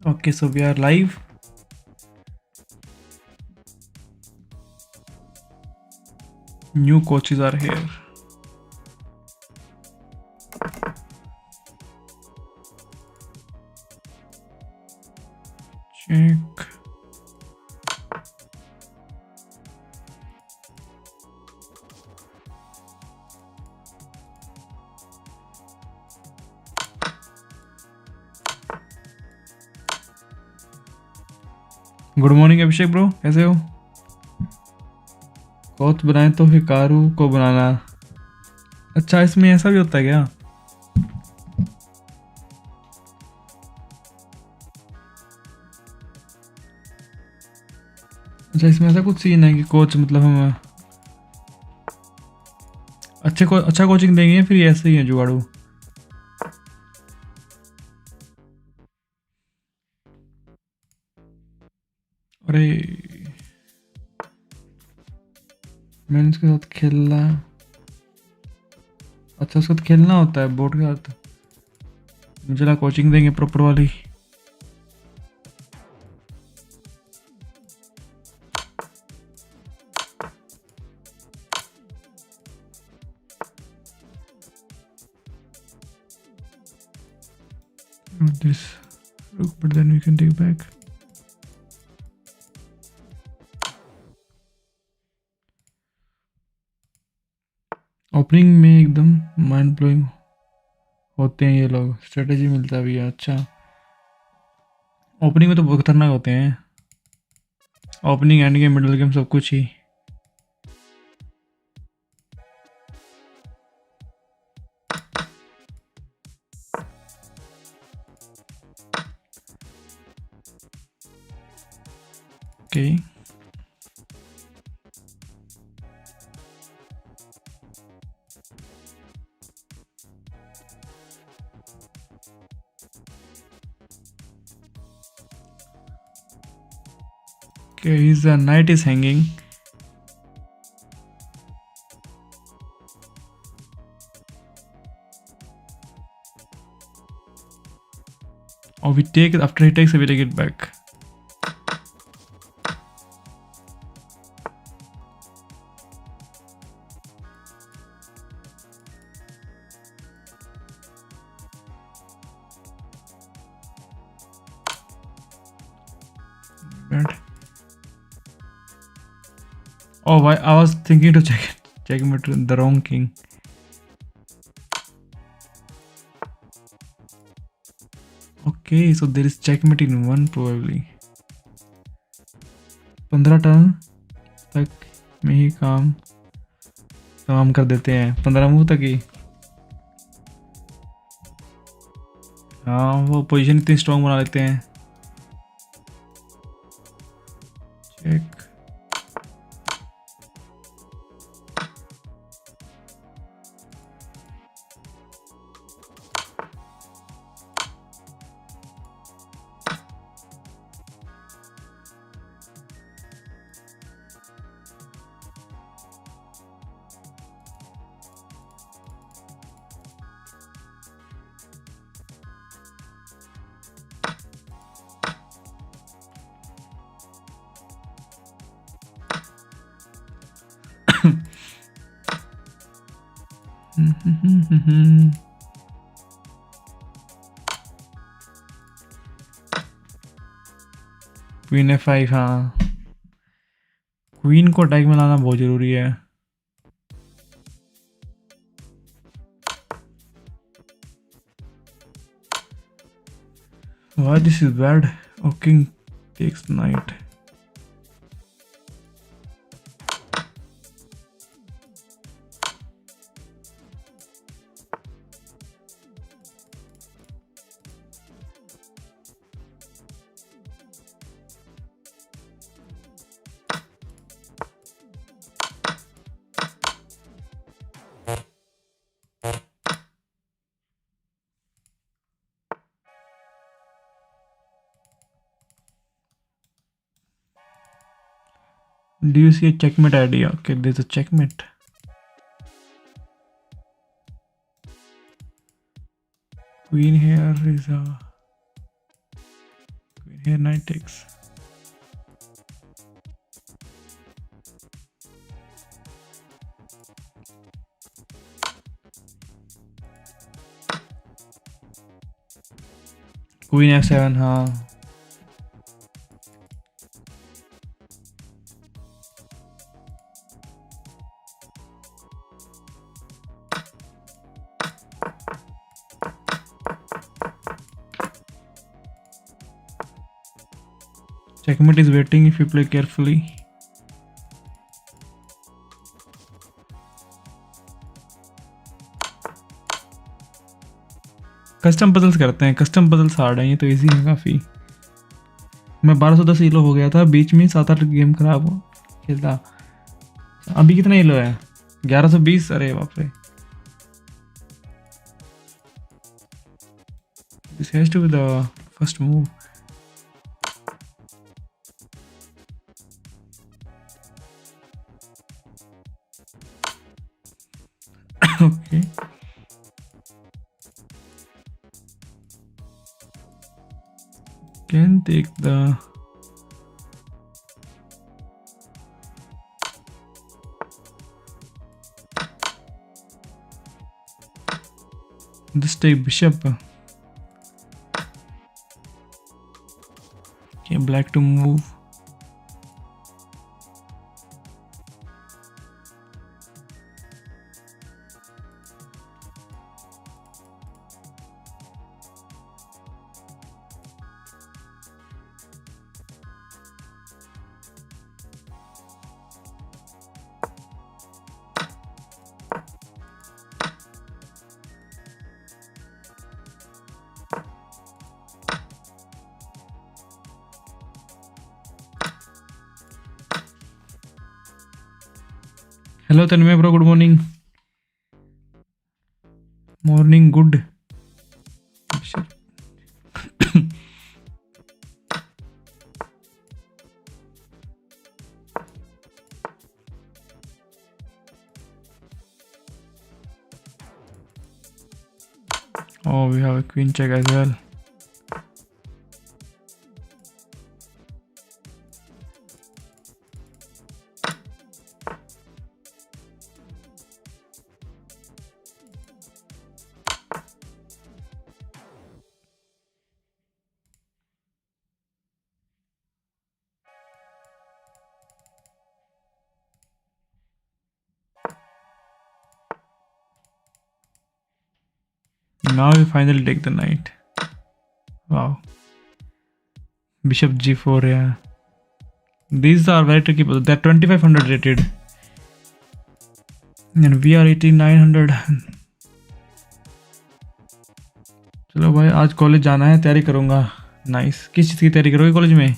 Okay, so we are live. New coaches are here. Check. Good morning Abhishek bro, कैसे हो? Coach बनाए तो Hikaru को बनाना। अच्छा, इसमें ऐसा भी होता है क्या? अच्छा, इसमें ऐसा कुछ सीन है कि कोच मतलब हम अच्छा कोचिंग देंगे, फिर ये ऐसे ही है जुगाड़ू। अरे मैंने इसके साथ खेलना। अच्छा, उसके साथ खेलना होता है बोर्ड के साथ। मुझे लगा कोचिंग देंगे प्रॉपर वाली। This, but then we can take back. Opening में एकदम माइंड ब्लोइंग होते हैं ये लोग। स्ट्रेटेजी मिलता है भैया। अच्छा, ओपनिंग में तो बहुत खतरनाक होते हैं। Opening, end game, middle game, सब कुछ ही। Okay, okay, his knight is hanging. Or we take it after he takes it, we take it back. Bad. Oh, why? I was thinking to checkmate the wrong king. Okay, so there is checkmate in one probably. 15 turn तक में ही काम तमाम कर देते हैं। 15 move तक ही। हाँ, वो पोजीशन इतनी स्ट्रॉन्ग बना लेते हैं। चेक। Queen F5। हाँ, क्वीन को अटैक में लाना बहुत जरूरी है। Why this is bad? Oh, king takes knight. Do you see a checkmate idea? Okay, there's a checkmate. Queen here is a Here knight takes. Queen f7, हाँ. Checkmate is waiting if you play carefully. Custom puzzles करते हैं. Custom puzzles hard हैं, ये तो easy है काफ़ी. मैं 1210 ईलो हो गया था, बीच में 7-8 गेम खराब हो खेलता. अभी कितना ईलो है? 1120. अरे बाप रे. This has to be the first move. Okay. Can take the this take bishop. Okay, black to move. Hello Tanmay bro, good morning. Morning good. Oh, we have a queen check as well. Now we finally take the knight. Wow. Bishop g4, yeah. These are very tricky, but they're 2500 rated. And we are 8900. चलो भाई, आज college जाना है, तैयारी करूँगा. Nice. किस चीज़ की तैयारी करोगे कॉलेज में?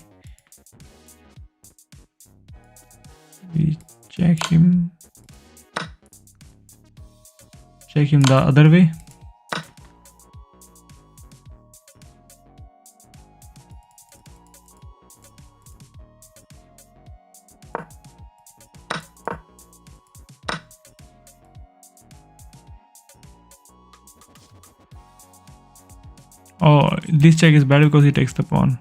We check him the other way. Oh, this check is bad because he takes the pawn.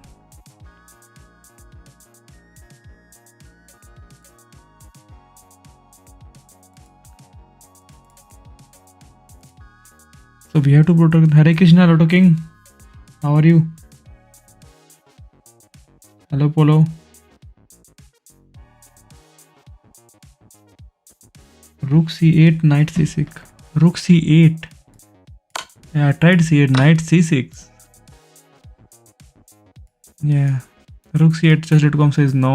So we have to protect. Hare Krishna, Lotto King. How are you? Hello, Polo. Rook c8, knight c6. Rook c8. Yeah, I tried c8, knight c6. Yeah, rook c8, chess.com says no.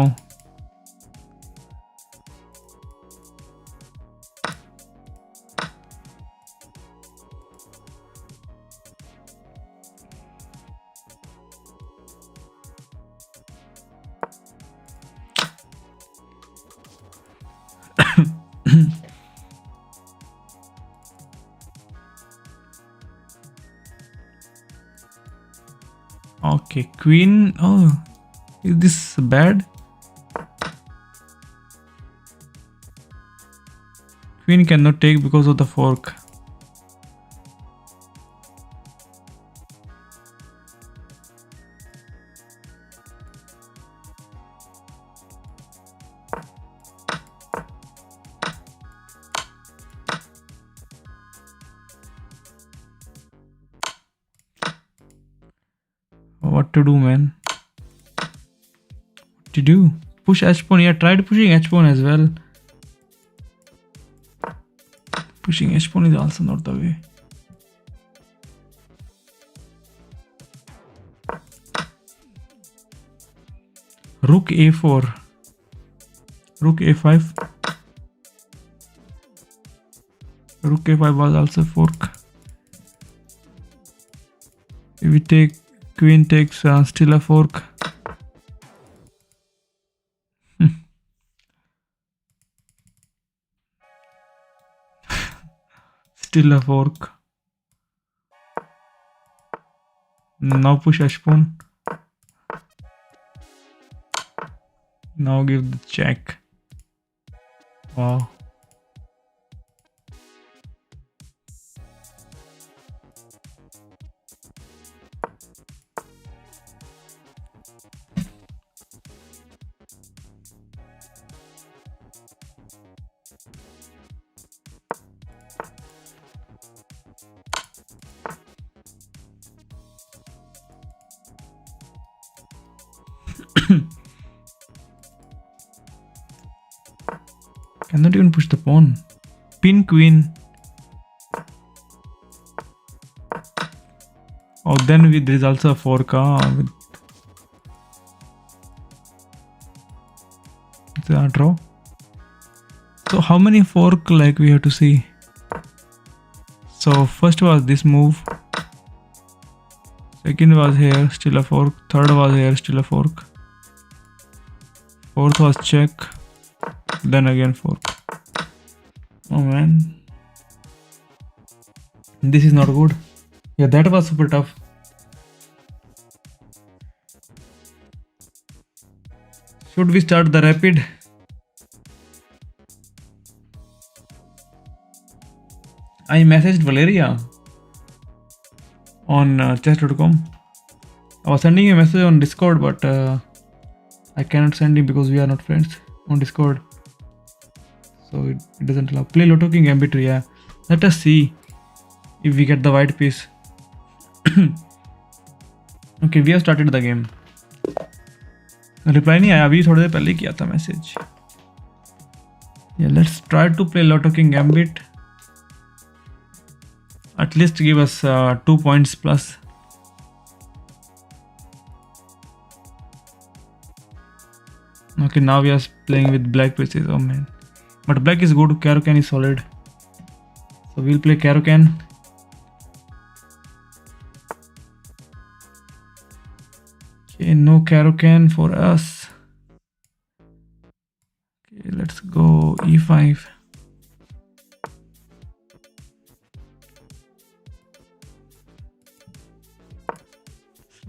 Okay, queen. Oh, is this bad? Queen cannot take because of the fork. What to do, man? What to do? Push h pawn. Yeah, tried pushing h pawn as well. Pushing h pawn is also not the way. Rook a4. Rook a5. Rook a5 was also fork. If we take queen takes still a fork. Still a fork. Now push h pawn. Now give the check. Wow. Cannot even push the pawn. Pin queen. Oh, then there is also a fork. With the draw. So how many fork like we have to see? So first was this move. Second was here, still a fork. Third was here, still a fork. Fourth was check. Then again fork. Oh man. This is not good. Yeah, that was super tough. Should we start the rapid? I messaged Valeria on chess.com. I was sending a message on Discord, but I cannot send him because we are not friends on Discord. So it doesn't allow. Play Lotto King Gambit, yeah. Let us see if we get the white piece. Okay, we have started the game. Reply नहीं आया, अभी थोड़ी देर पहले किया था message. Yeah, let's try to play Lotto King Gambit. At least give us 2 points plus. Okay, now we are playing with black pieces. Oh man. But black is good, Caro-Can is solid. So we'll play Caro-Can. Okay, no Caro-Can for us. Okay, let's go e5.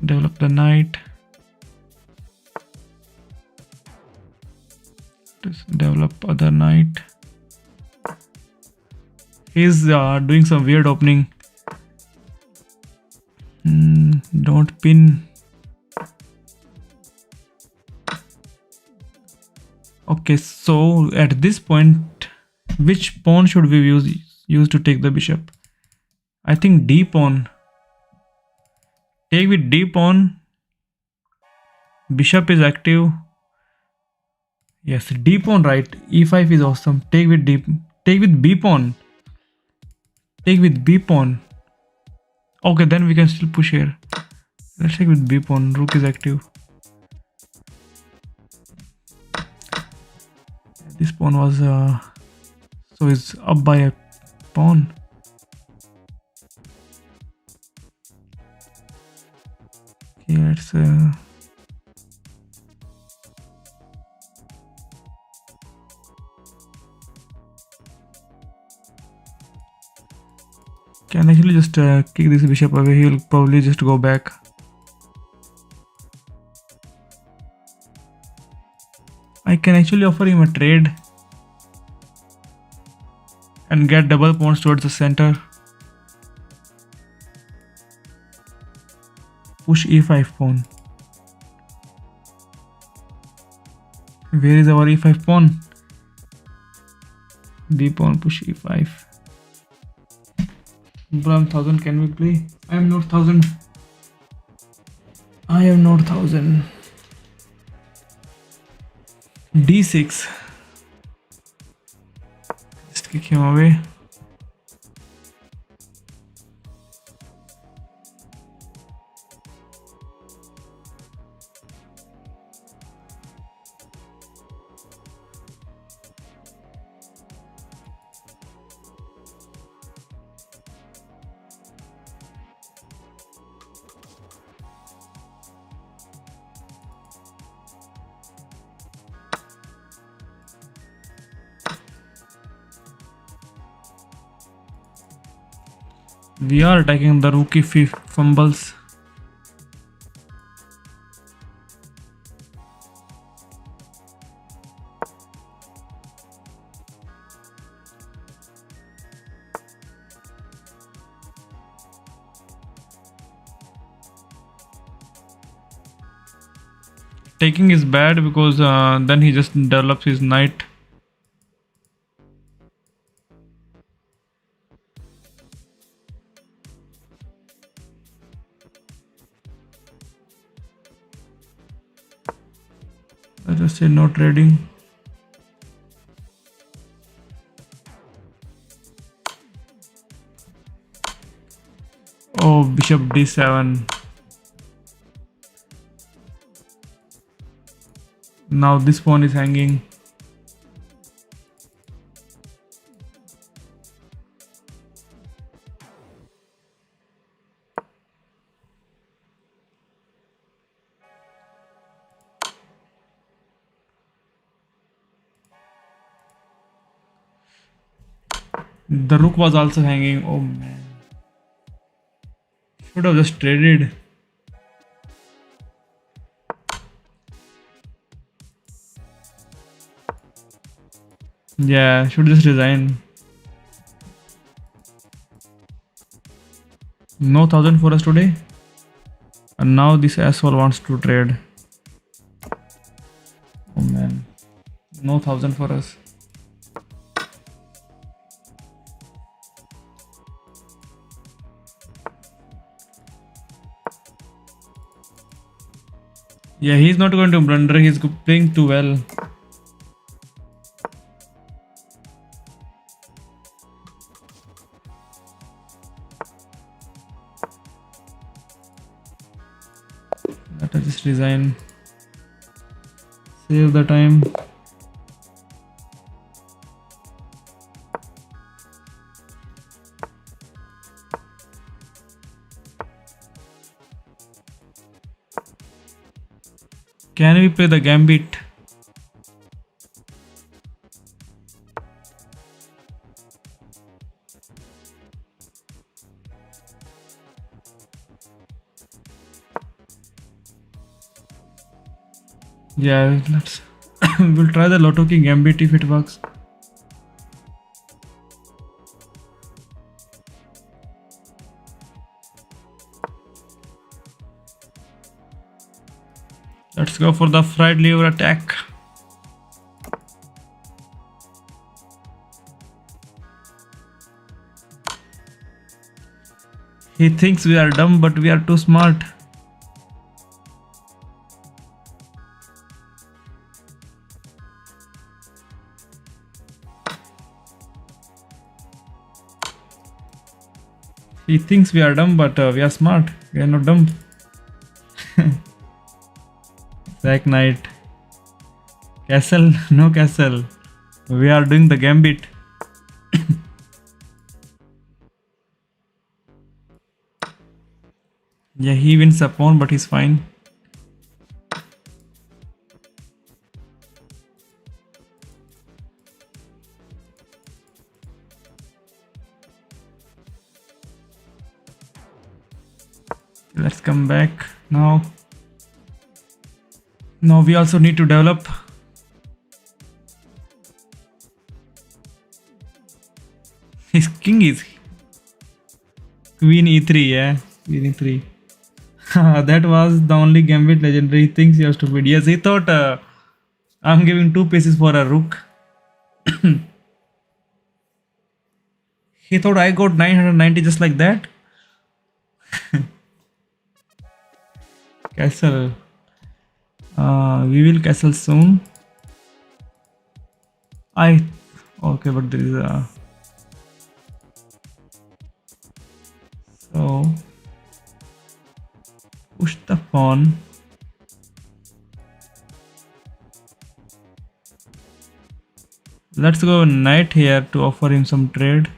Develop the knight. Just develop other knight. He's doing some weird opening. Don't pin. Okay, so at this point, which pawn should we use to take the bishop? I think d pawn. Take with d pawn. Bishop is active. Yes, d pawn, right? e5 is awesome. Take with b pawn. Take with b pawn. Okay, then we can still push here. Let's take with b pawn. Rook is active. This pawn was so it's up by a pawn. Okay, let's can actually just kick this bishop away. He'll probably just go back. I can actually offer him a trade and get double pawns towards the center. Push e5 pawn. Where is our e5 pawn? D pawn, push e5. Bro, I'm 1000. Can we play? I am not 1000. I have not 1000. D6. Just kick him away. We are attacking the rook if he fumbles. Taking is bad because then he just develops his knight. I just say no trading. Oh, bishop d7. Now this pawn is hanging. The rook was also hanging. Oh man. Should have just traded. Yeah, should just resign. No 1000 for us today. And now this asshole wants to trade. Oh man. No 1000 for us. Yeah, he's not going to blunder. He's playing too well. Let us just resign. Save the time. Can we play the gambit? Yeah, let's we'll try the Lotto King gambit if it works. Let's go for the fried liver attack. He thinks we are dumb, but we are too smart. He thinks we are dumb, but we are smart. We are not dumb. Sack knight. Castle? No castle. We are doing the gambit. Yeah, he wins a pawn, but he's fine. Let's come back now. Now we also need to develop. His king is queen e3, yeah, queen e3. That was the only gambit legendary. He thinks you are stupid. Yes, he thought I'm giving 2 pieces for a rook. He thought I got 990 just like that. Castle. We will castle soon. Okay, but there is a so push the pawn. Let's go knight here to offer him some trade.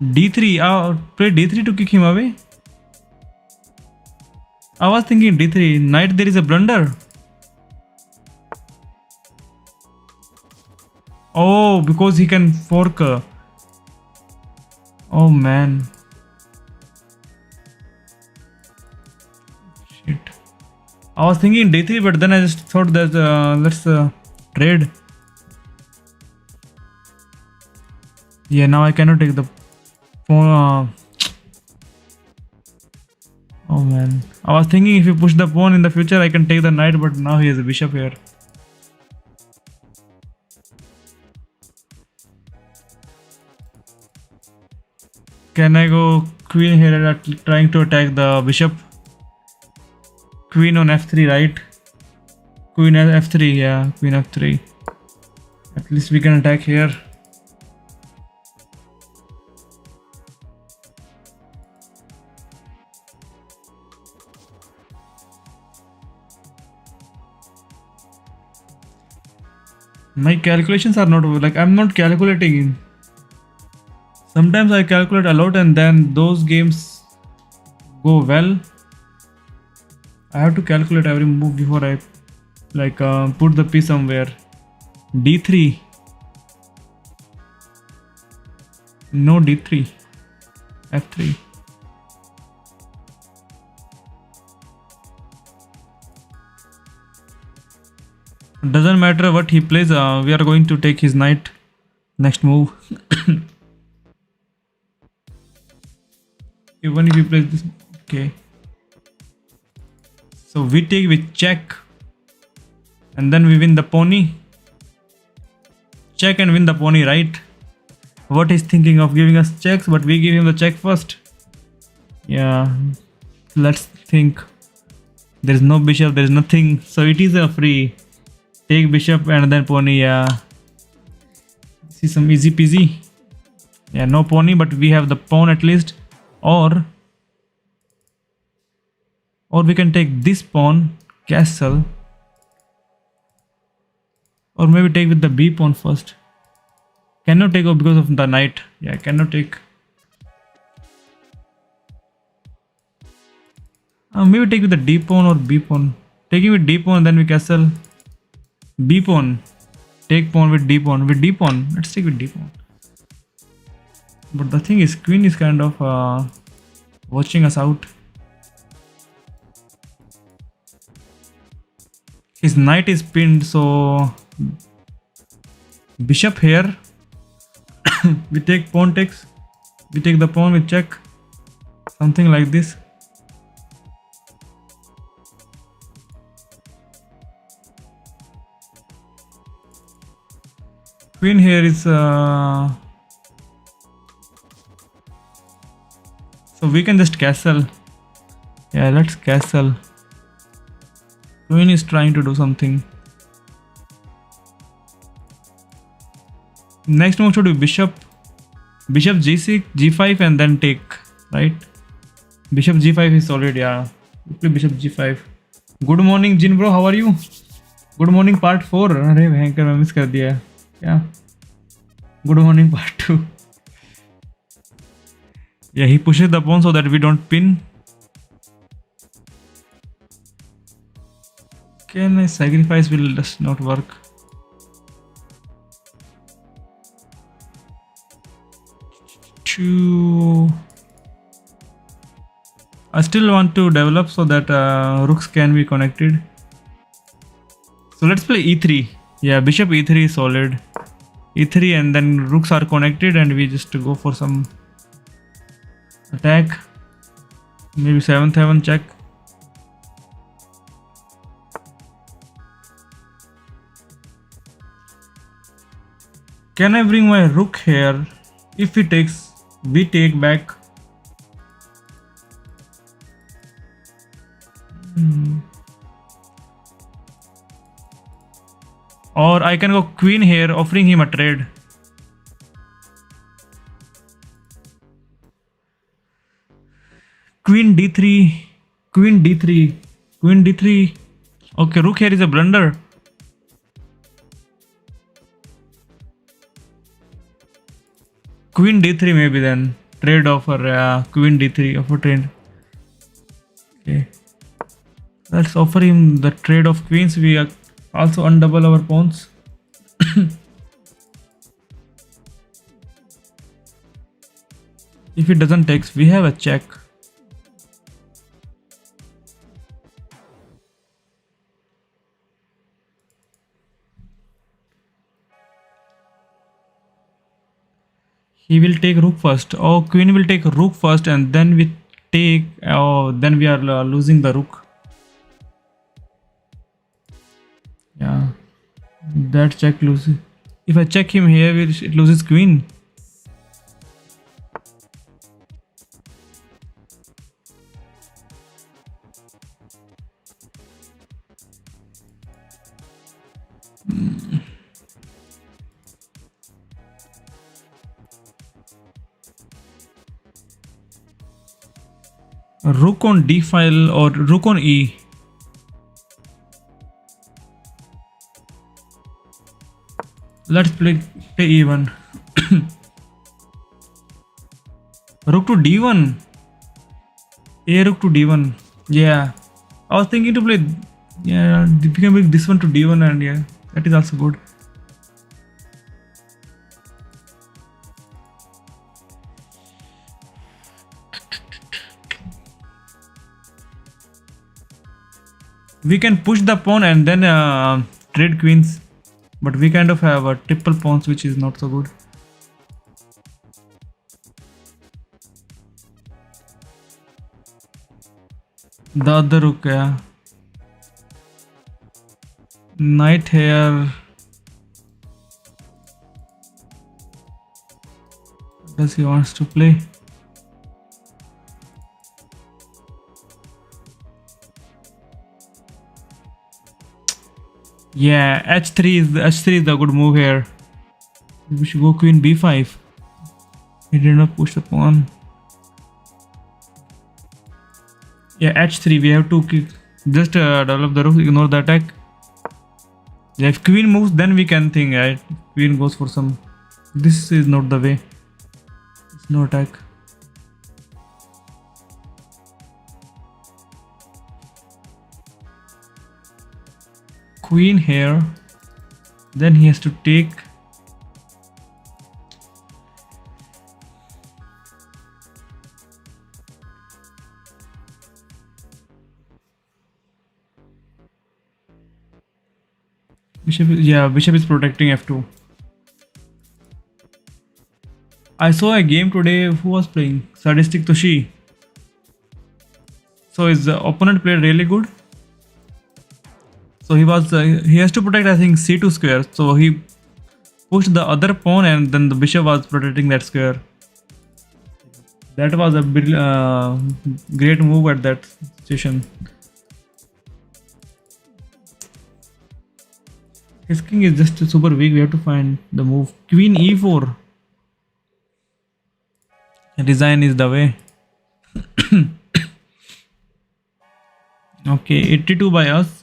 D3. Play D3 to kick him away. I was thinking D3. Knight, there is a blunder. Oh, because he can fork. Oh man. Shit. I was thinking D3, but then I just thought that let's trade. Yeah, now I cannot take the pawn. Oh man. I was thinking if you push the pawn in the future, I can take the knight, but now he has a bishop here. Can I go queen here trying to attack the bishop? Queen on f3, right? Queen f3, yeah, queen f3. At least we can attack here. My calculations are not like I'm not calculating. Sometimes I calculate a lot and then those games go well. I have to calculate every move before I like put the piece somewhere. D3. No D3. F3. Doesn't matter what he plays, we are going to take his knight. Next move. Even if he plays this, okay. So we take with check, and then we win the pony. Check and win the pony, right? What he's thinking of giving us checks, but we give him the check first. Yeah, let's think. There is no bishop, there is nothing, so it is a free. Take bishop and then pony. Yeah, see some easy peasy. Yeah, no pony, but we have the pawn at least. Or we can take this pawn, castle, or maybe take with the b pawn first. Cannot take because of the knight. Yeah, cannot take. Maybe take with the d pawn or b pawn. Taking with d pawn, then we castle. B pawn. Take pawn with d pawn. With d pawn. Let's take with d pawn. But the thing is, queen is kind of watching us out. His knight is pinned, so bishop here. We take pawn takes. We take the pawn with check. Something like this. Queen here is so we can just castle. Yeah, let's castle. Queen is trying to do something. Next move should be bishop. Bishop g6, g5 and then take, right? Bishop g5 is solid, yeah. Play bishop g5. Good morning Jin bro, how are you? Good morning part 4. अरे भयंकर मैं miss कर दिया क्या? Good morning part 2. Yeah, he pushes the pawn so that we don't pin. Can I sacrifice? Will just not work. I still want to develop so that rooks can be connected. So let's play e3. Yeah, bishop e3 is solid. E3 and then rooks are connected and we just go for some attack. Maybe 7th heaven check. Can I bring my rook here? If he takes, we take back. Or I can go queen here, offering him a trade. Queen d3, queen d3, queen d3. Okay, rook here is a blunder. Queen d3 maybe then. Trade offer, queen d3 offer trade. Okay. Let's offer him the trade of queens. We also undouble our pawns. If it doesn't take, we have a check. He will take rook first. Oh, queen will take rook first, and then we take. Oh, then we are losing the rook. Yeah, that check loses. If I check him here, it loses queen. Rook on d file or rook on e. Let's play e1. Rook to d1. A rook to d1. Yeah, I was thinking to play. Yeah, we can make this one to d1, and yeah, that is also good. We can push the pawn and then trade queens, but we kind of have a triple pawns, which is not so good. The other rook, yeah. Knight here. Does he wants to play? Yeah, h3 is the good move here. We should go queen b5. He did not push the pawn. Yeah, h3. We have to just develop the rook. Ignore the attack. Yeah, if queen moves, then we can think. Right? Queen goes for some. This is not the way. It's no attack. Queen here, then he has to take. Bishop, yeah, bishop is protecting f2. I saw a game today. Who was playing? Sadistic Toshi. So his opponent played really good. So he has to protect, I think, c2 square. So he pushed the other pawn, and then the bishop was protecting that square. That was a great move at that situation. His king is just super weak. We have to find the move. Queen e4. Resign is the way. Okay, 82 by us.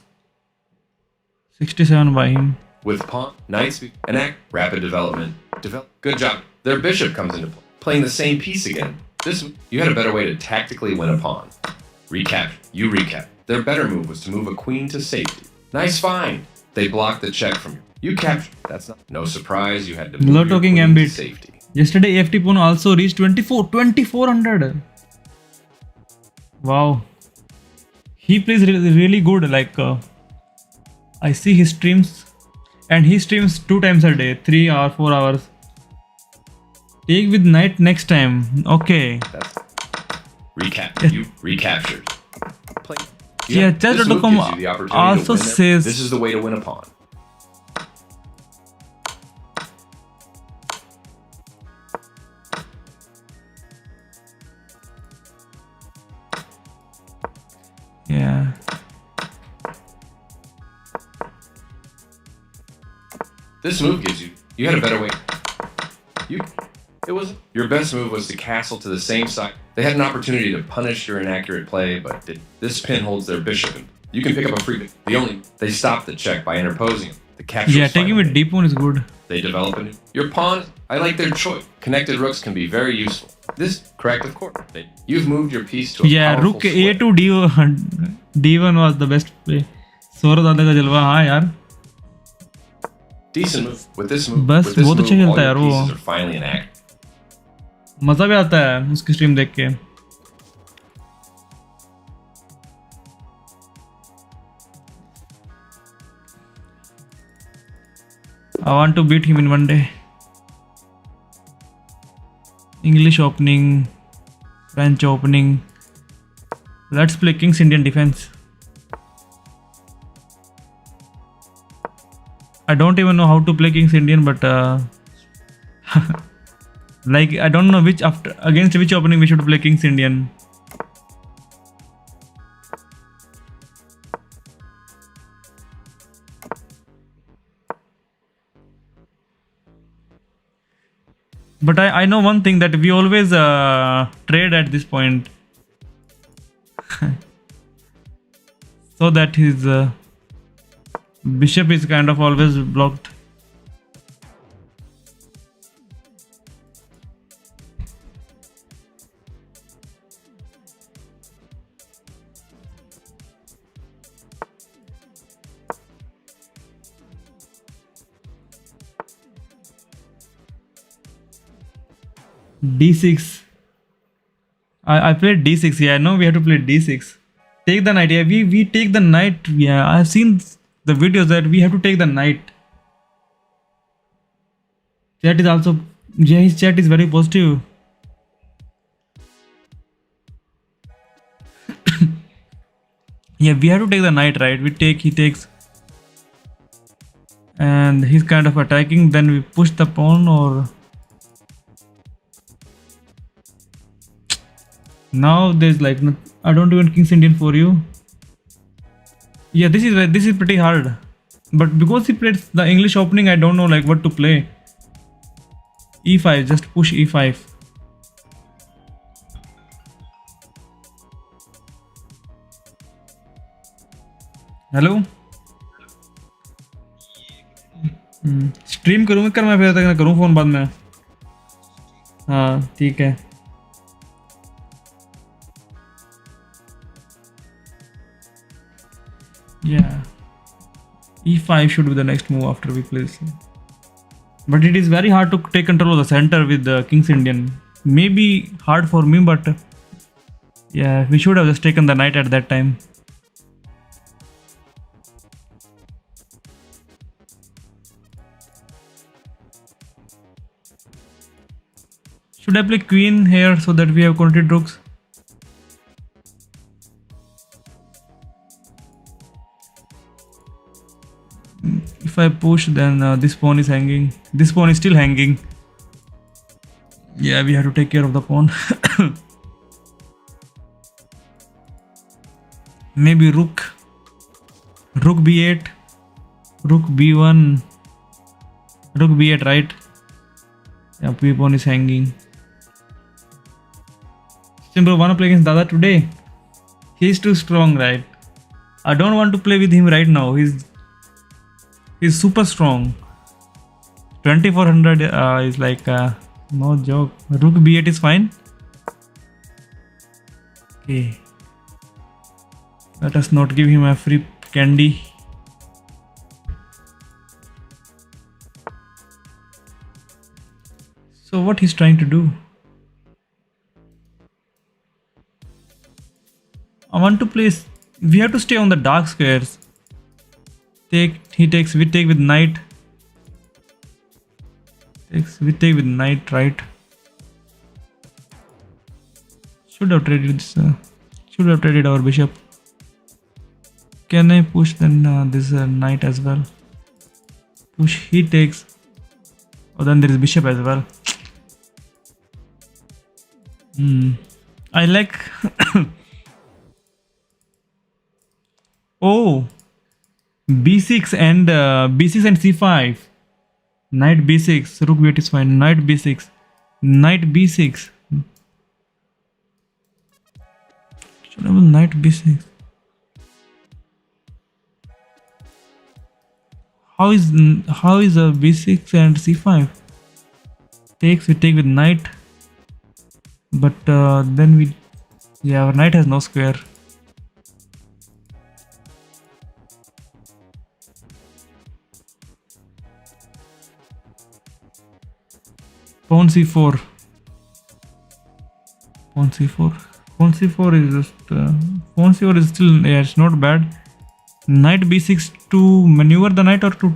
67 by him. With pawn, knight speed, and act, rapid development. Good job. Their bishop comes into play, playing the same piece again. You had a better way to tactically win a pawn. Recap. You recap. Their better move was to move a queen to safety. Nice find. They blocked the check from you. You captured. That's no surprise. You had to move your queen to safety. Yesterday, AFT pawn also reached 2400. Wow. He plays really good. Like I see his streams, and he streams 2 times a day, 3 or 4 hours. Take with knight next time. Okay. Recap. You recaptured. Yeah, chess.com also says this is the way to win a pawn. This move gives you had a better way. It was your best move was to castle to the same side. They had an opportunity to punish your inaccurate play, but this pin holds their bishop. You can pick up a free. They stopped the check by interposing. The capture. Yeah, taking with d pawn is good. They develop a new. Your pawn. I like their choice. Connected rooks can be very useful. This correct, of course. You've moved your piece to a powerful rook a to d1 was the best play. Saurabh दादा का जलवा हाँ यार. Decent move. With this move, बस बहुत अच्छा खेलता है यार वो. Pieces are finally in act. मजा भी आता है उसकी स्ट्रीम देख के. I want to beat him in one day. English opening, French opening. Let's play King's Indian defense. I don't even know how to play King's Indian, but like I don't know against which opening we should play King's Indian. But I know one thing, that we always trade at this point. So that his bishop is kind of always blocked. d6. I played d6. Yeah, I know we have to play d6. Take the knight. Yeah, we take the knight. Yeah, I've seen the videos that we have to take the knight. Chat is also, yeah, his chat is very positive. Yeah, we have to take the knight, right? He takes, and he's kind of attacking. Then we push the pawn, or now there's like no, I don't even King's Indian for you. Yeah, this is pretty hard, but because he played the English opening, I don't know like what to play. e5, just push e5. Hello stream करूँ मैं फिर तक करूँ phone बाद में. हाँ ठीक है. Yeah, e5 should be the next move after we play this. But it is very hard to take control of the center with the King's Indian. Maybe hard for me, but yeah, we should have just taken the knight at that time. Should I play queen here so that we have connected rooks? If I push, then this pawn is hanging. This pawn is still hanging. Yeah, we have to take care of the pawn. Maybe rook b8, rook b1, rook b8, right? Yeah, pawn is hanging. Simple, wanna play against Dada today? He's too strong, right? I don't want to play with him right now. He's super strong. 2400 is like no joke. Rook b8 is fine. Okay. Let us not give him a free candy. So what he's trying to do? I want to place. We have to stay on the dark squares. We take with knight. We take with knight, right? Should have traded this. Should have traded our bishop. Can I push then this knight as well? Push. He takes. Oh, then there is bishop as well. I like. Oh. b6 and c5. Knight b6. Rook b8 is fine. Knight b6. Knight b6. Should have knight b6. How is a b6 and c5? Takes, we take with knight, but then we, yeah, our knight has no square. Pawn c4. Pawn c4. Pawn c4 is just pawn c4 is still, yeah, it's not bad. Knight b6 to maneuver the knight or to,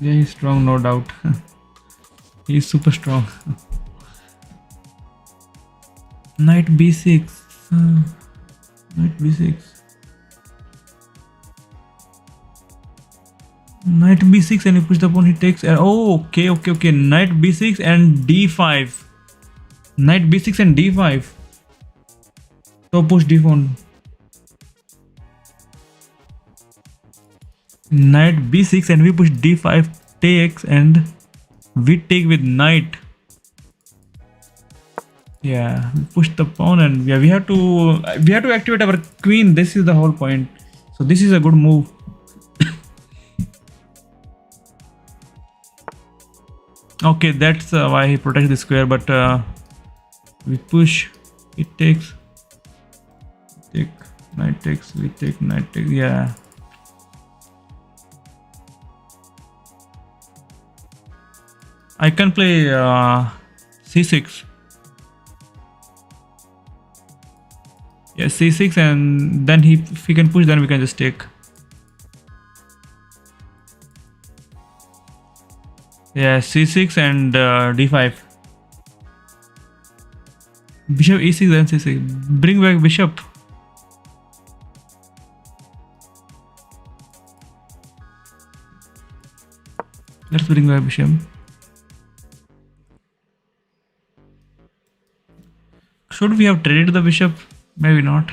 yeah, he's strong, no doubt. He's super strong. Knight b6. Knight b6. Knight b6 and you push the pawn, he takes. Oh, okay. Knight b6 and d5. Knight b6 and d5. So push d4. Knight b6 and we push d5 takes and we take with knight. Yeah, we push the pawn and yeah, we have to activate our queen. This is the whole point. So this is a good move. Okay, that's why he protects the square, but we push, it takes, take, knight takes, we take, knight takes, yeah. I can play c6. Yeah, c6 and then if he can push, then we can just take. Yeah, c6 and d5. Bishop e6 then c6. Bring back bishop. Let's bring back bishop. Should we have traded the bishop? Maybe not.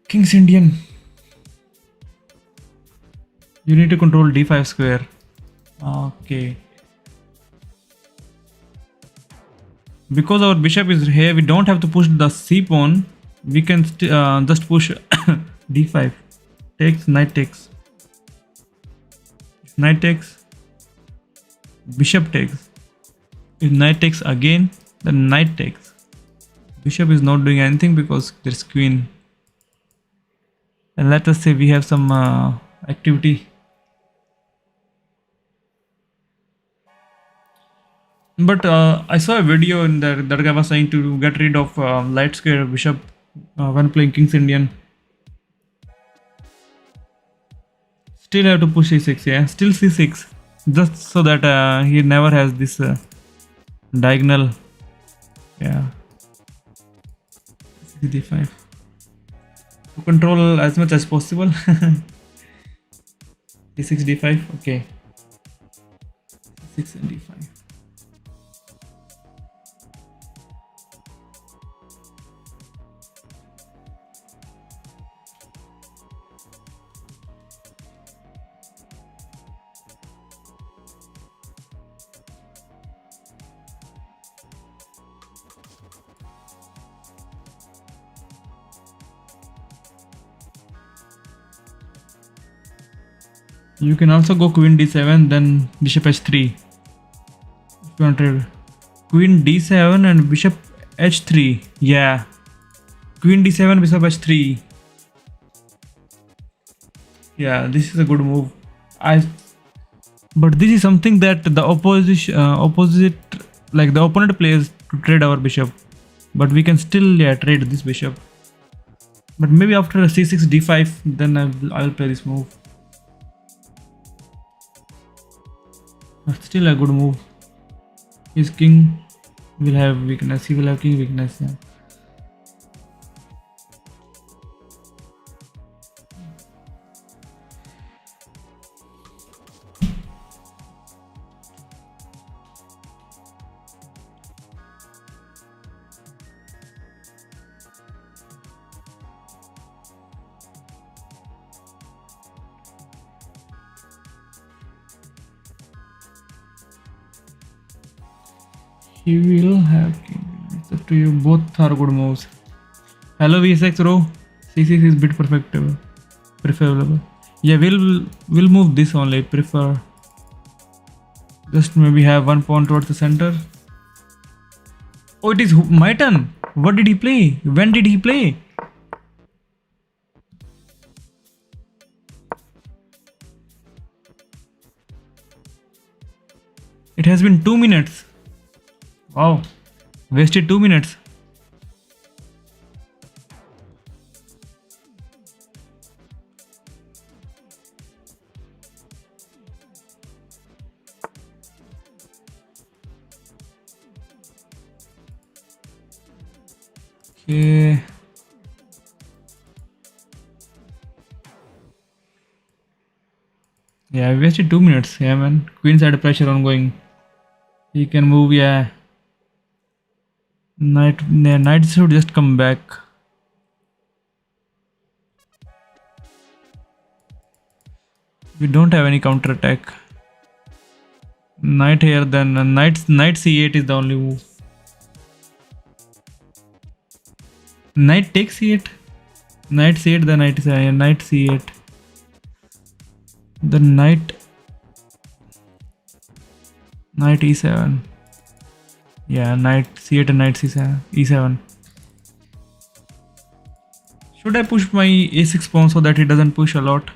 King's Indian. You need to control d5 square. Okay. Because our bishop is here, we don't have to push the c pawn. We can just push d5. Takes, knight takes. Knight takes. Bishop takes. If knight takes again, then knight takes. Bishop is not doing anything because there's queen. And let us say we have some activity. But I saw a video in that guy was saying to get rid of light square bishop when playing King's Indian. Still have to push e6, yeah. Still c6, just so that he never has this diagonal. Yeah. d5 to control as much as possible. d6 d5, okay. 6 and d5. You can also go queen d7, then bishop h3. If you want to queen d7 and bishop h3. Yeah. Queen d7, bishop h3. Yeah, this is a good move. But this is something that the opposite, like the opponent plays to trade our bishop. But we can still, yeah, trade this bishop. But maybe after c6 d5, then I'll play this move. But still a good move. His king will have weakness. He will have king weakness. Yeah. He will have king. It's up to you. Both are good moves. Hello V6 row. C6 is bit preferable. Yeah, we'll move this only. Prefer just maybe have one pawn towards the center. Oh, it is my turn. What did he play? When did he play? It has been 2 minutes. Wow, wasted 2 minutes. Okay. Yeah, I wasted 2 minutes. Yeah, man. Queen side pressure ongoing. He can move. Yeah. Knight should just come back. We don't have any counter attack. Knight here, then knight c8 is the only move. Knight takes c8. Knight c8, the knight is knight c8. The knight e7. Yeah, knight c8 and knight c7 e7. Should I push my a6 pawn so that he doesn't push a lot?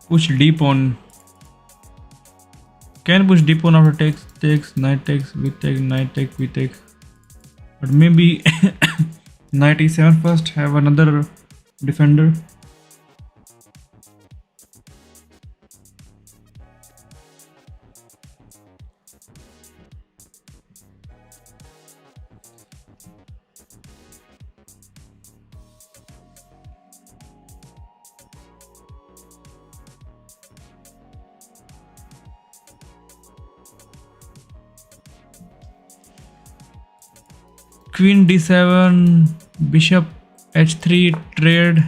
Push d pawn. Can push d pawn after takes, knight takes, we take, knight take, we take. But maybe knight e7 first, have another defender. Queen d7, bishop h3 trade.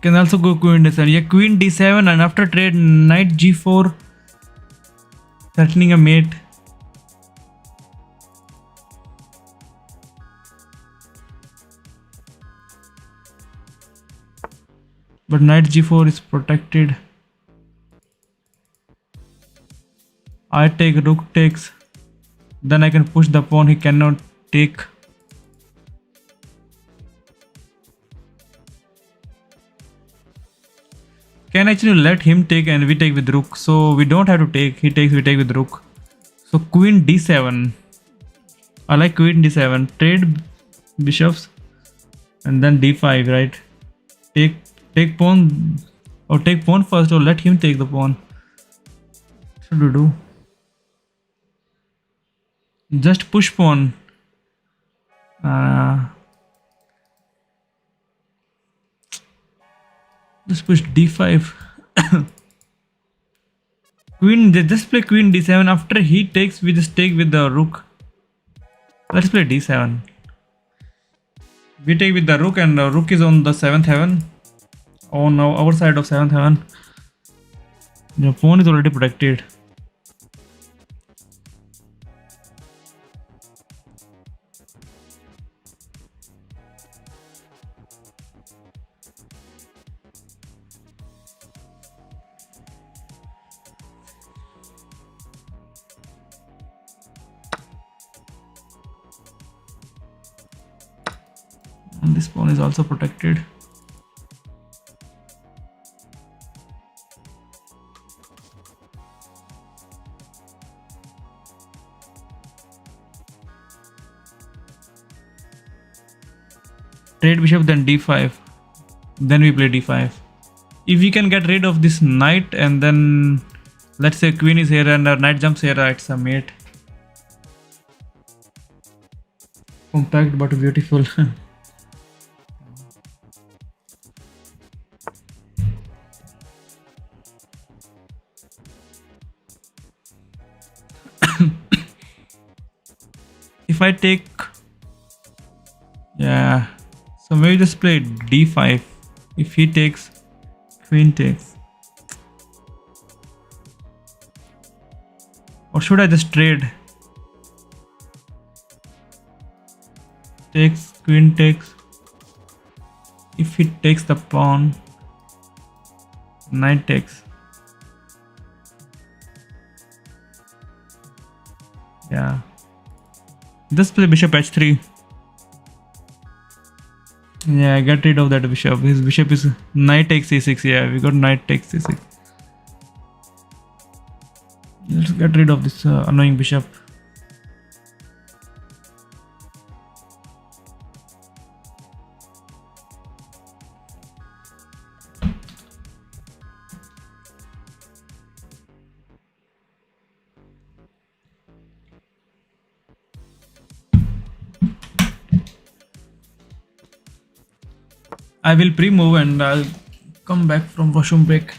Can also go queen d7. Yeah, queen d7 and after trade knight g4, threatening a mate. But knight g4 is protected. I take, rook takes. Then I can push the pawn he cannot take. Can actually let him take and we take with rook. So we don't have to take. He takes, we take with rook. So queen d7. I like queen d7. Trade bishops and then d5, right? Take pawn, or take pawn first, or let him take the pawn. What should we do? Just push pawn. Just push d5. Queen, just play queen d7. After he takes, we just take with the rook. Let's play d7. We take with the rook, and the rook is on the 7th heaven. On our side of 7th heaven. The pawn is already protected. And this pawn is also protected. Trade bishop, then d5. Then we play d5. If we can get rid of this knight, and then let's say queen is here and our knight jumps here, it's a mate. Compact but beautiful. If I take, yeah, so maybe just play d5. If he takes, queen takes. Or should I just trade? Takes, queen takes. If he takes the pawn, knight takes. Yeah. Just play bishop h3. Yeah, get rid of that bishop. His bishop is knight takes c6. Yeah, we got knight takes c6. Let's get rid of this annoying bishop. I will pre-move and I'll come back from washroom break.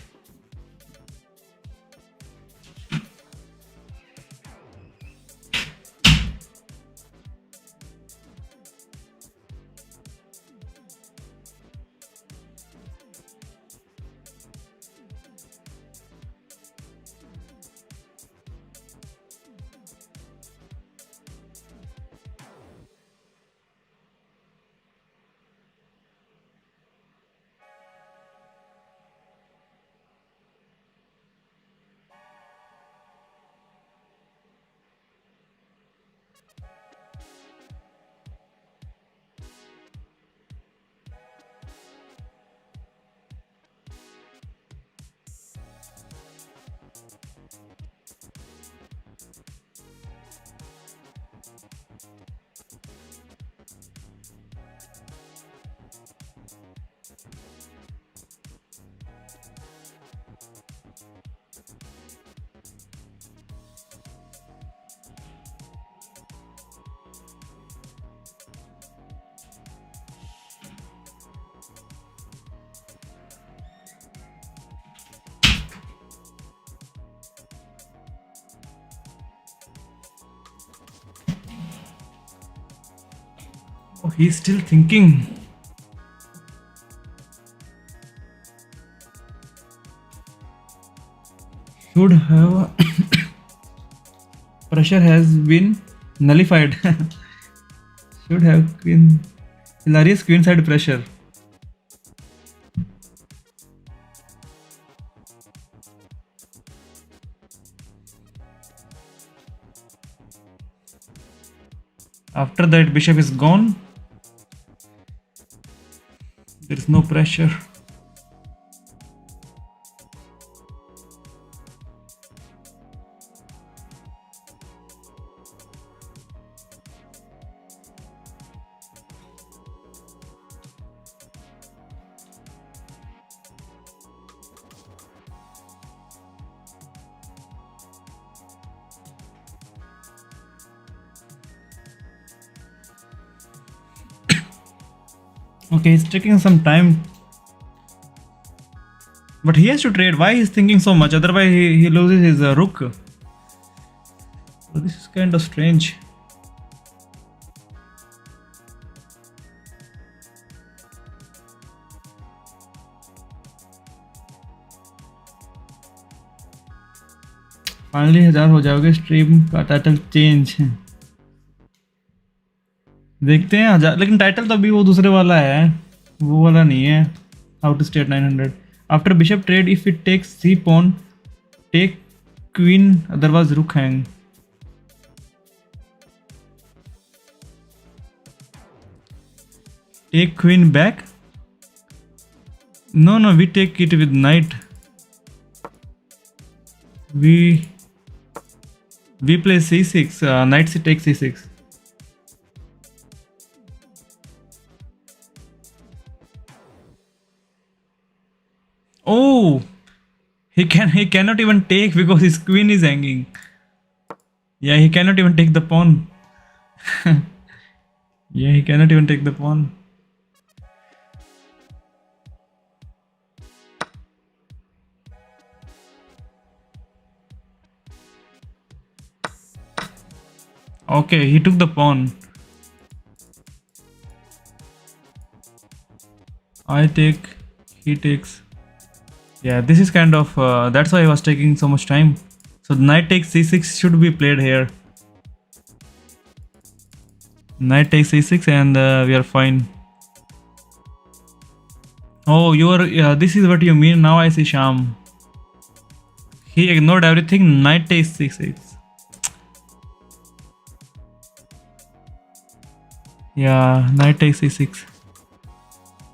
Oh, he's still thinking. Should have pressure has been nullified. Should have queen. Hilarious queenside pressure. After that, bishop is gone. There is no pressure. Okay, it's taking some time. But he has to trade. Why he's thinking so much? Otherwise, he loses his rook. So this is kind of strange. Finally 1000 हो जाओगे. Stream का title change. देखते हैं 1000. लेकिन title तो अभी वो दूसरे वाला है, वो वाला नहीं है. How to state 900. After bishop trade if it takes C pawn take queen otherwise रुक hang. Take queen back. No, we take it with knight. We play c6. Knight takes c6. He cannot even take because his queen is hanging. Yeah, he cannot even take the pawn. Yeah, he cannot even take the pawn. Okay, he took the pawn. I take, he takes. Yeah, this is kind of, that's why I was taking so much time. So knight takes c6 should be played here. Knight takes c6 and we are fine. Oh, this is what you mean. Now I see Sham. He ignored everything. Knight takes c6. Yeah, knight takes c6.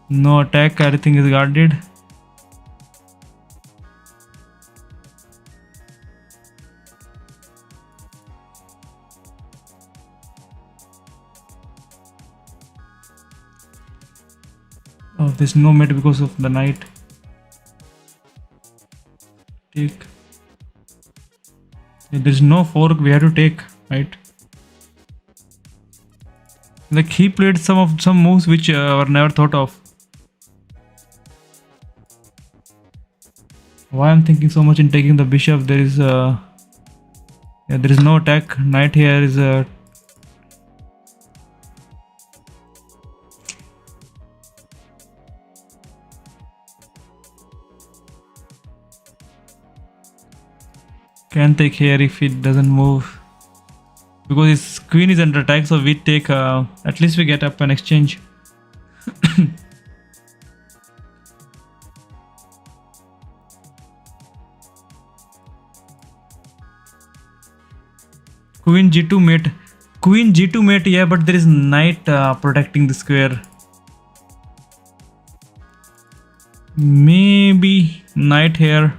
No attack, everything is guarded. Oh, there's no mate because of the knight. Take. Yeah, there's no fork, we have to take, right? Like he played some moves which were never thought of. Why I'm thinking so much in taking the bishop? There is yeah, there is no attack. Knight here is can take here if it doesn't move because his queen is under attack. So we take. At least we get up an exchange. Queen g2 mate. Queen g2 mate, yeah, but there is knight protecting the square. Maybe knight here.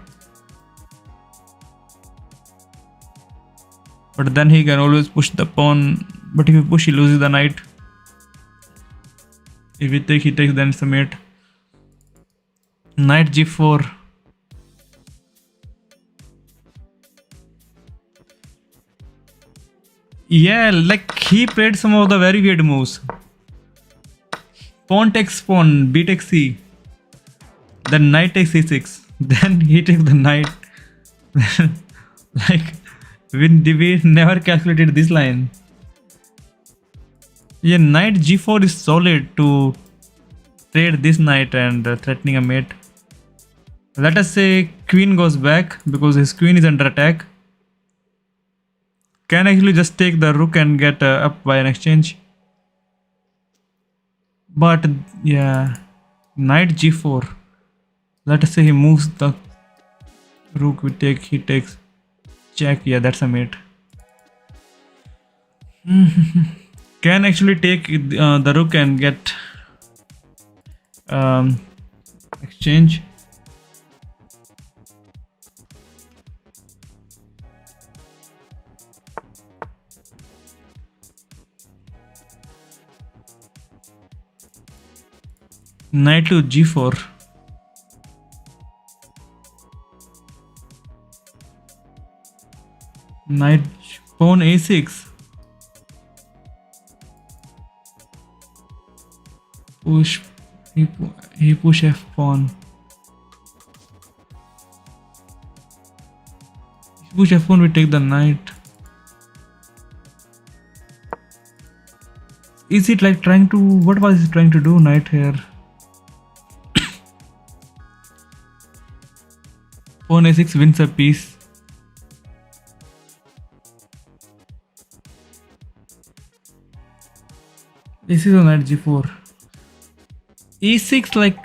But then he can always push the pawn. But if you push, he loses the knight. If we take, he takes, then it's a mate. Knight g4. Yeah, like he played some of the very weird moves. Pawn takes pawn, b takes c. Then knight takes c6. Then he takes the knight. Like, we never calculated this line. Yeah, knight g4 is solid to trade this knight and threatening a mate. Let us say queen goes back because his queen is under attack. Can actually just take the rook and get up by an exchange. But yeah, knight g4. Let us say he moves the rook, we take, he takes. Check, yeah, that's a mate. Can actually take the rook and get exchange. Knight to g4. Knight pawn a6. Push. He push f pawn. Push f pawn, we take the knight. Is it like trying to? What was he trying to do? Knight here. Pawn a6 wins a piece. This is on knight g4. e6, like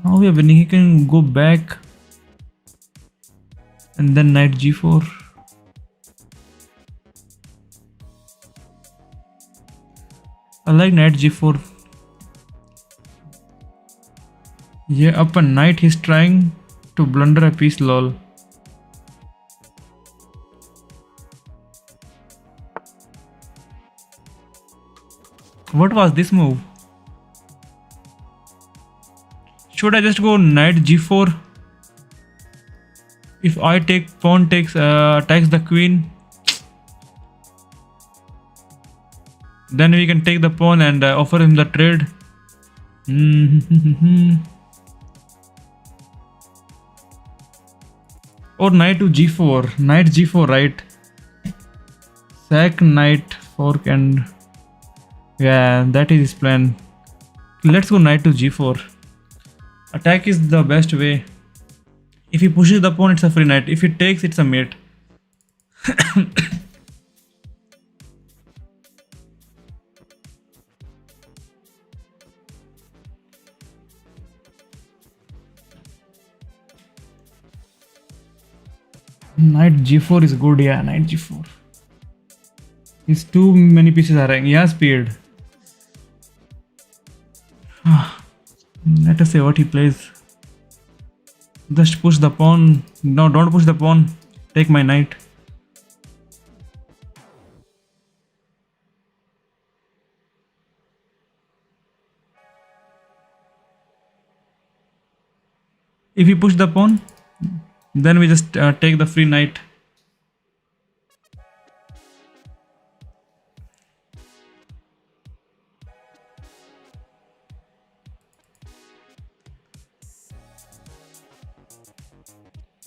how we are winning? He can go back and then knight g4. I like knight g4. Yeah, up a knight, he's trying to blunder a piece, lol. What was this move? Should I just go knight g4? If I take pawn takes attacks the queen, then we can take the pawn and offer him the trade. Or knight to g4. Knight g4, right? Sack, knight, fork, and yeah, that is his plan. Let's go knight to g4. Attack is the best way. If he pushes the pawn, it's a free knight. If he takes, it's a mate. Knight g4 is good, yeah, knight g4. His too many pieces are hanging. Yeah, speed. Let us see what he plays. Just push the pawn. No, don't push the pawn. Take my knight. If you push the pawn, then we just take the free knight.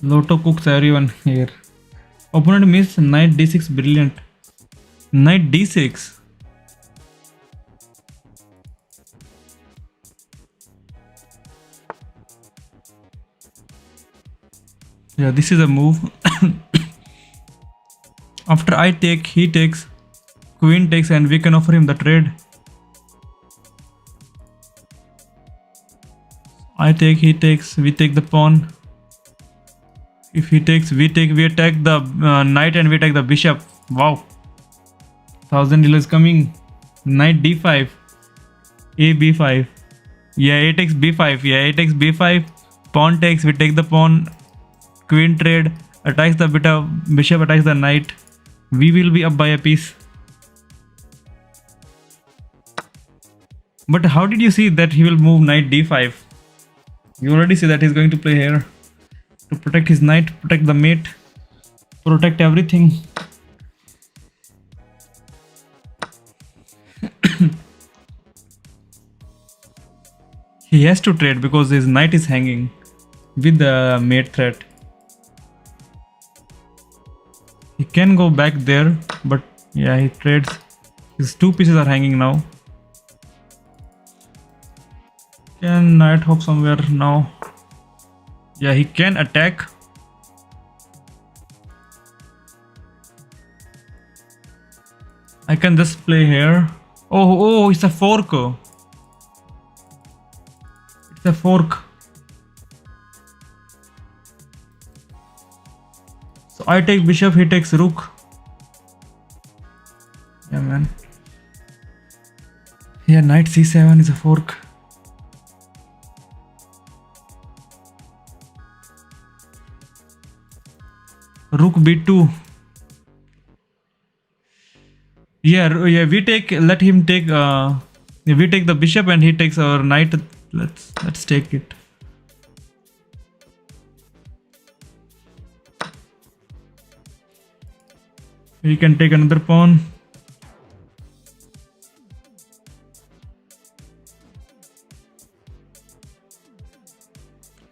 Lotto cooks everyone here. Opponent missed knight d6, brilliant. Knight d6. Yeah, this is a move. After I take, he takes, queen takes, and we can offer him the trade. I take, he takes, we take the pawn. If he takes, we take, we attack the knight and we attack the bishop. Wow. 1000 deal is coming. Knight d5. A b5. Yeah, a takes b5. Yeah, a takes b5. Pawn takes, we take the pawn. Queen trade. Attacks the bishop, attacks the knight. We will be up by a piece. But how did you see that he will move knight d5? You already see that he's going to play here. To protect his knight, protect the mate, protect everything. He has to trade because his knight is hanging with the mate threat. He can go back there, but yeah, he trades. His two pieces are hanging now. Can knight hop somewhere now? Yeah, he can attack. I can just play here. Oh, it's a fork. It's a fork. So I take bishop, he takes rook. Yeah, man. Yeah, knight c7 is a fork. Rook b2. Yeah, we take, let him take, we take the bishop and he takes our knight. Let's take it. We can take another pawn.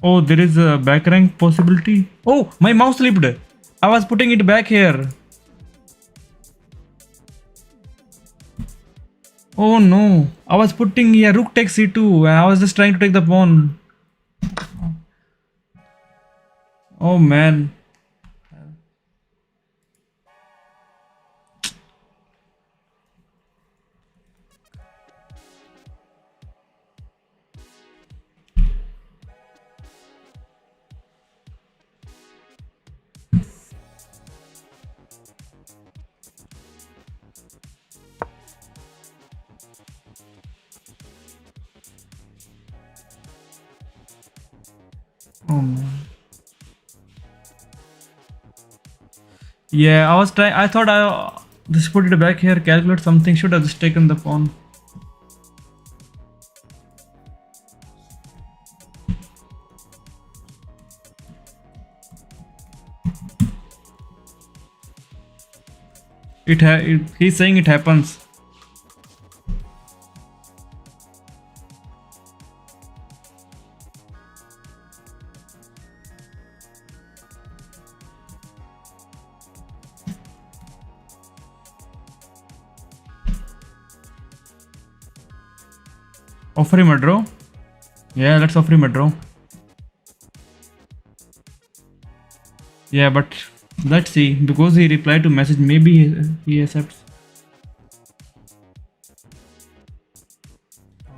Oh, there is a back rank possibility. Oh, my mouse slipped. I was putting it back here. Oh no, I was putting, yeah, rook takes c2. I was just trying to take the pawn. Oh man. Oh man. Yeah, I was trying. I thought I just put it back here, calculate something. Should have just taken the pawn. He's saying it happens. Offer him a draw. Yeah, let's offer him a draw. Yeah, but let's see, because he replied to message, maybe he accepts.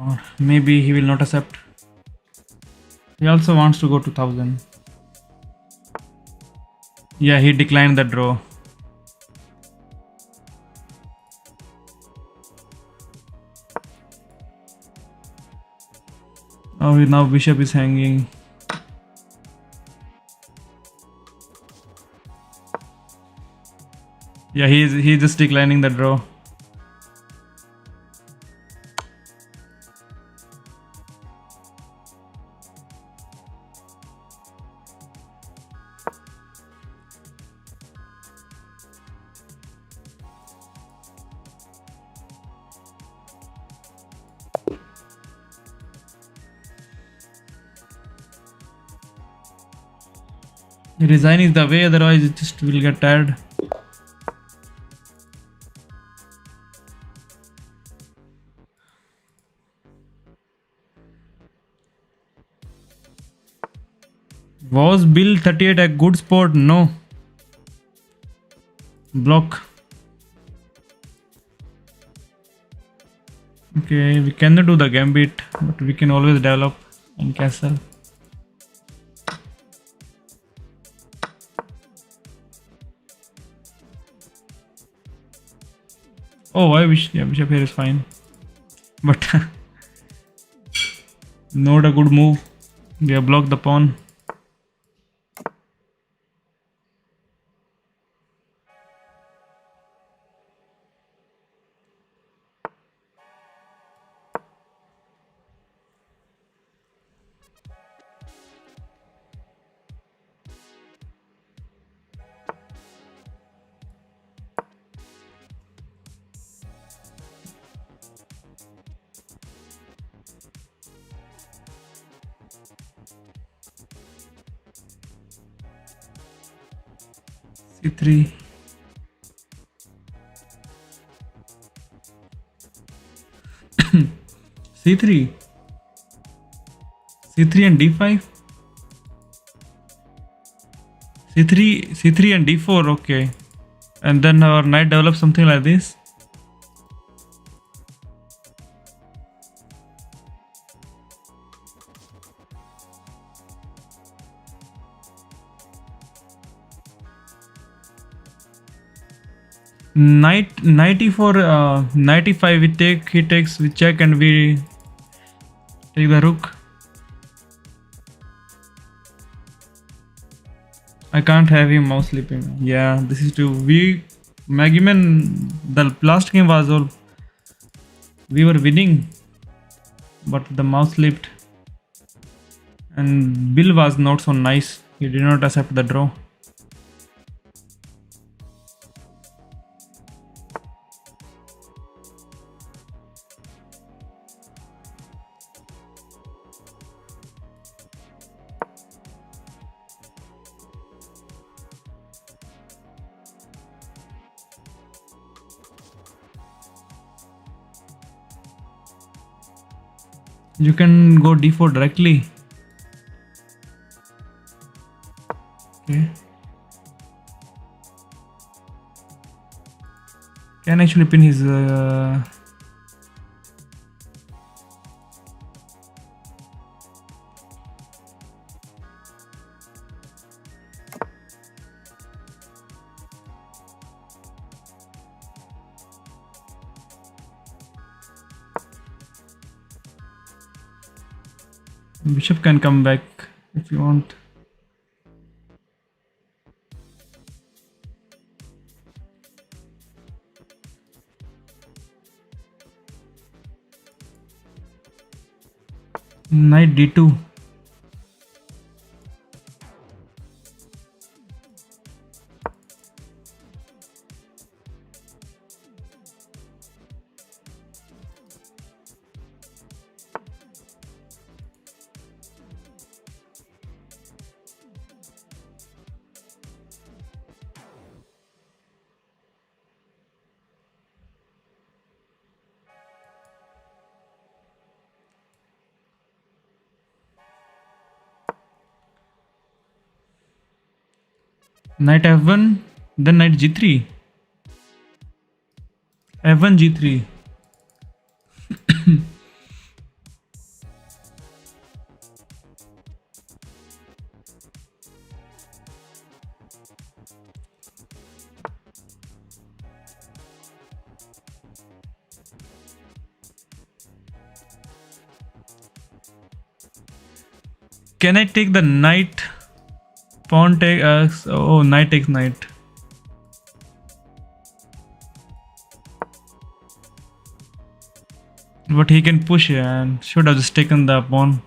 Or maybe he will not accept. He also wants to go to 1000. Yeah, he declined the draw. Oh, now bishop is hanging. Yeah, he's just declining the draw. Resign is the way, otherwise it just will get tired. Was Bill 38 a good sport? No. Block. Okay, we cannot do the gambit, but we can always develop and castle. Oh, I wish, yeah, bishop here is fine, but not a good move. We have blocked the pawn. C3. C3. C3 and D5. C3 and D4. Okay, and then our knight develops something like this. Knight e4, knight e5. He takes, we check, and we take the rook. I can't have him mouse sleeping. Yeah, this is true. Magiman, the last game was all, we were winning, but the mouse slipped, and Bill was not so nice. He did not accept the draw. You can go d4 directly. Okay. Can actually pin his bishop can come back if you want. Knight d2. Knight f1, then knight g3. f1 g3. Can I take the knight? Pawn take oh, knight takes knight. But he can push and should have just taken the pawn.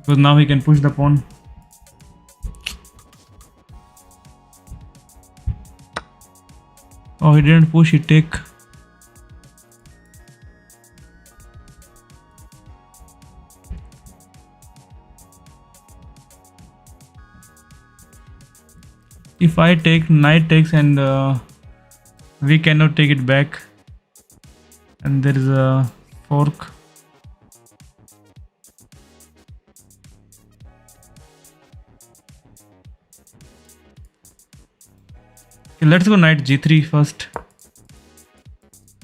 Because now he can push the pawn. Oh, he didn't push, he take. If I take, knight takes and we cannot take it back. And there is a fork. Okay, let's go knight g3 first.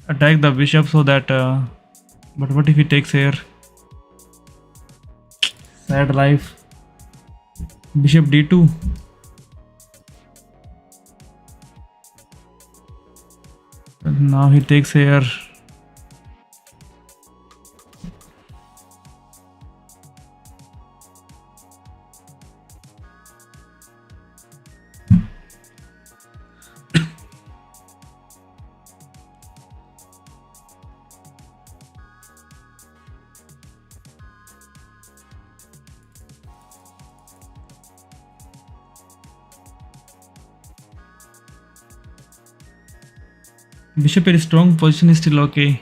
Attack the bishop so that but what if he takes here? Sad life. Bishop d2. And now he takes here. Bishop in strong position is still okay.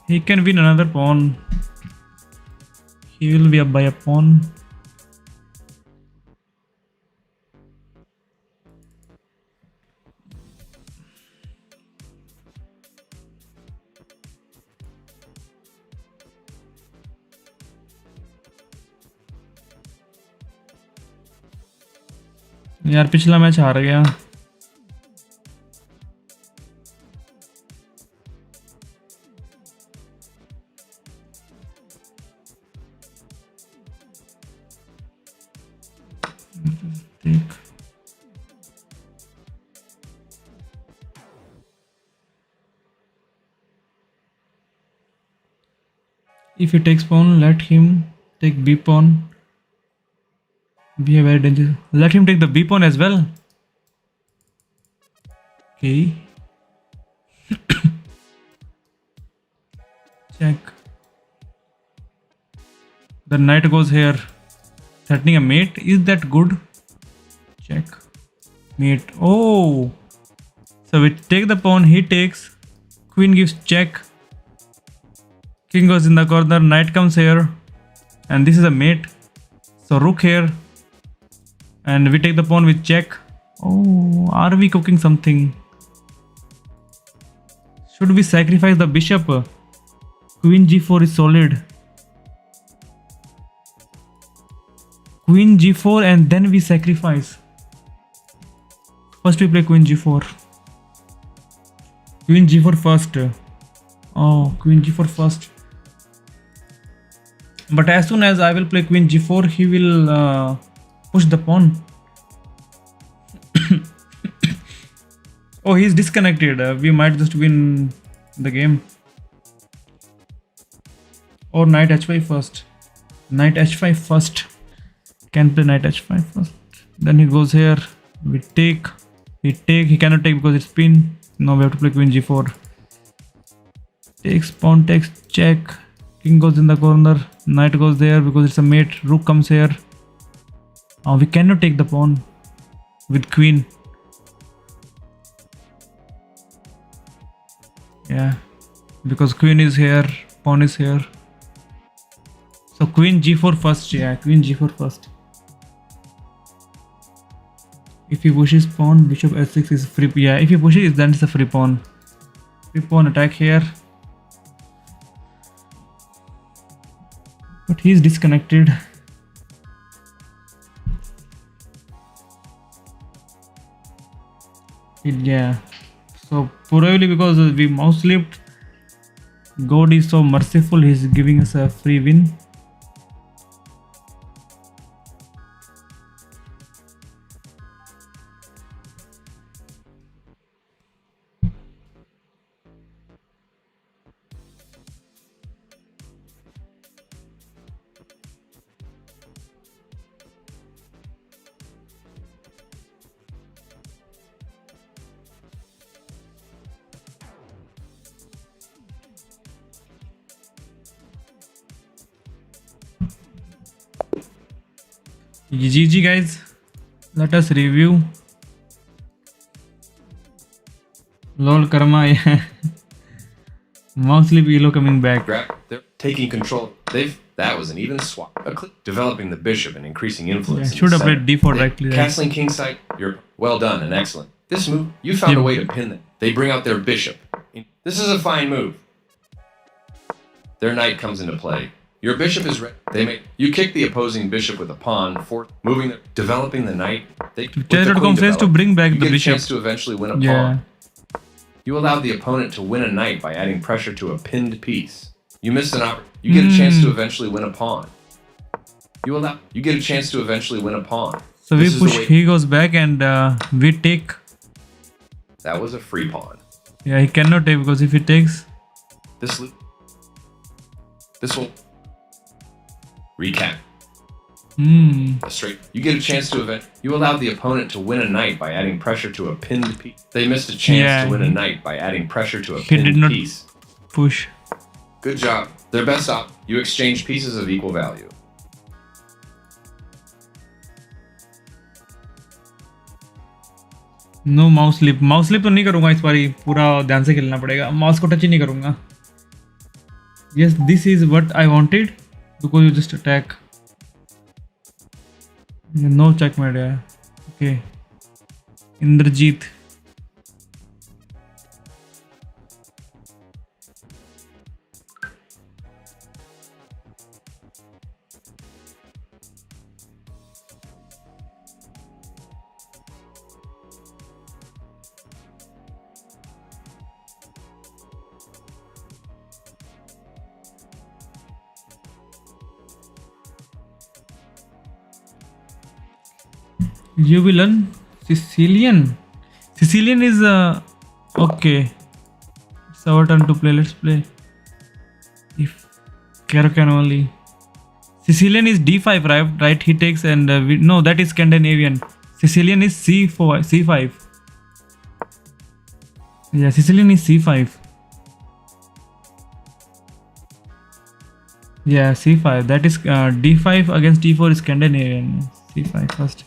He can win another pawn. He will be up by a pawn. यार पिछला match हार गया. If he takes pawn, let him take b pawn. We have very dangerous. Let him take the b pawn as well. Okay. Check. The knight goes here, threatening a mate. Is that good? Check. Mate. Oh. So we take the pawn. He takes. Queen gives check. King goes in the corner. Knight comes here, and this is a mate. So rook here. And we take the pawn with check. Oh, are we cooking something? Should we sacrifice the bishop? Queen g4 is solid. Queen g4 and then we sacrifice. First we play queen g4. Queen g4 first. Oh, queen g4 first. But as soon as I will play queen g4, he will push the pawn. Oh, he's disconnected. We might just win the game. Or knight h5 first. Knight h5 first. Can play knight h5 first. Then he goes here. We take. He take. He cannot take because it's pin. Now we have to play queen g4. Takes, pawn takes, check. King goes in the corner. Knight goes there because it's a mate. Rook comes here. We cannot take the pawn with queen. Yeah, because queen is here, pawn is here. So queen g4 first. Yeah, queen g4 first. If he pushes pawn, bishop h6 is free. Yeah, if he pushes, then it's a free pawn. Free pawn attack here. But he's disconnected. Yeah. So probably because we mouse slipped, God is so merciful. He's giving us a free win. GG guys. Let us review. Lol karma. Yeah. Mouse slip elo coming back. They're taking control. That was an even swap. Developing the bishop and increasing influence. Yeah, should have played d4 directly. Castling kingside. You're well done and excellent. This move, you found a way to pin them. They bring out their bishop. This is a fine move. Their knight comes into play. Your bishop is ready. You kick the opposing bishop with a pawn, developing the knight. Terror.com says to bring back the bishop. You get a bishop. chance to eventually win a pawn. You allowed the opponent to win a knight by adding pressure to a pinned piece. You missed an opportunity. You get a chance to eventually win a pawn. You get a chance to eventually win a pawn. So we push, he goes back and we take. That was a free pawn. Yeah, he cannot take because if he takes. This will recap. Straight. You get a chance to You allowed the opponent to win a knight by adding pressure to a pinned piece. They missed a chance to win a knight by adding pressure to a pinned did not piece. Push. Good job. Their best op. You exchange pieces of equal value. No mouse slip तो नहीं करूंगा इस बारी, पूरा ध्यान से खेलना पड़ेगा, माउस को टच ही नहीं करूंगा. Yes this is what I wanted because you just attack. No check made. Okay Indrajeet. You will learn Sicilian. Sicilian is okay. It's our turn to play. Let's play. If Caro can only. Sicilian is d5, right? He takes and no, that is Scandinavian. Sicilian is c4, c5. Yeah, Sicilian is c5. Yeah, c5. That is d5 against d4 is Scandinavian. c5 first.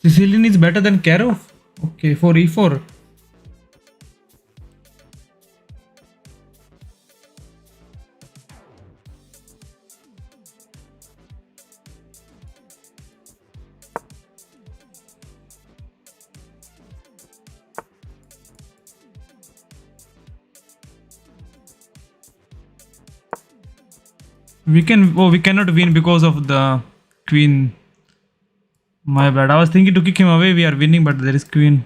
Sicilian is better than Caro. Okay, for e4. We cannot win because of the queen. My bad. I was thinking to kick him away. We are winning, but there is queen.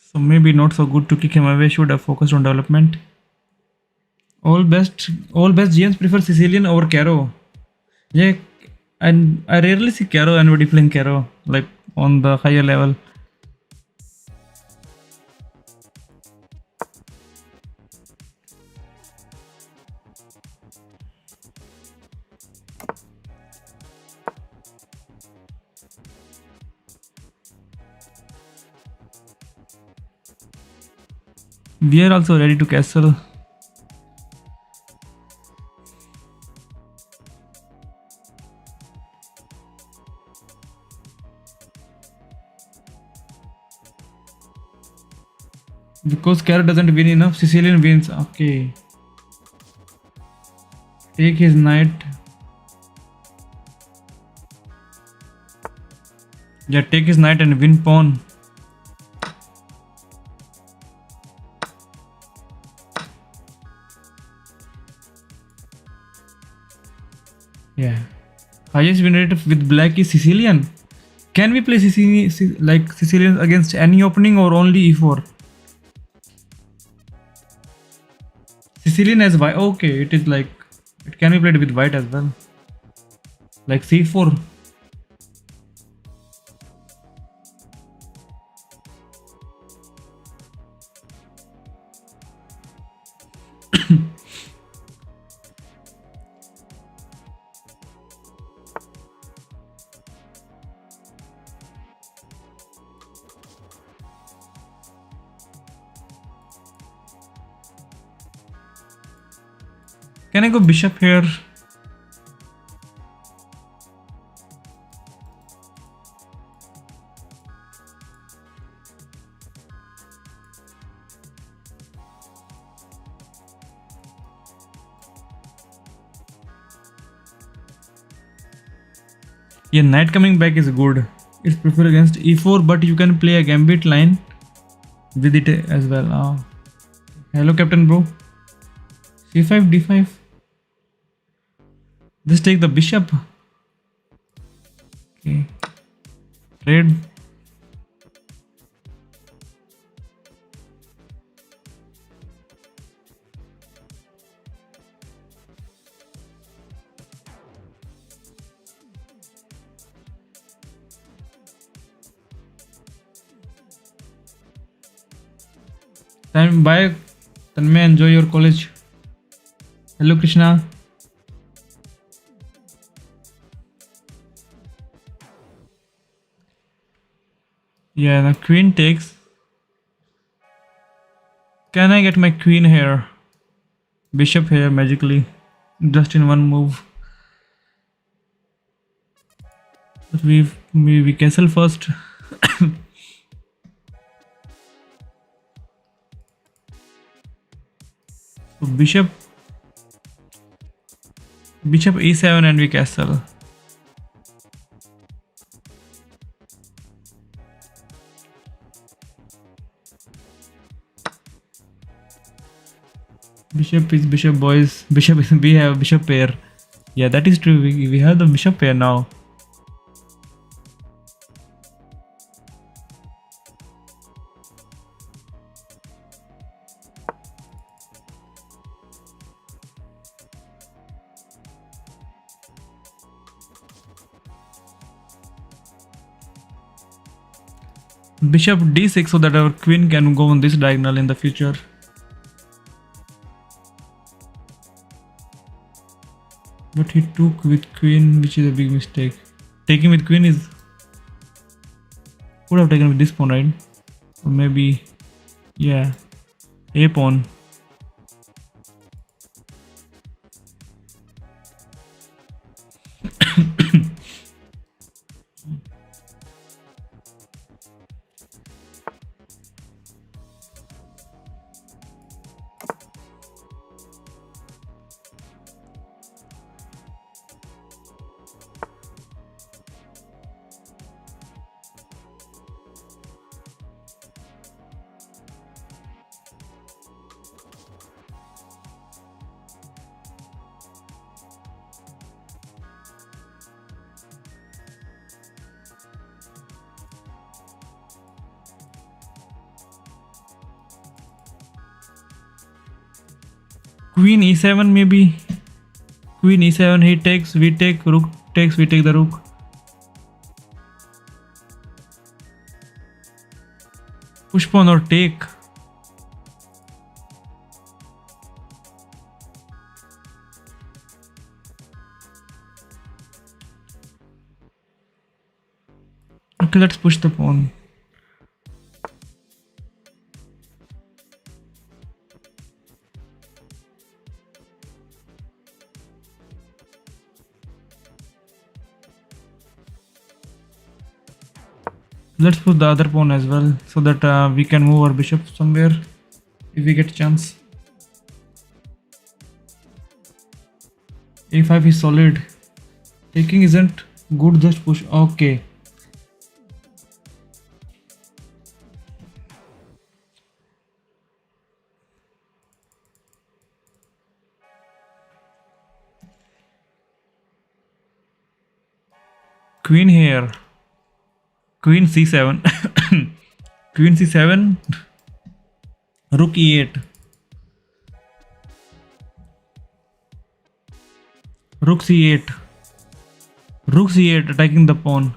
So maybe not so good to kick him away. Should have focused on development. All best GMs prefer Sicilian over Caro. Yeah, and I rarely see Caro anybody playing Caro like on the higher level. We are also ready to castle. Because Caro doesn't win enough, Sicilian wins. Okay. Take his knight. Yeah, take his knight and win pawn. Yeah. Highest win rate with black is Sicilian. Can we play like Sicilian against any opening or only e4? Sicilian as white. Okay, it is like it can be played with white as well. Like c4. Can I go bishop here? Yeah, knight coming back is good. It's preferred against e4, but you can play a gambit line with it as well. Hello, Captain Bro. c5, d5. Just take the bishop. Okay. Trade. Time bye. Tanmay, enjoy your college. Hello, Krishna. Yeah, the queen takes. Can I get my queen here? Bishop here magically. Just in one move. But we castle first. So bishop e7 and we castle. Bishop is bishop, boys. Bishop is, we have bishop pair. Yeah, that is true. We have the bishop pair now. Bishop d6 so that our queen can go on this diagonal in the future. But he took with queen, which is a big mistake. Taking with queen is... Could have taken with this pawn, right? Or maybe... Yeah. A pawn. Queen e7 maybe. Queen e7, he takes, we take, rook takes, we take the rook. Push pawn or take. Okay, let's push the pawn. Let's put the other pawn as well so that we can move our bishop somewhere if we get a chance. a5 is solid. Taking isn't good, just push. Okay. Queen here. Queen c7. Queen c7. Rook e8. Rook c8. Rook c8 attacking the pawn.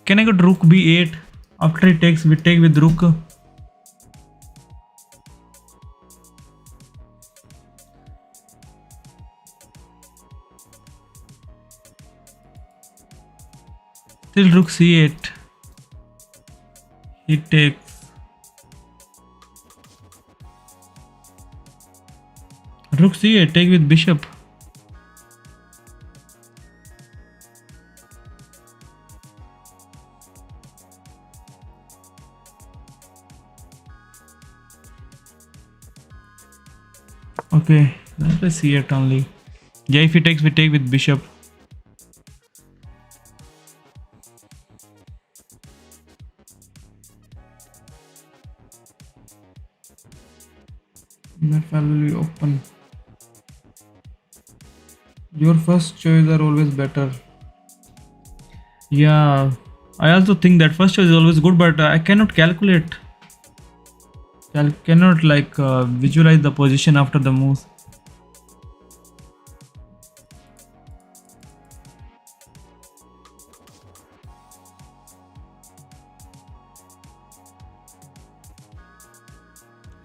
Can I go to rook b8? After he takes, we take with rook. Still rook c8. He takes. Rook c8, take with bishop. Okay, let's play c8 only. Yeah, if he takes, we take with bishop. That file will be open. Your first choice are always better. Yeah, I also think that first choice is always good, but I cannot calculate. I cannot like visualize the position after the move.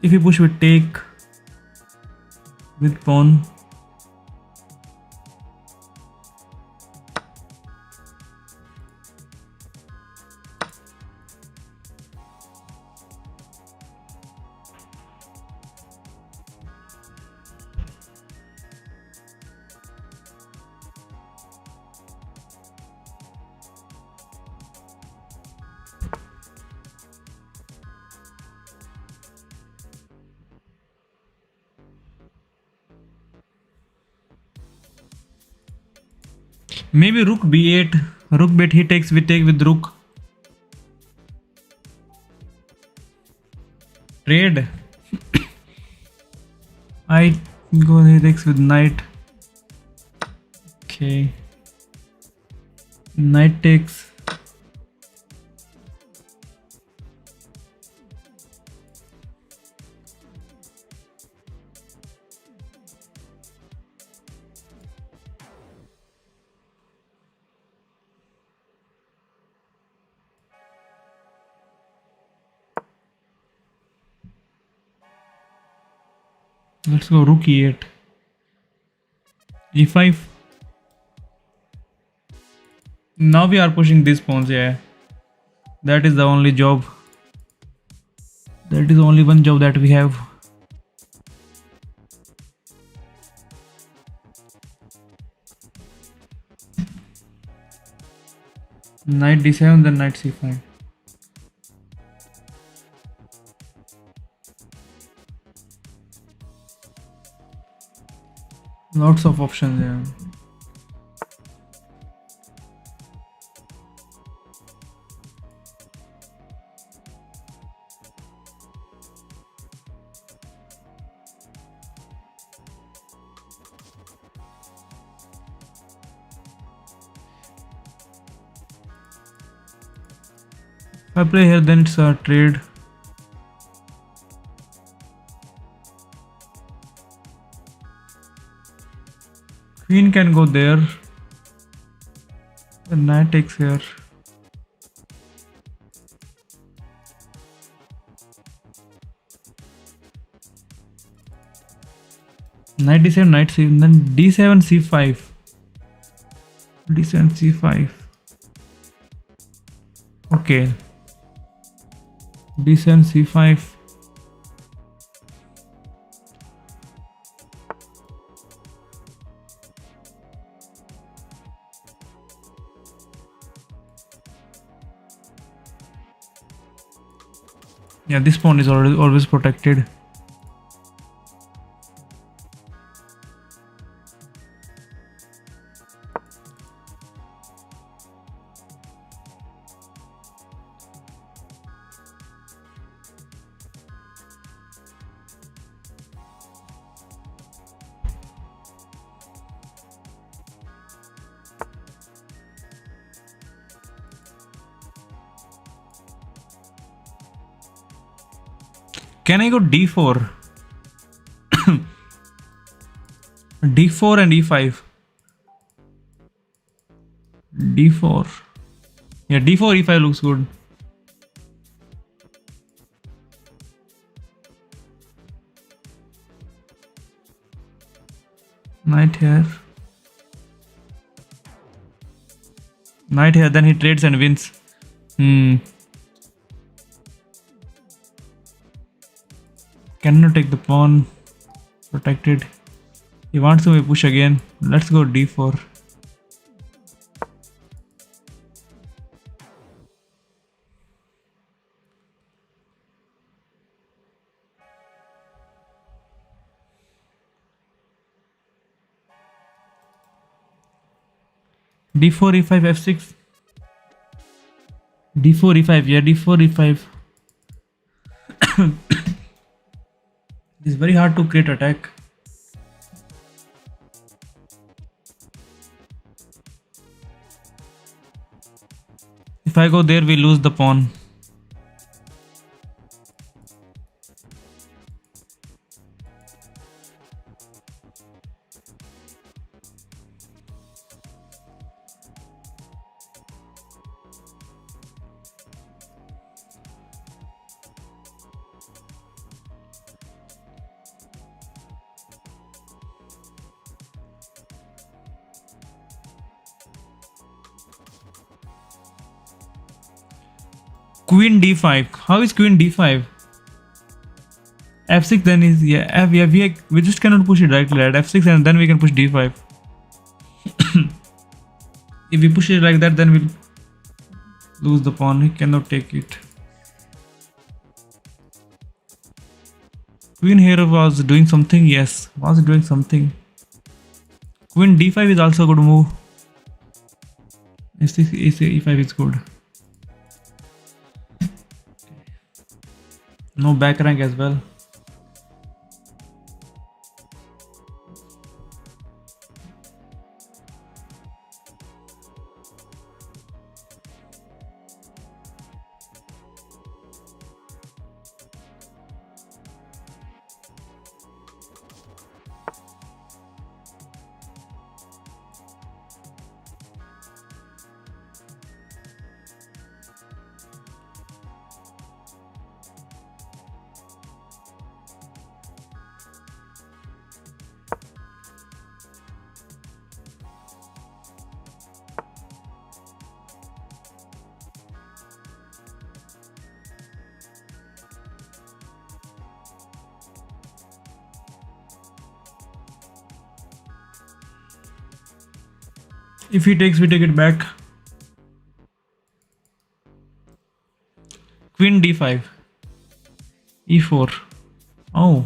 If you push, we take with pawn. Maybe rook b8. Rook b8, he takes, we take with rook. Trade. I go, he takes with knight. Okay. Knight takes. Let's go rook e8. e5. Now we are pushing these pawns, yeah. That is the only job. That is only one job that we have. Knight d7, then knight c5. Lots of options, yeah. If I play here, then it's a trade. Queen can go there. The knight takes here. Knight d7, knight c7, then d7 c5. d7 c5. Okay. d7 c5. Yeah, this pawn is already always protected. Can I go d4? d4 and e5. d4. Yeah, d4 e5 looks good. Knight here. Knight here, then he trades and wins. Cannot take the pawn. Protected. He wants to push again. Let's go d4. d4 e5 f6. d4 e5. Yeah, d4 e5. It's very hard to create attack. If I go there, we lose the pawn. Queen d5. How is queen d5? f6 then is, yeah, f, yeah, we just cannot push it directly at f6 and then we can push d5. If we push it like that, then we'll lose the pawn. He cannot take it. Queen here was doing something. Yes, was doing something. Queen d5 is also a good move. f6 e5 is good. No back rank as well. If he takes, we take it back. Queen d5. e4. Oh.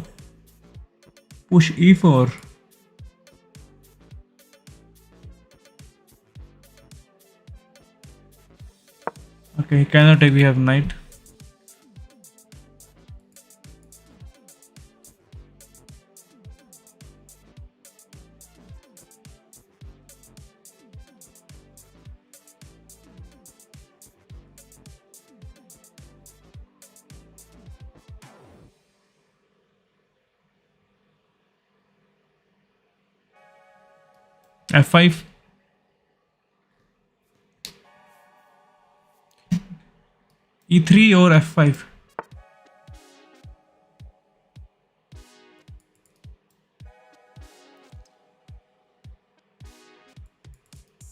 Push e4. Okay, he cannot take, we have knight. f5. e3 or f5.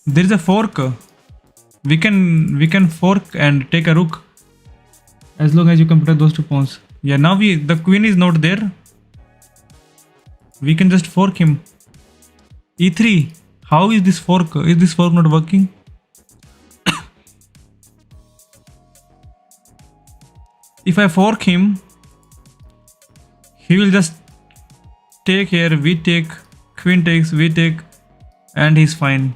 There is a fork. We can fork and take a rook as long as you can protect those two pawns. Yeah, now the queen is not there. We can just fork him. e3. How is this fork? Is this fork not working? If I fork him, he will just take here, we take, queen takes, we take, and he's fine.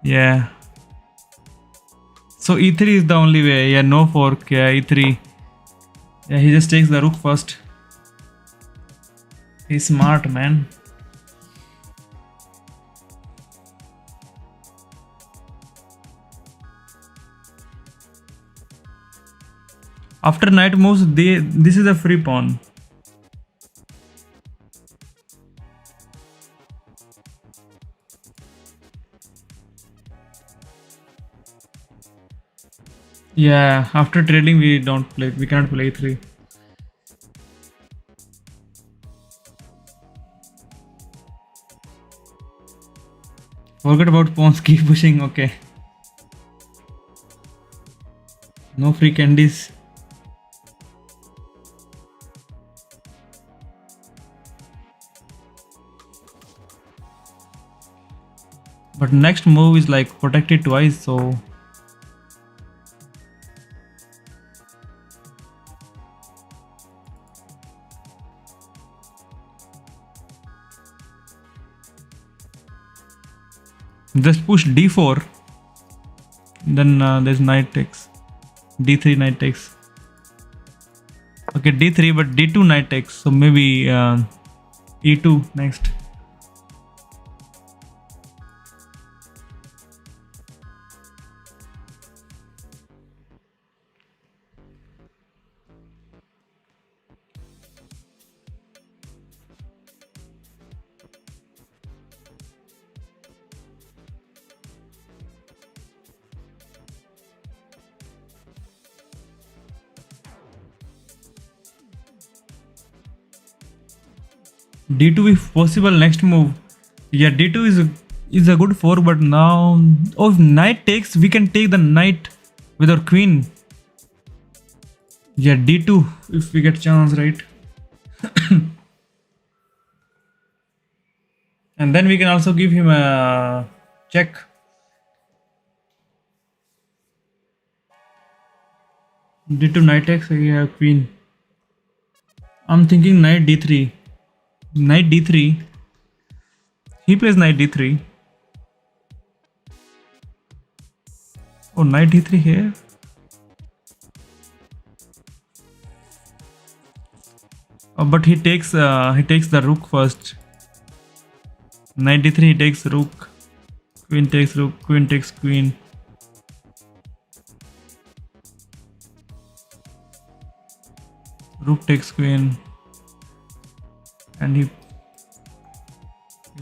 Yeah. So e3 is the only way. Yeah, no fork. Yeah, e3. Yeah, he just takes the rook first. He's smart, man. After knight moves, this is a free pawn. Yeah, after trading we cannot play 3. Forget about pawns, keep pushing, okay. No free candies. But next move is like protected twice, so just push d4. Then there's knight takes. d3 knight takes. Okay, d3, but d2 knight takes. So maybe e2 next. d2 if possible next move. Yeah, d2 is a good fork, but now if knight takes, we can take the knight with our queen. Yeah, d2 if we get chance, right? And then we can also give him a check. d2 knight takes, yeah, queen. I'm thinking knight d3. Knight d3. He plays knight d3. Oh, knight d3 here. Oh, but he takes the rook first. Knight d3, he takes rook. Queen takes rook. Queen takes queen. Rook takes queen. And he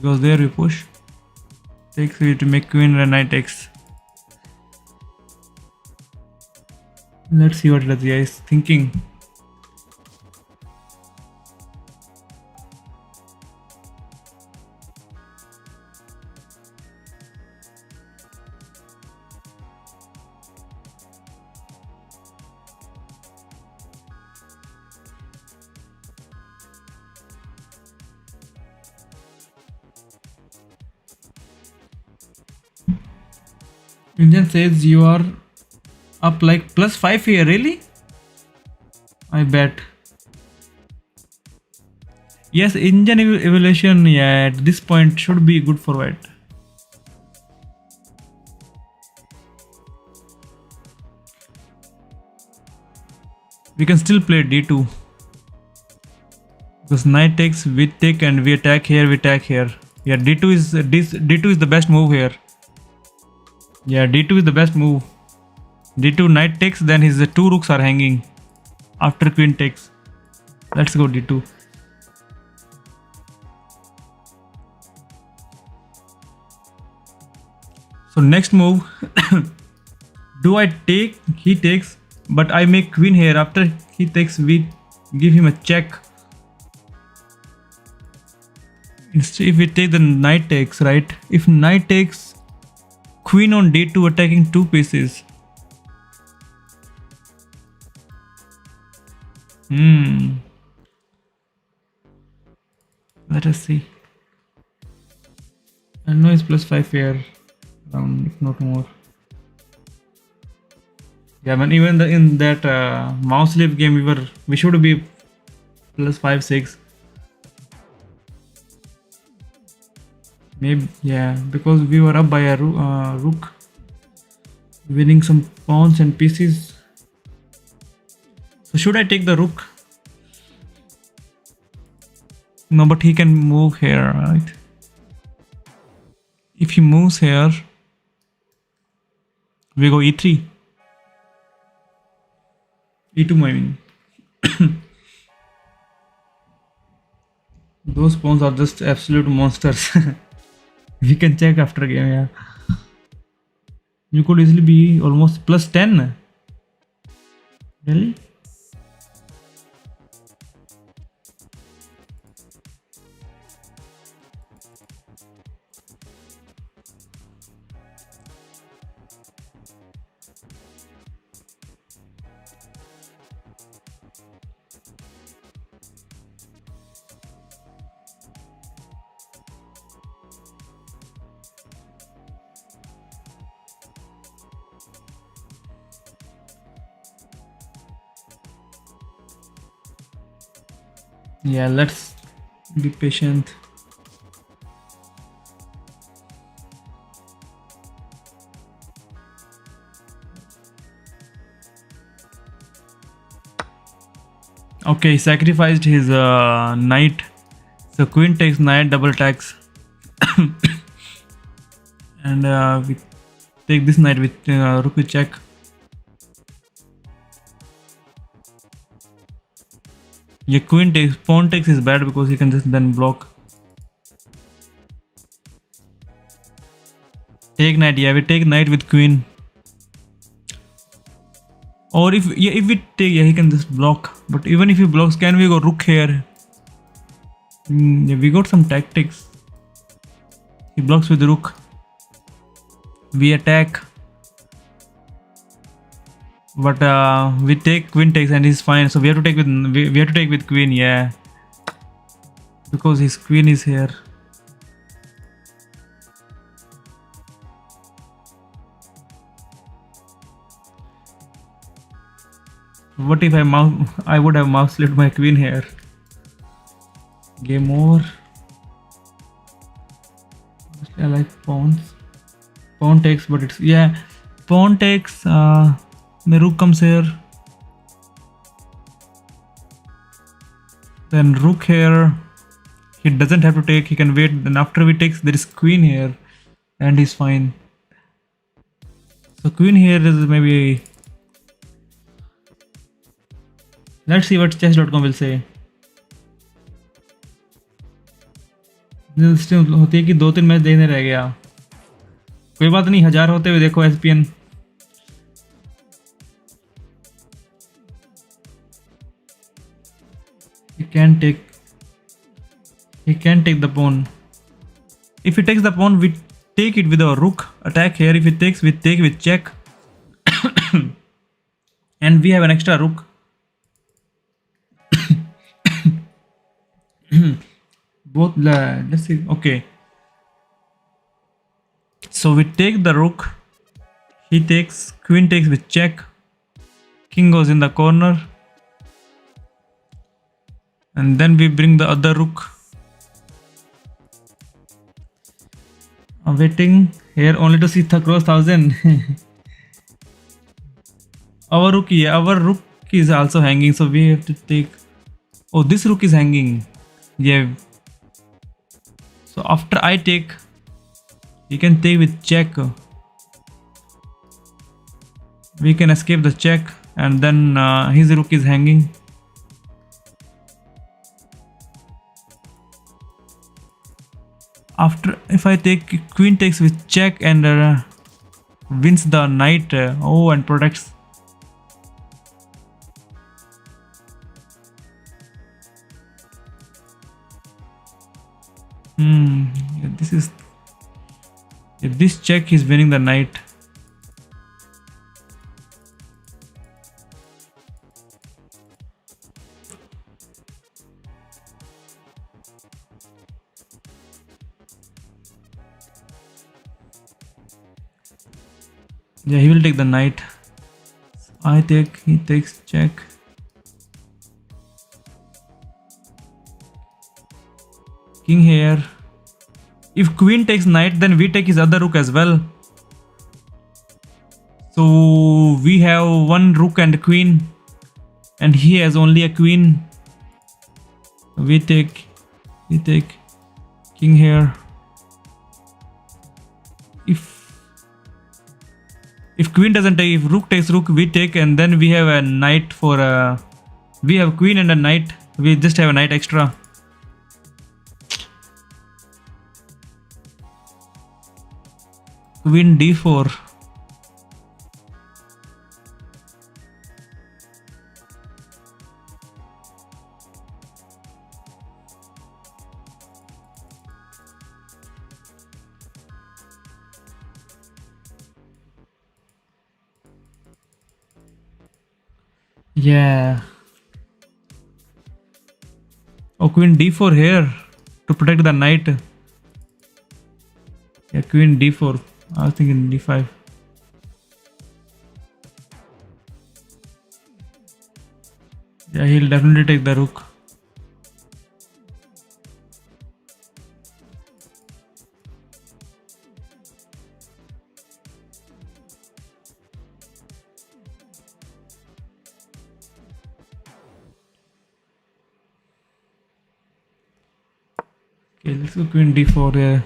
goes there. We push. Takes it to make queen and knight takes. Let's see what Razia is thinking. Indian says you are up like +5 here, really? I bet. Yes, Indian evaluation, yeah, at this point should be good for white. We can still play d2. Because knight takes, we take, and we attack here, we attack here. Yeah, d2 is the best move here. Yeah, d2 is the best move. d2 knight takes, then his 2 rooks are hanging. After queen takes. Let's go d2. So next move. Do I take? He takes, but I make queen here. After he takes, we give him a check. If we take, the knight takes, right? If knight takes, queen on d2 attacking 2 pieces. Let us see. I know it's +5 here, around, if not more. Yeah, but even in that mouse live game, we should be +5, 6. Maybe, yeah, because we were up by a rook, winning some pawns and pieces. So should I take the rook? No, but he can move here, right? If he moves here, we go e3. E2, I mean. Those pawns are just absolute monsters. We can check after game, yeah. You could easily be almost plus 10. Really? Yeah, let's be patient. Okay, he sacrificed his knight. So queen takes knight, double attacks. And we take this knight with rook with check. Yeah, queen takes, pawn takes is bad because he can just then block. Take knight, yeah, we take knight with queen. Or if we take, yeah, he can just block. But even if he blocks, can we go rook here? Yeah, we got some tactics. He blocks with rook. We attack. But we take queen takes and he's fine. So we have to take with we have to take with queen, yeah. Because his queen is here. What if I would have mouse slid my queen here? Game over. I like pawns. Pawn takes, but it's, yeah, pawn takes. The rook comes here. Then rook here. He doesn't have to take. He can wait. Then after we takes, there is queen here, and he's fine. So queen here is maybe. Let's see what chess.com will say. होती है कि 2-3 match देखने रह गया. कोई बात नहीं, 1000 होते हुए देखो SPN. He can take the pawn. If he takes the pawn, we take it with our rook. Attack here. If he takes, we take with check. And we have an extra rook. Both, let's see. Okay. So we take the rook. He takes, queen takes with check. King goes in the corner. And then we bring the other rook. I'm waiting here only to see the cross 1000. Our rook is also hanging, so we have to take. Oh, this rook is hanging. Yeah. So after I take, he can take with check. We can escape the check, and then his rook is hanging. After, if I take, queen takes with check and wins the knight. And protects. Yeah, this is. If this check is winning the knight. Yeah, he will take the knight. I take, he takes check. King here. If queen takes knight, then we take his other rook as well. So we have one rook and queen, and he has only a queen. We take king here. If queen doesn't take, if rook takes rook, we take, and then we have a knight for a. We have queen and a knight. We just have a knight extra. Queen d4. Yeah. Oh, queen d4 here to protect the knight. Yeah, queen d4. I was thinking d5. Yeah, he'll definitely take the rook. Okay, let's go queen d4 there.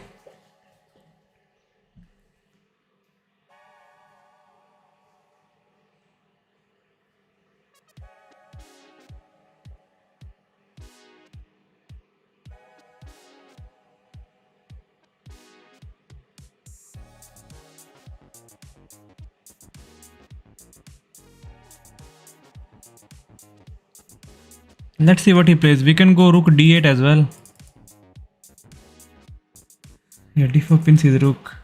Let's see what he plays. We can go rook d8 as well. Yeah, d4 pins his rook.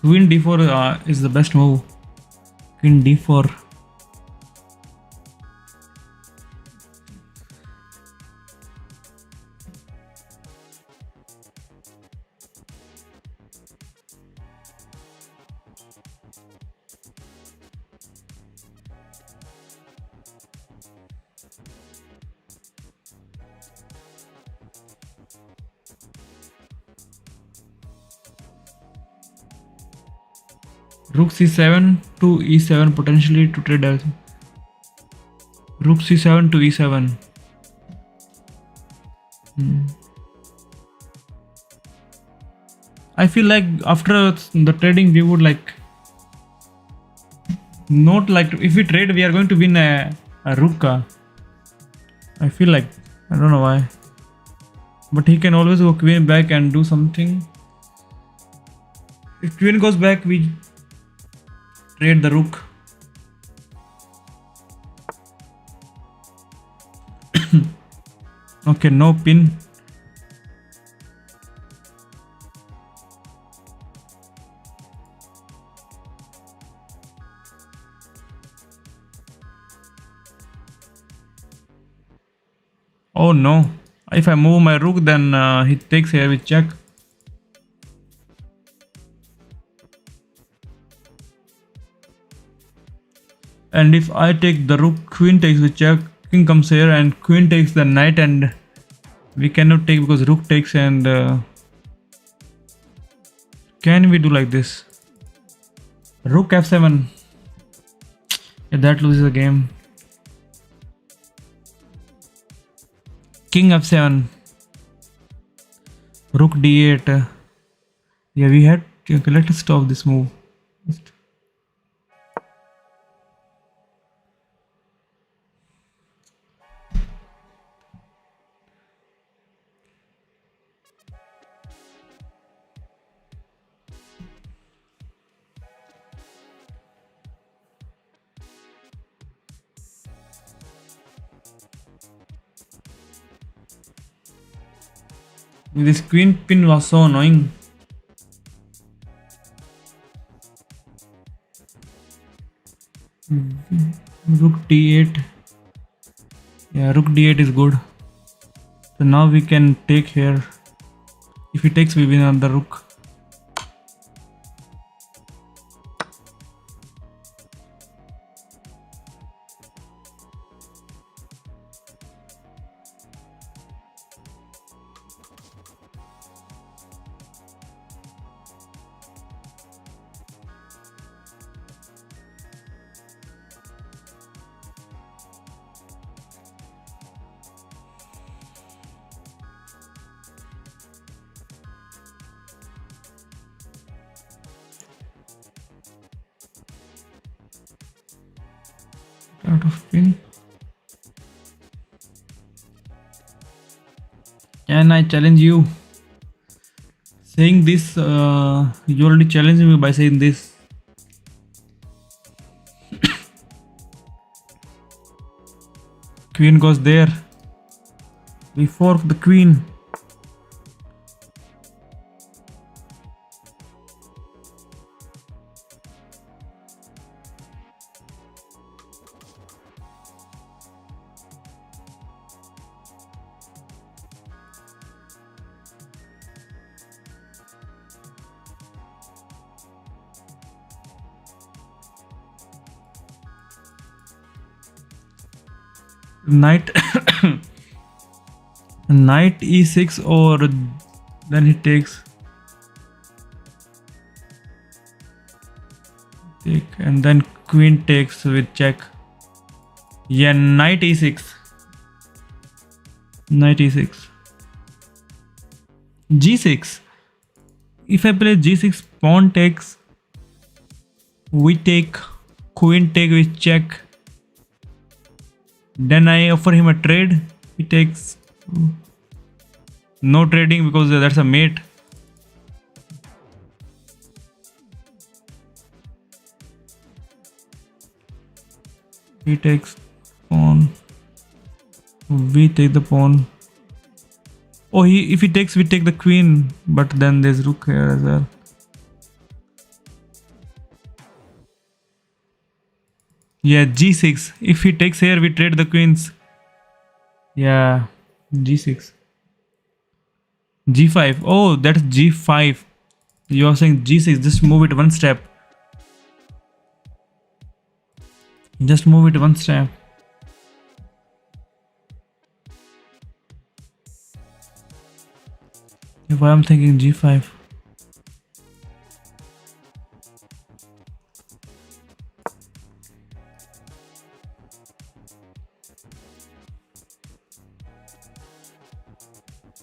Queen d4 is the best move. Queen d4. Rook c7 to e7 potentially to trade everything. Rook c7 to e7. I feel like after the trading we would like not like if we trade we are going to win a rook. I feel like I don't know why, but he can always go queen back and do something. If queen goes back, we trade the rook. Okay, no pin. Oh no, if I move my rook then he takes here with check. And if I take the rook, queen takes with check, king comes here and queen takes the knight, and we cannot take because rook takes. And can we do like this? Rook f7. Yeah, that loses the game. King f7. Rook d8. Yeah, we had. Okay, let us stop this move. This queen pin was so annoying. Rook d8. Yeah, rook d8 is good. So now we can take here. If he takes, we win on the rook. out of queen. Can I challenge you? Saying this, you already challenged me by saying this. Queen goes there. We fork the queen. Knight knight e6, or then he takes take, and then queen takes with check. Yeah, knight e6. Knight e6. g6. If I play g6, pawn takes, we take, queen take with check. Then I offer him a trade. He takes. No trading because that's a mate. He takes pawn. We take the pawn. Oh, if he takes, we take the queen. But then there's rook here as well. Yeah, g6. If he takes here, we trade the queens. Yeah, g6. g5. Oh, that's g5. You're saying g6. Just move it one step. Just move it one step. If I'm thinking g5.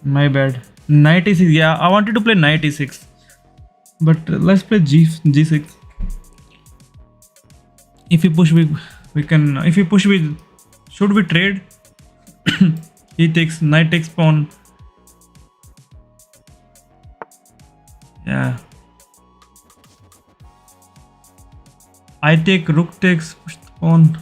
My bad. Knight e6. Yeah, I wanted to play knight e6. But let's play g6. If we push, we can. If we push, we should we trade? He takes, knight takes pawn. Yeah. I take, rook takes, push the pawn.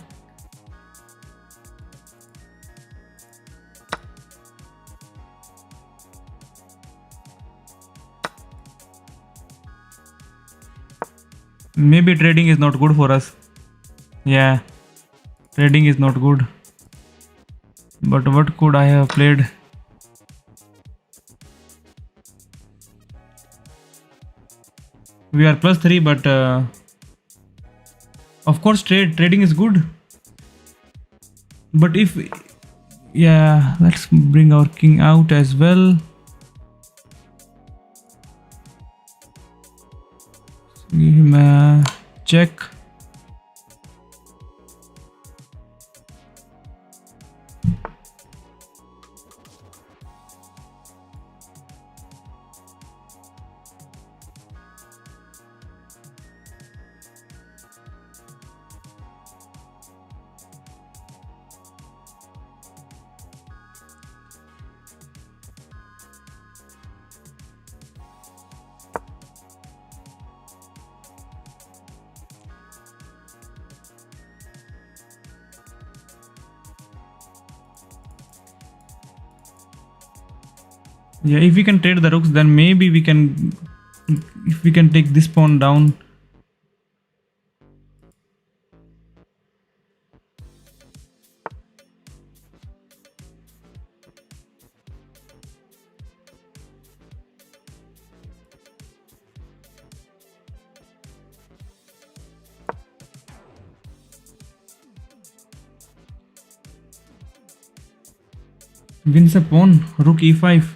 Maybe trading is not good for us. Yeah, trading is not good. But what could I have played? We are +3, but of course trading is good. But if, yeah, let's bring our king out as well. Give him a check. Yeah, if we can trade the rooks, then maybe we can. If we can take this pawn down. Wins a pawn, rook e5.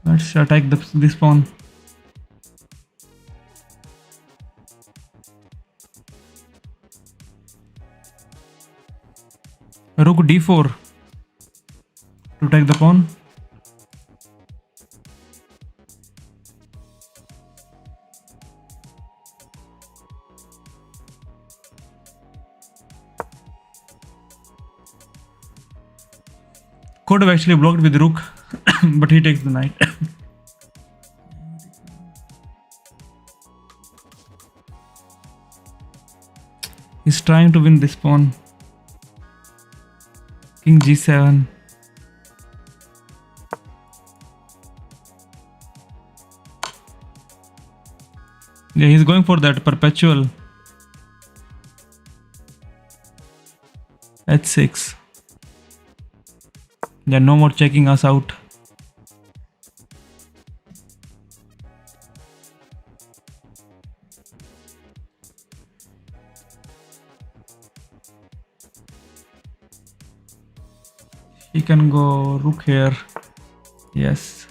Let's attack this pawn. Rook d4 to take the pawn. Could have actually blocked with rook, but he takes the knight. He's trying to win this pawn. King g7. Yeah, he's going for that perpetual. h6. Yeah, no more checking us out. He can go rook here. Yes.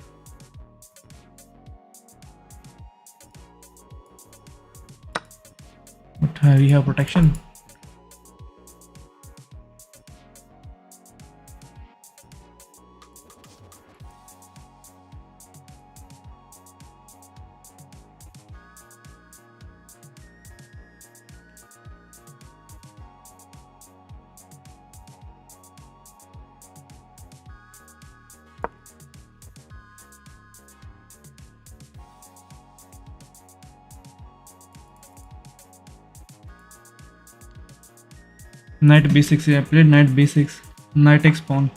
But we have protection. Knight b6. Yeah, I played knight b6. Knight takes pawn.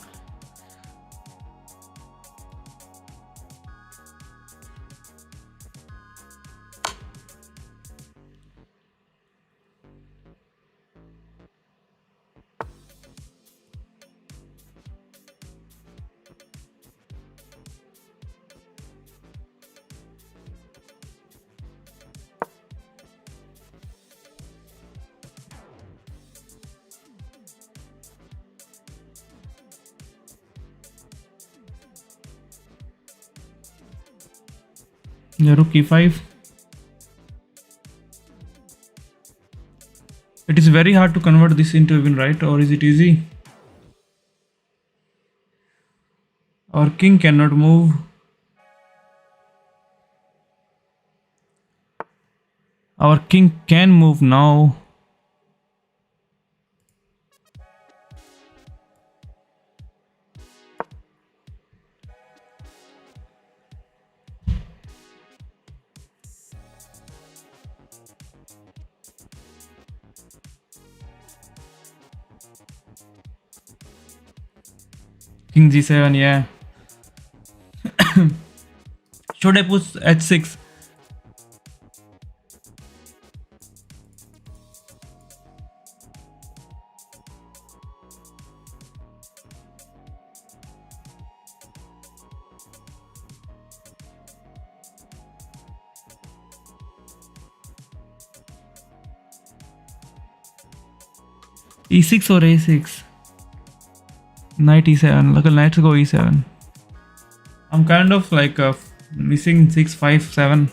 Yeah, rook e5. It is very hard to convert this into a win, right? Or is it easy? Our king cannot move. Our king can move now. King g7, yeah. Should I push h6? e6 or a6? Knight e7. Look, let's go e7. I'm kind of like missing 6, 5, 7.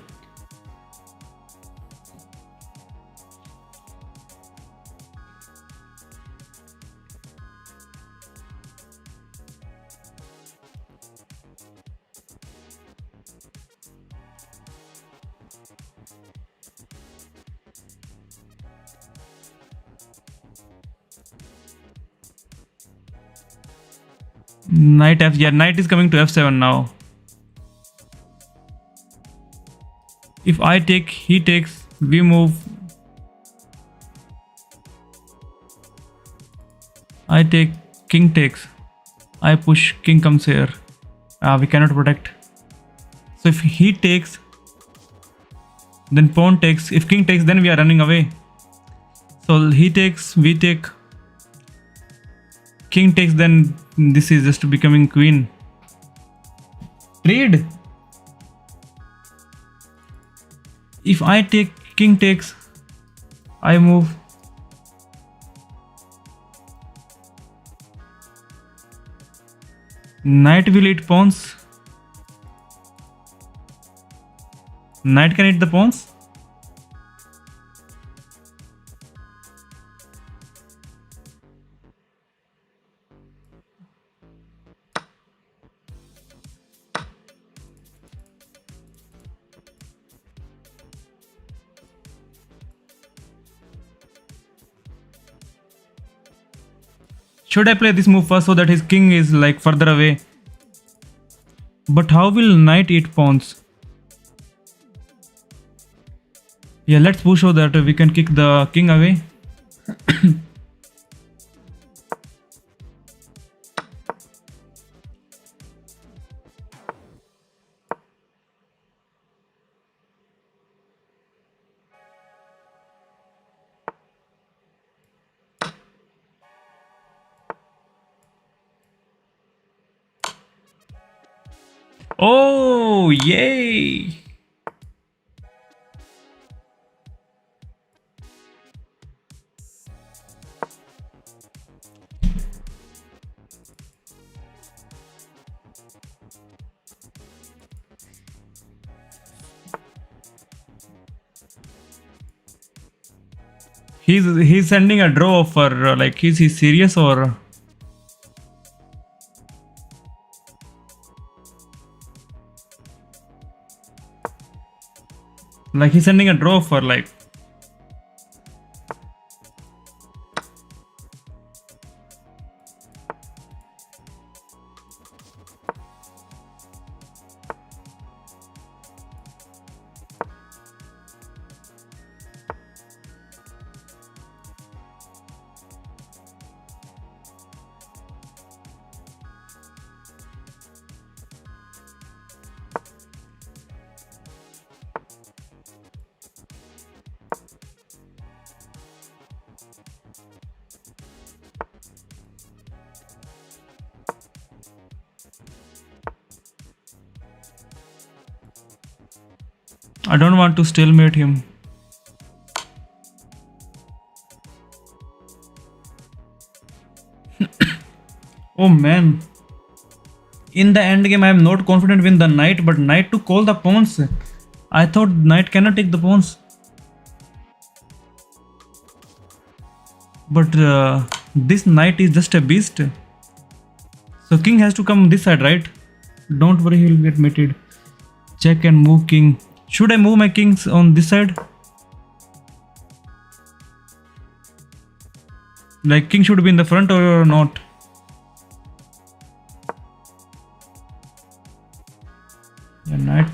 Knight f. Yeah, knight is coming to f7 now. If I take, he takes, we move. I take, king takes. I push, king comes here. We cannot protect. So if he takes, then pawn takes. If king takes, then we are running away. So he takes, we take. King takes, then this is just becoming queen. Trade. If I take, king takes, I move. Knight will eat pawns. Knight can hit the pawns. Should I play this move first so that his king is like further away? But how will knight eat pawns? Yeah, let's push so that we can kick the king away. Oh, yay! He's sending a draw offer. Like is he serious or? Like he's sending a draw offer. Like. I don't want to stalemate him. Oh man. In the end game I am not confident with the knight, but knight to call the pawns. I thought knight cannot take the pawns. But this knight is just a beast. So king has to come this side, right? Don't worry, he will get mated. Check and move king. Should I move my kings on this side? Like king should be in the front or not? Yeah, knight.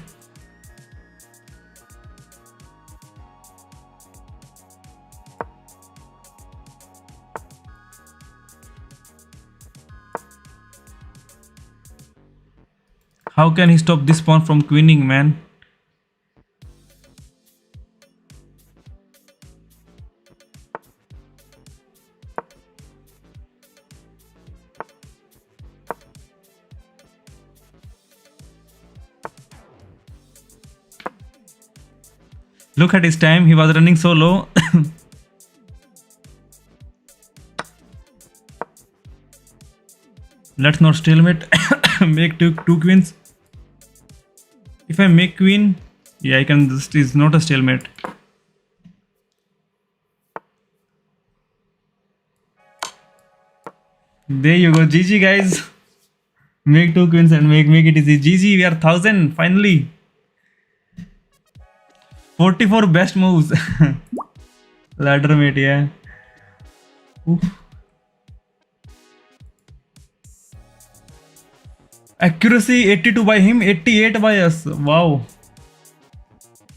How can he stop this pawn from queening, man? Look at his time, he was running so low. Let's not stalemate. Make two queens. If I make queen, yeah, I can. This is not a stalemate. There you go, GG guys. Make two queens and make it easy. GG, we are 1000 finally. 44 best moves. Ladder mate, yeah. Oof. Accuracy 82 by him, 88 by us. Wow.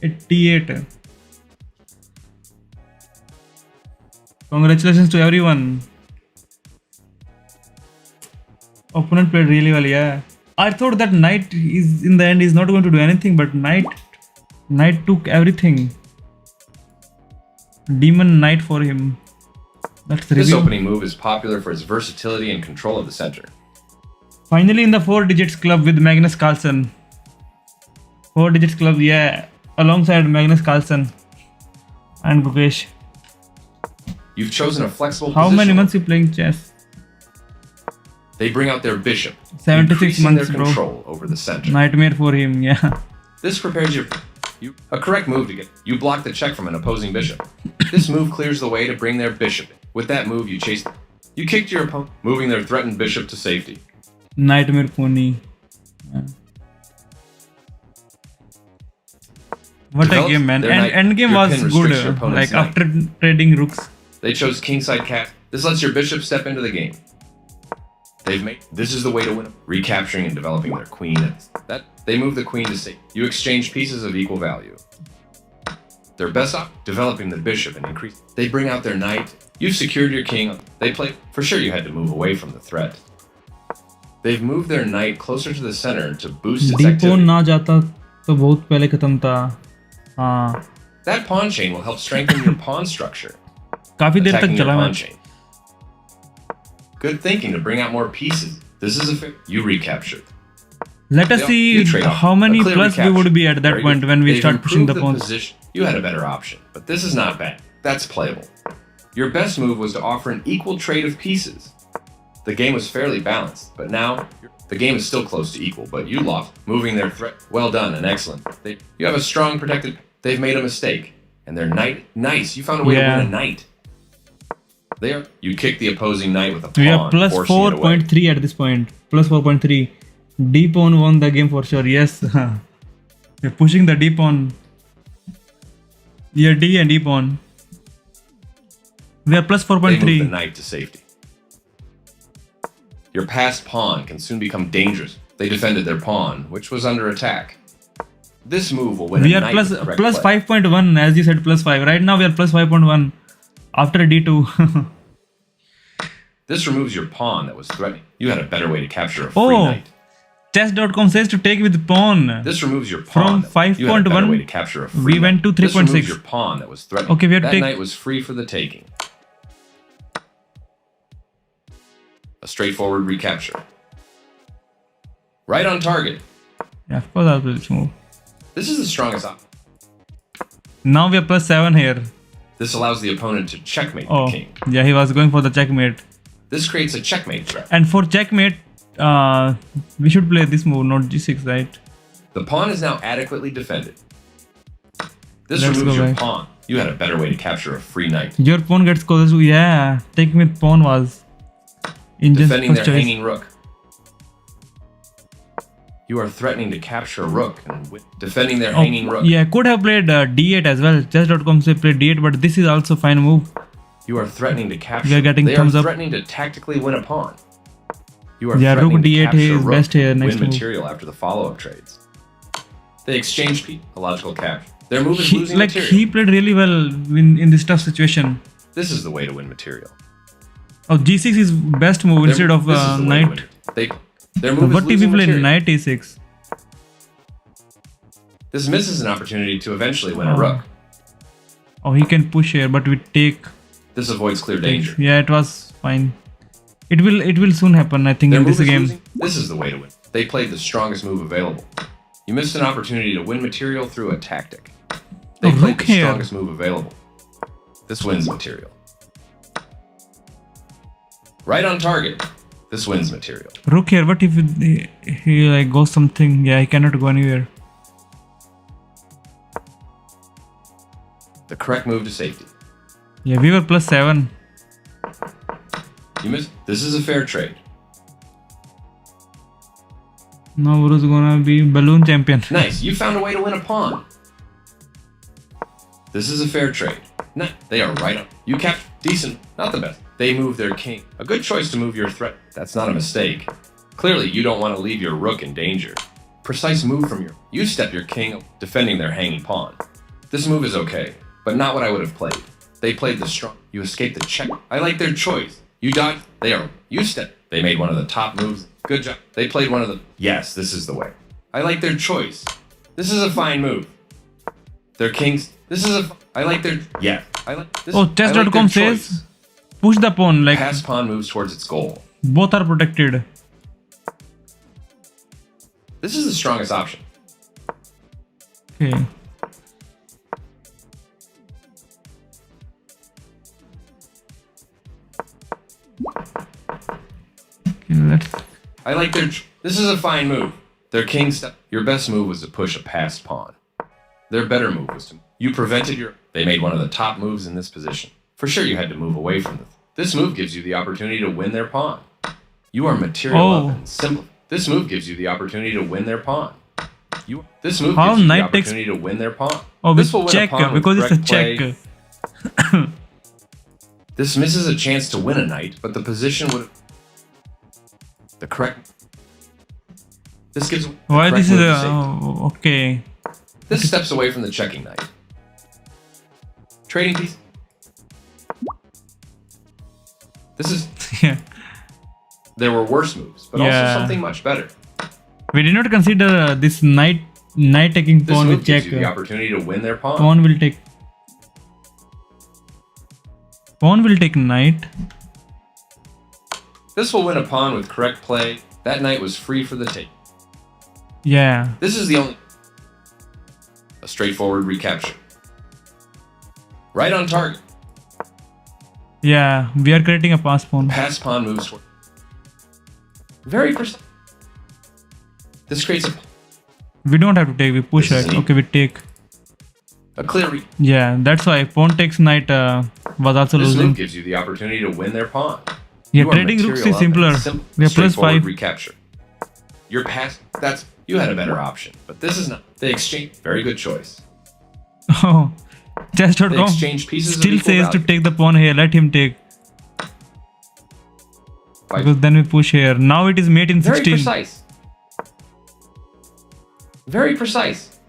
88. Congratulations to everyone. Opponent played really well, yeah. I thought that knight is in the end is not going to do anything, but knight took everything. Demon knight for him. That's the This review. opening move is popular for its versatility and control of the center. Finally in the 4 digits club with Magnus Carlsen. 4 digits club, yeah. Alongside Magnus Carlsen and Gukesh. You've chosen a flexible How position. many months you playing chess? They bring out their bishop, 76 increasing months, their bro. control over the center. Nightmare for him, yeah. This prepares you A correct move to get. You block the check from an opposing bishop. This move clears the way to bring their bishop in. With that move, you chase. You kicked your opponent, moving their threatened bishop to safety. Nightmare pony. What a game, man. And endgame was good. Like after trading rooks. They chose kingside cat. This lets your bishop step into the game. This is the way to win. Recapturing and developing their queen. They move the queen to safety. You exchange pieces of equal value. Their best developing the bishop and increase. They bring out their knight. You've secured your king. They play. For sure, you had to move away from the threat. They've moved their knight closer to the center to boost its activity. ना जाता तो बहुत पहले खत्म था. हाँ. That pawn chain will help strengthen your pawn structure. काफी देर तक चला match. Good thinking to bring out more pieces. This is you recaptured. Let us see how many plus we would be at that point when we start pushing the pawns. You had a better option, but this is not bad. That's playable. Your best move was to offer an equal trade of pieces. The game was fairly balanced, but now the game is still close to equal, but you lost, moving their threat. Well done and excellent. You have a strong protected. They've made a mistake, and their knight. Nice, you found a way to win a knight. You kick the opposing knight with a pawn. We are plus 4.3 at this point. Plus 4.3. D pawn won the game for sure. Yes. We're pushing the D pawn. Yeah, D and E pawn. We are plus 4.3. They move the knight to safety. Your passed pawn can soon become dangerous. They defended their pawn, which was under attack. This move will win we a are knight plus with plus 5.1, as you said, plus 5. Right now we are plus 5.1 after D2. This removes your pawn that was threatening. You had a better way to capture a free knight. Chess.com says to take with pawn. This removes your pawn. From 5.1, we went to 3.6. This removes your pawn that was threatening. Okay, we have to that take... knight was free for the taking. A straightforward recapture. Right on target. Yeah, of course I'll play this move. This is the strongest option. Now we are plus 7 here. This allows the opponent to checkmate the king. Yeah, he was going for the checkmate. This creates a checkmate threat. And for checkmate, we should play this move, not g6, right? The pawn is now adequately defended. This removes your pawn. You had a better way to capture a free knight. Your pawn gets close to, yeah, taking with pawn was defending their hanging rook. You are threatening to capture a rook and defending their hanging rook. Yeah, could have played D8 as well. Chess.com say play D8, but this is also fine move. You are threatening to capture. We are getting thumbs up. Threatening to tactically win a pawn. You are rook threatening to D8 capture is rook, best here. Next win move. material after the follow-up trades. They exchange a logical capture. Their move is losing material. He played really well in this tough situation. This is the way to win material. Oh, G6 is best move instead of knight. Their move what if we play knight A6? This misses an opportunity to eventually win a rook. Oh, he can push here, but we take. This avoids clear danger. Yeah, it was fine. It will soon happen, I think, in this game. This is the way to win. They played the strongest move available. You missed an opportunity to win material through a tactic. They played the strongest move available. This wins material. Right on target. This wins material. Rook here. What if he like goes something? Yeah, he cannot go anywhere. The correct move to safety. Yeah, we were plus 7. You missed. This is a fair trade. Now who's gonna be balloon champion? Nice. You found a way to win a pawn. This is a fair trade. Nah, they are right up. You kept decent, not the best. They move their king. A good choice to move your threat. That's not a mistake. Clearly, you don't want to leave your rook in danger. Precise move from your. You step your king, defending their hanging pawn. This move is okay, but not what I would have played. They played the strong. You escaped the check. I like their choice. You dodged. They are. You step. They made one of the top moves. Good job. They played one of the. Yes, this is the way. I like their choice. This is a fine move. Their kings. This is a. I like their. Yeah. I like. This, oh, chess.com says push the pawn like. Pass pawn moves towards its goal. Both are protected. This is the strongest option. Okay. I like their. This is a fine move. Their king step. Your best move was to push a passed pawn. Their better move was to... You prevented your... They made one of the top moves in this position. For sure you had to move away from them. This move gives you the opportunity to win their pawn. You are material up and simple. This move gives you the opportunity to win their pawn. This move gives you the opportunity to win their pawn. Oh, this will win check, a pawn because with it's a correct check. play. This misses a chance to win a knight, but the position would... The correct... This gives... Why this is a... okay. This steps away from the checking knight. Trading piece. This is... Yeah. There were worse moves, but also something much better. We did not consider this knight taking pawn with check. This gives you the opportunity to win their pawn. Pawn will take knight. This will win a pawn with correct play. That knight was free for the take. Yeah. This is the only... A straightforward recapture. Right on target. Yeah, we are creating a pass pawn. Pass pawn moves toward... Very precise. This creates a... We don't have to take, we push right. Okay, we take. A clear... Yeah, that's why pawn takes knight was also this losing. move gives you the opportunity to win their pawn. Yeah, trading rooks is simpler. We are +5. Recapture. Your pass... That's... You had a better option, but this is not... They exchange... Very good choice. Oh, chess.com They exchange pieces still of equal says value. to take the pawn here. Let him take. Because then we push here. Now it is mate in 16. Very precise. Very precise.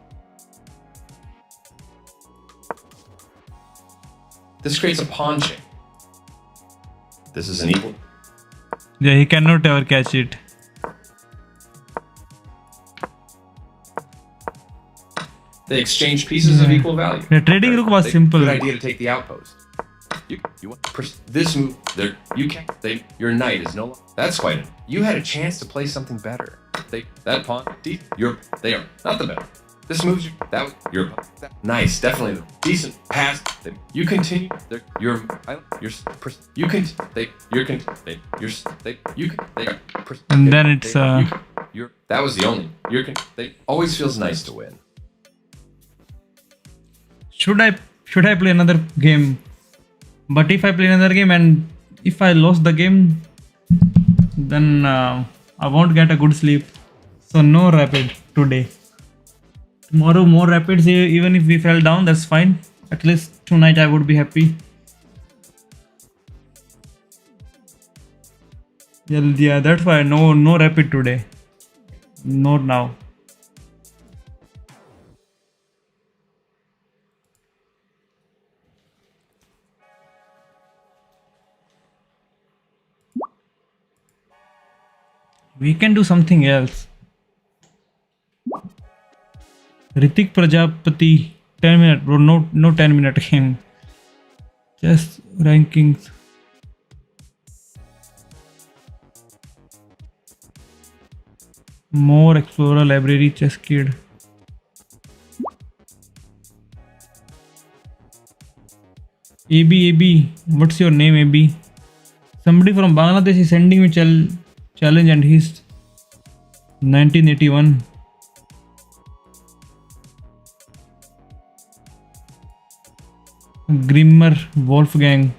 This creates a pawn chain. This is an equal. Yeah, he cannot ever catch it. They exchange pieces of equal value. The trading rook was simple. Good idea to take the outpost. You want this move there. You can't. Your knight is no longer. That's quite it. You had a chance to play something better. That pawn. They are not the better. This moves you. Nice. Definitely the decent pass. You continue. You can. And then it's that was the only. They always feels nice to win. Should I play another game? But if I play another game and if I lost the game, then I won't get a good sleep. So no rapid today. Tomorrow more rapids. Even if we fell down, that's fine. At least tonight I would be happy. Yeah, that's why no rapid today. Not now. We can do something else. Ritik Prajapati 10 minute bro, no 10-minute game. Just rankings. More Explorer Library Chess Kid. AB, what's your name AB? Somebody from Bangladesh is sending me challenge and he's 1981. Grimmer Wolfgang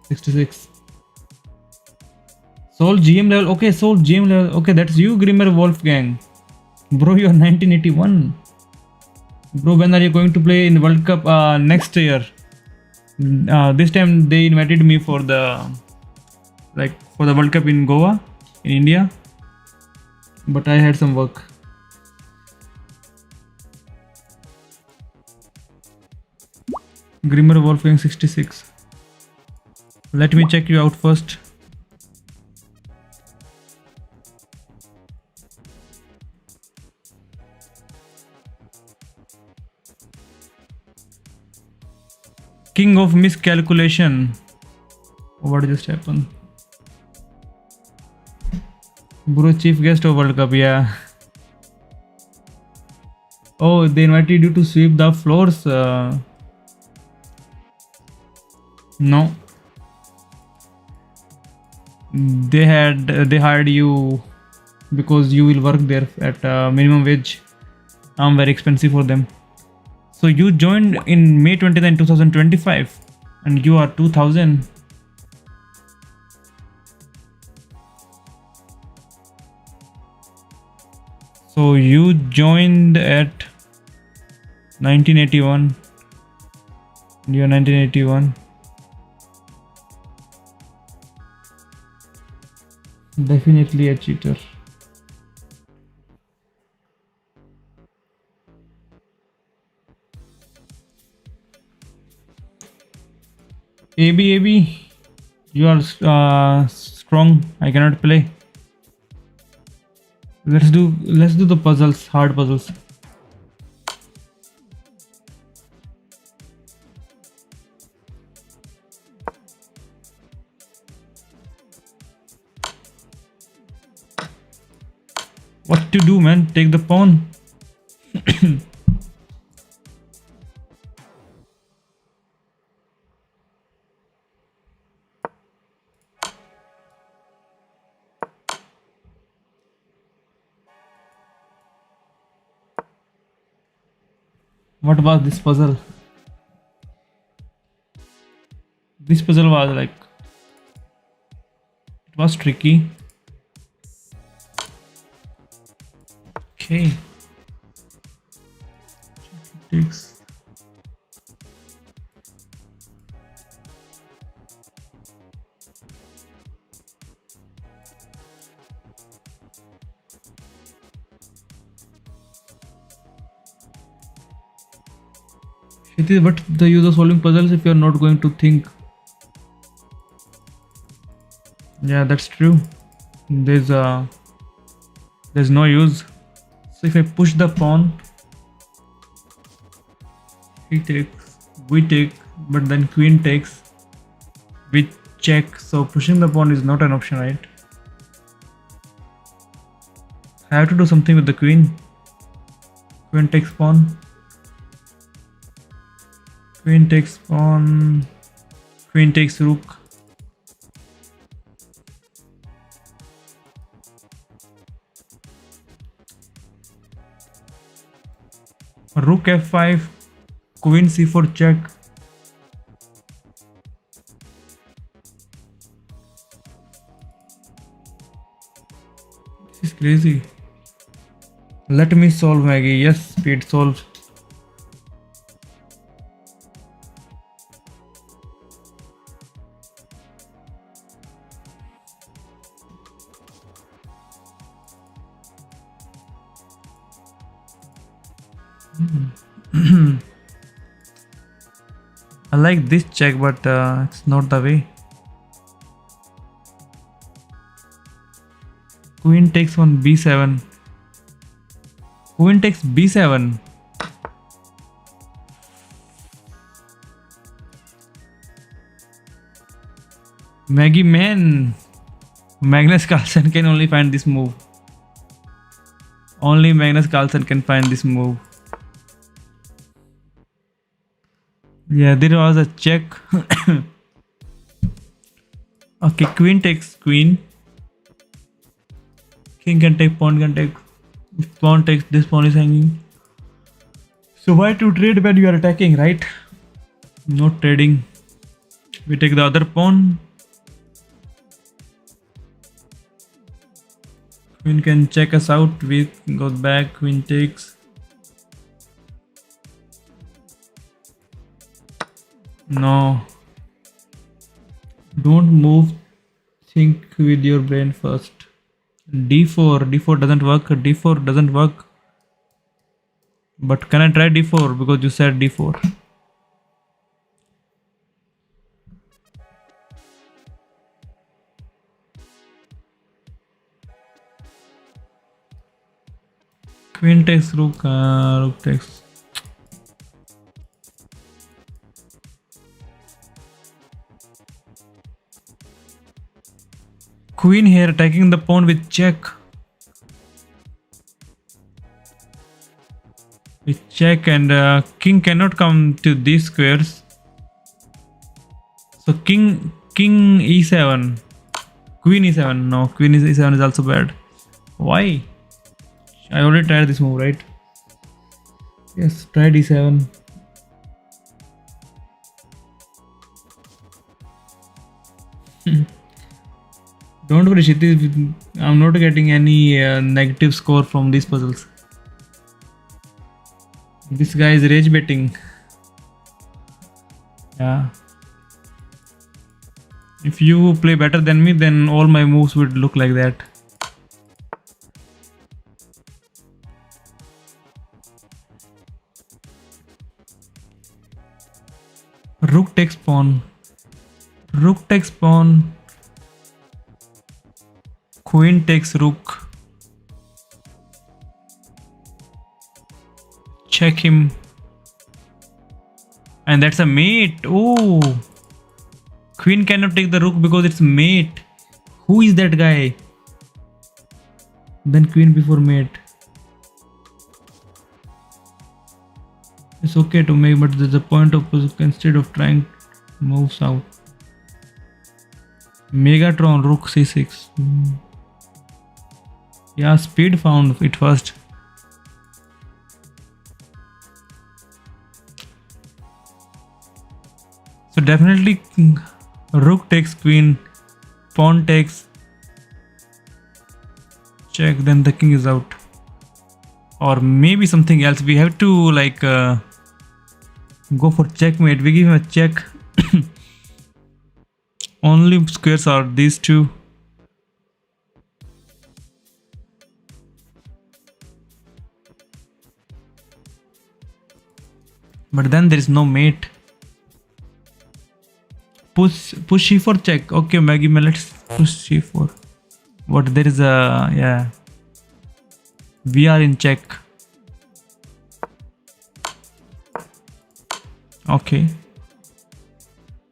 66. Soul GM level. Okay, Soul GM level. Okay, that's you, Grimmer Wolfgang. Bro, you're 1981. Bro, when are you going to play in the World Cup next year? This time they invited me for the World Cup in Goa, in India. But I had some work. Grimmer Wolfgang 66. Let me check you out first. King of miscalculation. What just happened? Bro, chief guest of World Cup, yeah. Oh, they invited you to sweep the floors. No. They hired you because you will work there at minimum wage. I'm very expensive for them. So you joined in May 29, 2025 and you are 2000. So you joined at 1981. You're 1981. Definitely a cheater. AB, you are strong. I cannot play. Let's do the puzzles, hard puzzles. What to do, man? Take the pawn. What was this puzzle? This puzzle was like, it was tricky. Okay. Takes. What the use of solving puzzles if you are not going to think? Yeah, that's true. There's no use. So if I push the pawn, he takes, we take, but then queen takes, we check. So pushing the pawn is not an option, right? I have to do something with the queen. Queen takes pawn. Queen takes pawn. Queen takes rook. Rook f5. Queen c4 check. This is crazy. Let me solve, Maggie. Yes, speed solve. I like this check, but it's not the way. Queen takes on b7. Queen takes b7. Maggie, man. Magnus Carlsen can only find this move. Only Magnus Carlsen can find this move. Yeah, there was a check. Okay, queen takes queen. King can take, pawn can take. If pawn takes, this pawn is hanging. So why to trade when you are attacking, right? Not trading. We take the other pawn. Queen can check us out. We go back. Queen takes. No. Don't move. Think with your brain first. D4. D4 doesn't work. D4 doesn't work. But can I try D4? Because you said D4. Queen takes rook. Rook takes. Queen here attacking the pawn with check. With check, and king cannot come to these squares. So king e7. Queen e7. No, queen e7 is also bad. Why? I already tried this move, right? Yes, try d7. Don't worry, Shiti. I'm not getting any negative score from these puzzles. This guy is rage baiting. Yeah. If you play better than me, then all my moves would look like that. Rook takes pawn. Rook takes pawn. Queen takes rook. Check him. And that's a mate. Oh. Queen cannot take the rook because it's mate. Who is that guy? Then queen before mate. It's okay to make, but there's a point of instead of trying moves out. Megatron rook c6. Yeah, speed found it first. So definitely rook takes queen, pawn takes check, then the king is out. Or maybe something else. We have to like go for checkmate. We give him a check. Only squares are these two. But then there is no mate. Push c4 check. Okay, Maggie, let's push c4. What there is a yeah. We are in check. Okay.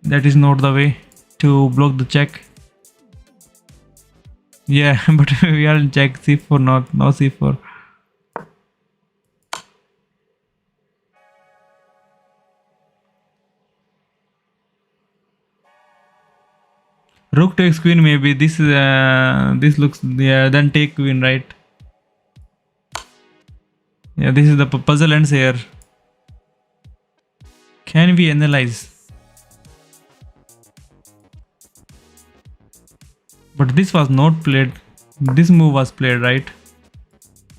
That is not the way to block the check. Yeah, but we are in check. c4 not no c4. Rook takes queen, maybe this is this looks, yeah, then take queen, right? Yeah, this is the puzzle ends here. Can we analyze? But this was not played. This move was played, right?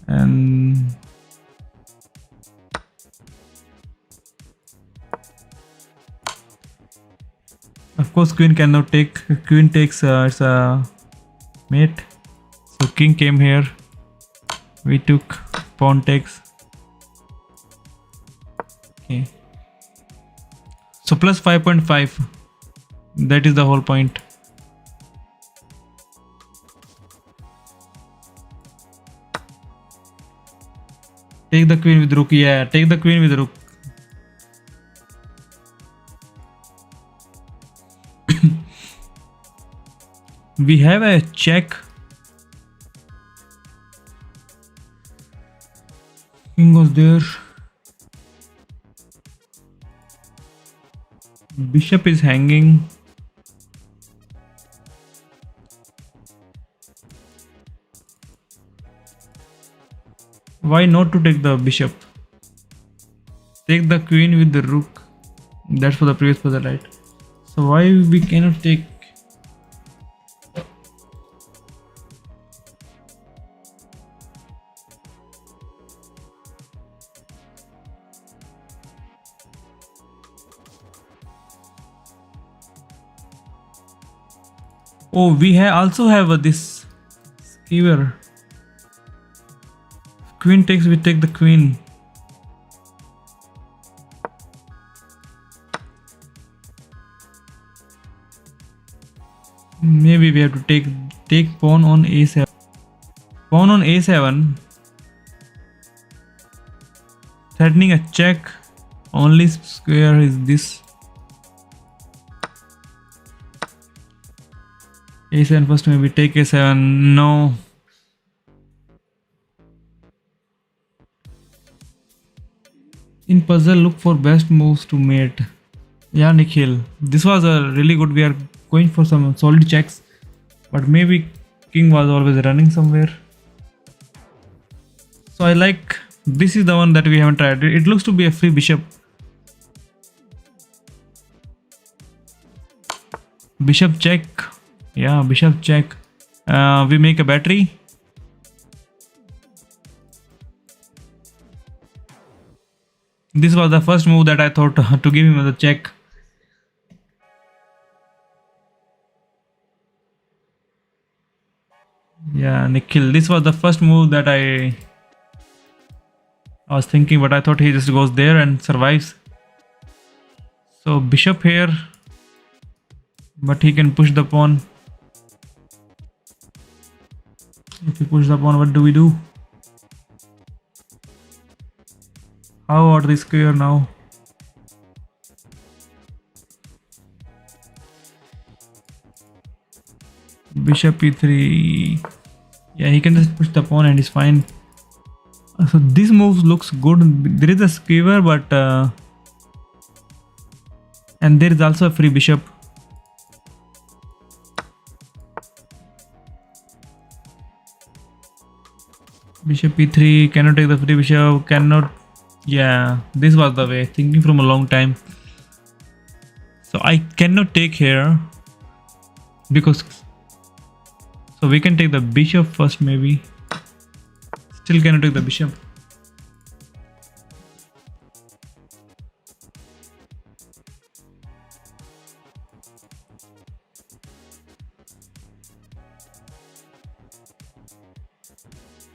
And of course, queen cannot take. Queen takes it's a mate. So king came here. We took. Pawn takes. Okay. So plus 5.5. That is the whole point. Take the queen with rook. Yeah, take the queen with rook. We have a check. King goes there. Bishop is hanging. Why not to take the bishop? Take the queen with the rook. That's for the previous puzzle, right? So why we cannot take? Oh, we also have this skewer. Queen takes, we take the queen. Maybe we have to take pawn on a7. Pawn on a7. Threatening a check. Only square is this. a7 first, maybe take a7. No. In puzzle, look for best moves to mate. Yeah, Nikhil. This was a really good. We are going for some solid checks. But maybe king was always running somewhere. So I like This is the one that we haven't tried. It looks to be a free bishop. Bishop check. Yeah, bishop check. We make a battery. This was the first move that I thought to give him the check. Yeah, Nikhil. This was the first move that I was thinking, but I thought he just goes there and survives. So bishop here, but he can push the pawn. If he push the pawn, what do we do? How about this square now? Bishop e3. Yeah, he can just push the pawn and he's fine. So this move looks good. There is a skewer, but and there is also a free bishop. Bishop e3 cannot take the free bishop. Cannot. Yeah, this was the way. Thinking from a long time. So I cannot take here because. So we can take the bishop first, maybe. Still cannot take the bishop.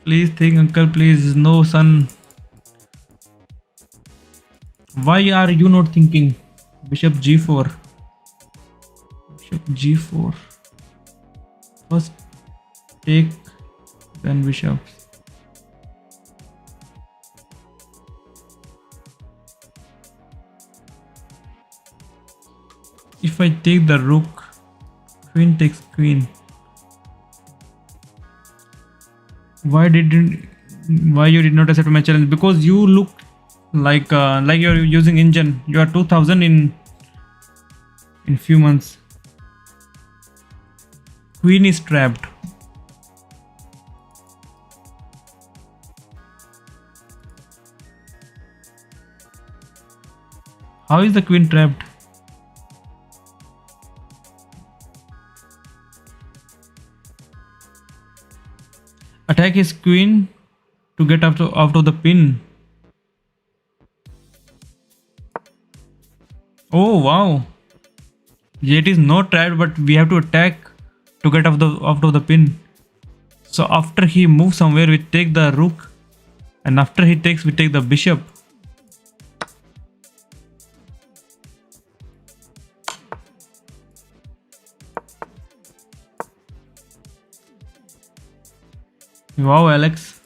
Please think, uncle, please. No, son. Why are you not thinking? Bishop g4. Bishop g4. First take, then bishop. If I take the rook, queen takes queen. Why you did not accept my challenge? Because you look like you're using engine. You are 2000 in few months. Queen is trapped. How is the queen trapped? Attack his queen to get out of the pin. Oh wow! It is not trapped, but we have to attack to get out of the pin. So after he moves somewhere, we take the rook, and after he takes, we take the bishop. Wow, Alex.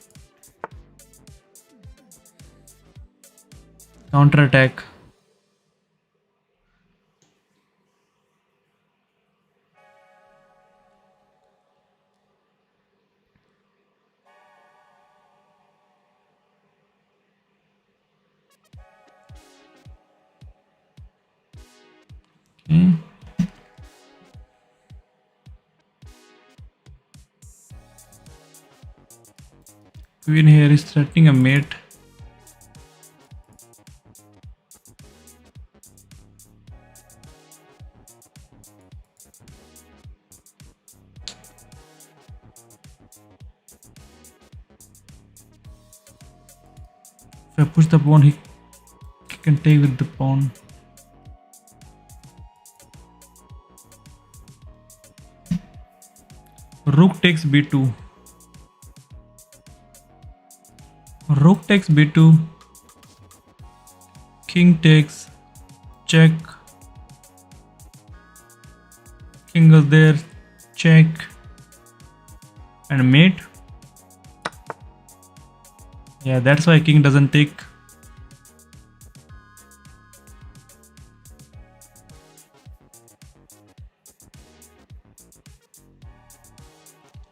Counter attack. Okay. Queen here is threatening a mate. If I push the pawn, he can take with the pawn. Rook takes b2. Rook takes b2. King takes check. King goes there, check, and mate. Yeah, that's why king doesn't take.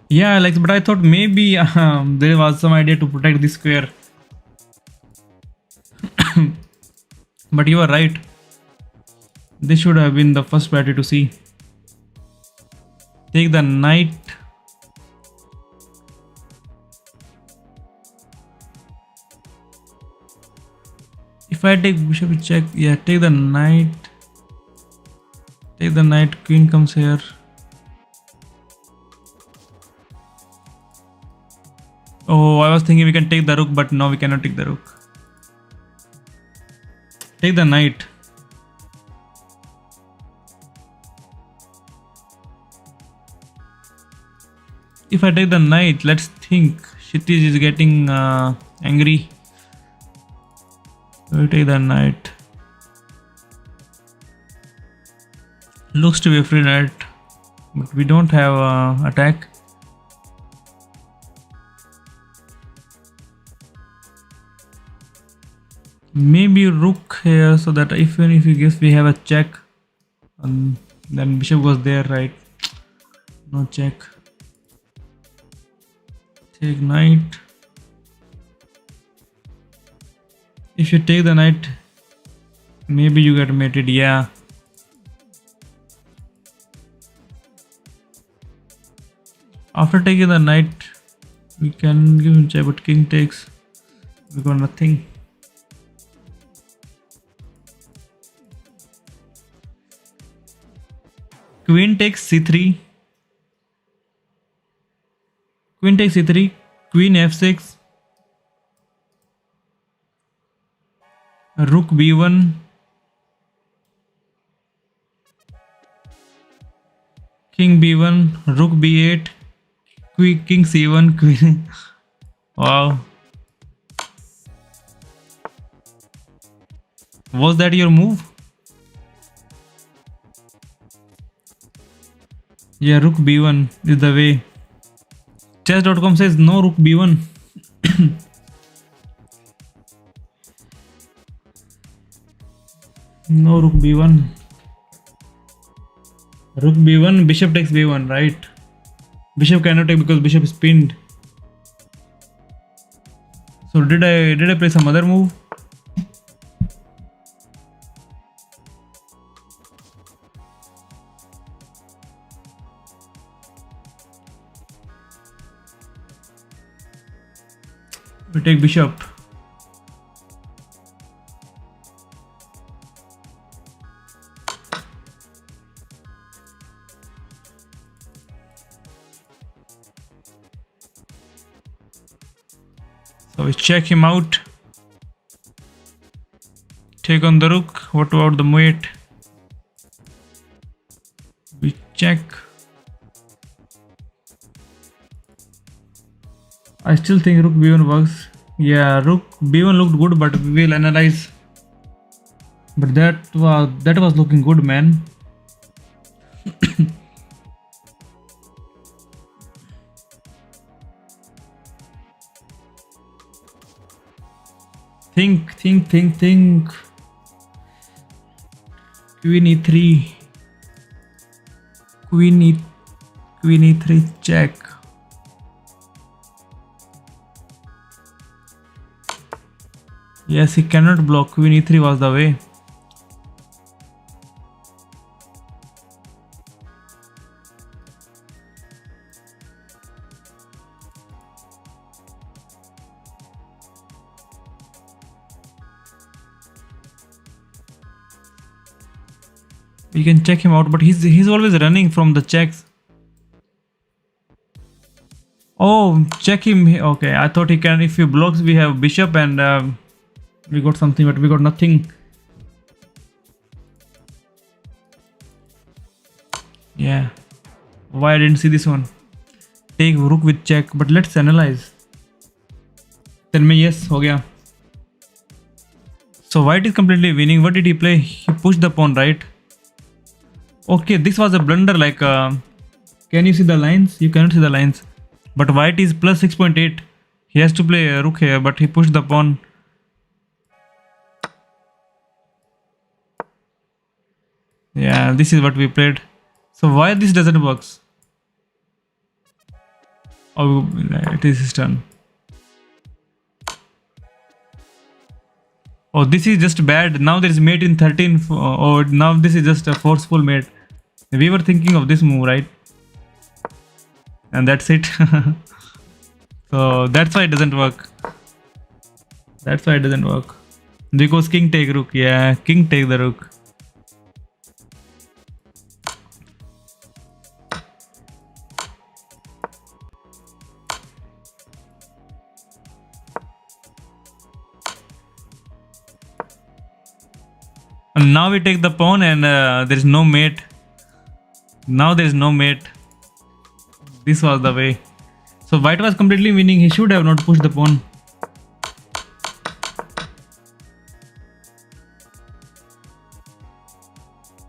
Yeah, Alex, but I thought maybe there was some idea to protect this square. But you are right. This should have been the first battery to see. Take the knight. If I take bishop check, yeah, take the knight. Take the knight, queen comes here. Oh, I was thinking we can take the rook, but no, we cannot take the rook. Take the knight. If I take the knight, let's think. Kshitij is getting angry. We'll take the knight. Looks to be a free knight, but we don't have attack. Maybe rook here, so that even if you guess we have a check, and then bishop goes there, right? No check. Take knight. If you take the knight, maybe you get mated. Yeah. After taking the knight, we can give him check, but king takes. We got nothing. Queen takes c3. Queen takes c3. Queen f6. Rook b1. King b1. Rook b8. King c1. Queen. Wow. Was that your move? Yeah, rook b1 is the way. Chess.com says no rook b1. No rook b1. Rook b1, bishop takes b1, right? Bishop cannot take because bishop is pinned. So did I play some other move? We take bishop. So we check him out. Take on the rook. What about the mate? We check. I still think rook b1 works. Yeah, rook b1 looked good, but we will analyze. But that was looking good, man. Think. Queen e3. Queen e3 check. Yes, he cannot block. Queen e3 was the way. We can check him out, but he's always running from the checks. Oh, check him. Okay, I thought he can. If he blocks, we have bishop and we got something, but we got nothing. Yeah. Why I didn't see this one? Take rook with check, but let's analyze. Tell me yes, हो गया. So white is completely winning. What did he play? He pushed the pawn, right? Okay, this was a blunder. Like, can you see the lines? You cannot see the lines. But white is plus 6.8. He has to play a rook here, but he pushed the pawn. Yeah, this is what we played. So why this doesn't work? Oh, it is his turn. Oh, this is just bad. Now there is mate in 13. Oh, now this is just a forceful mate. We were thinking of this move, right? And that's it. So that's why it doesn't work. That's why it doesn't work. Because king take rook. Yeah, king take the rook. And now we take the pawn and there is no mate. Now there is no mate. This was the way. So white was completely winning. He should have not pushed the pawn.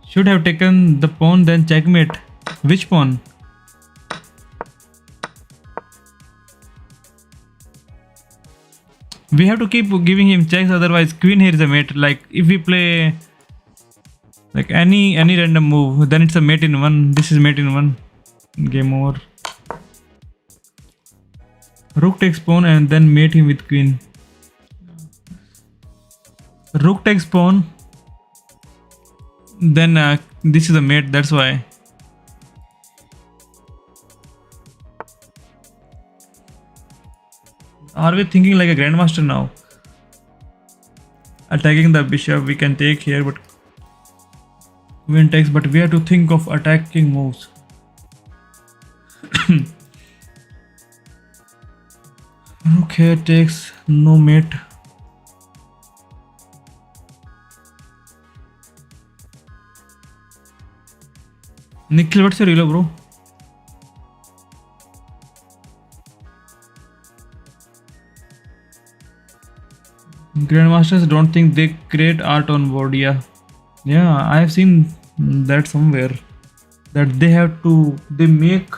Should have taken the pawn then checkmate. Which pawn? We have to keep giving him checks, otherwise queen here is a mate. Like if we play like any random move, then it's a mate in one. This is mate in one. Game over. Rook takes pawn and then mate him with queen. Rook takes pawn. Then this is a mate, that's why. Are we thinking like a grandmaster now? Attacking the bishop, we can take here, but queen takes, but we have to think of attacking moves. Rook here takes, no mate. Nikhil, what's your elo, bro? Grandmasters don't think they create art on board. Yeah, I have seen that somewhere. That they have to, they make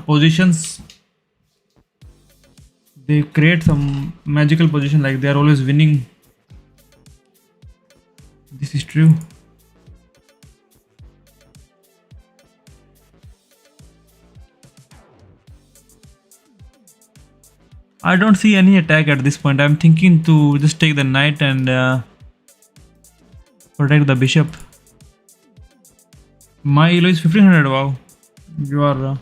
positions. They create some magical position, like they are always winning. This is true. I don't see any attack at this point. I'm thinking to just take the knight and protect the bishop. My elo is 1500. Wow, you are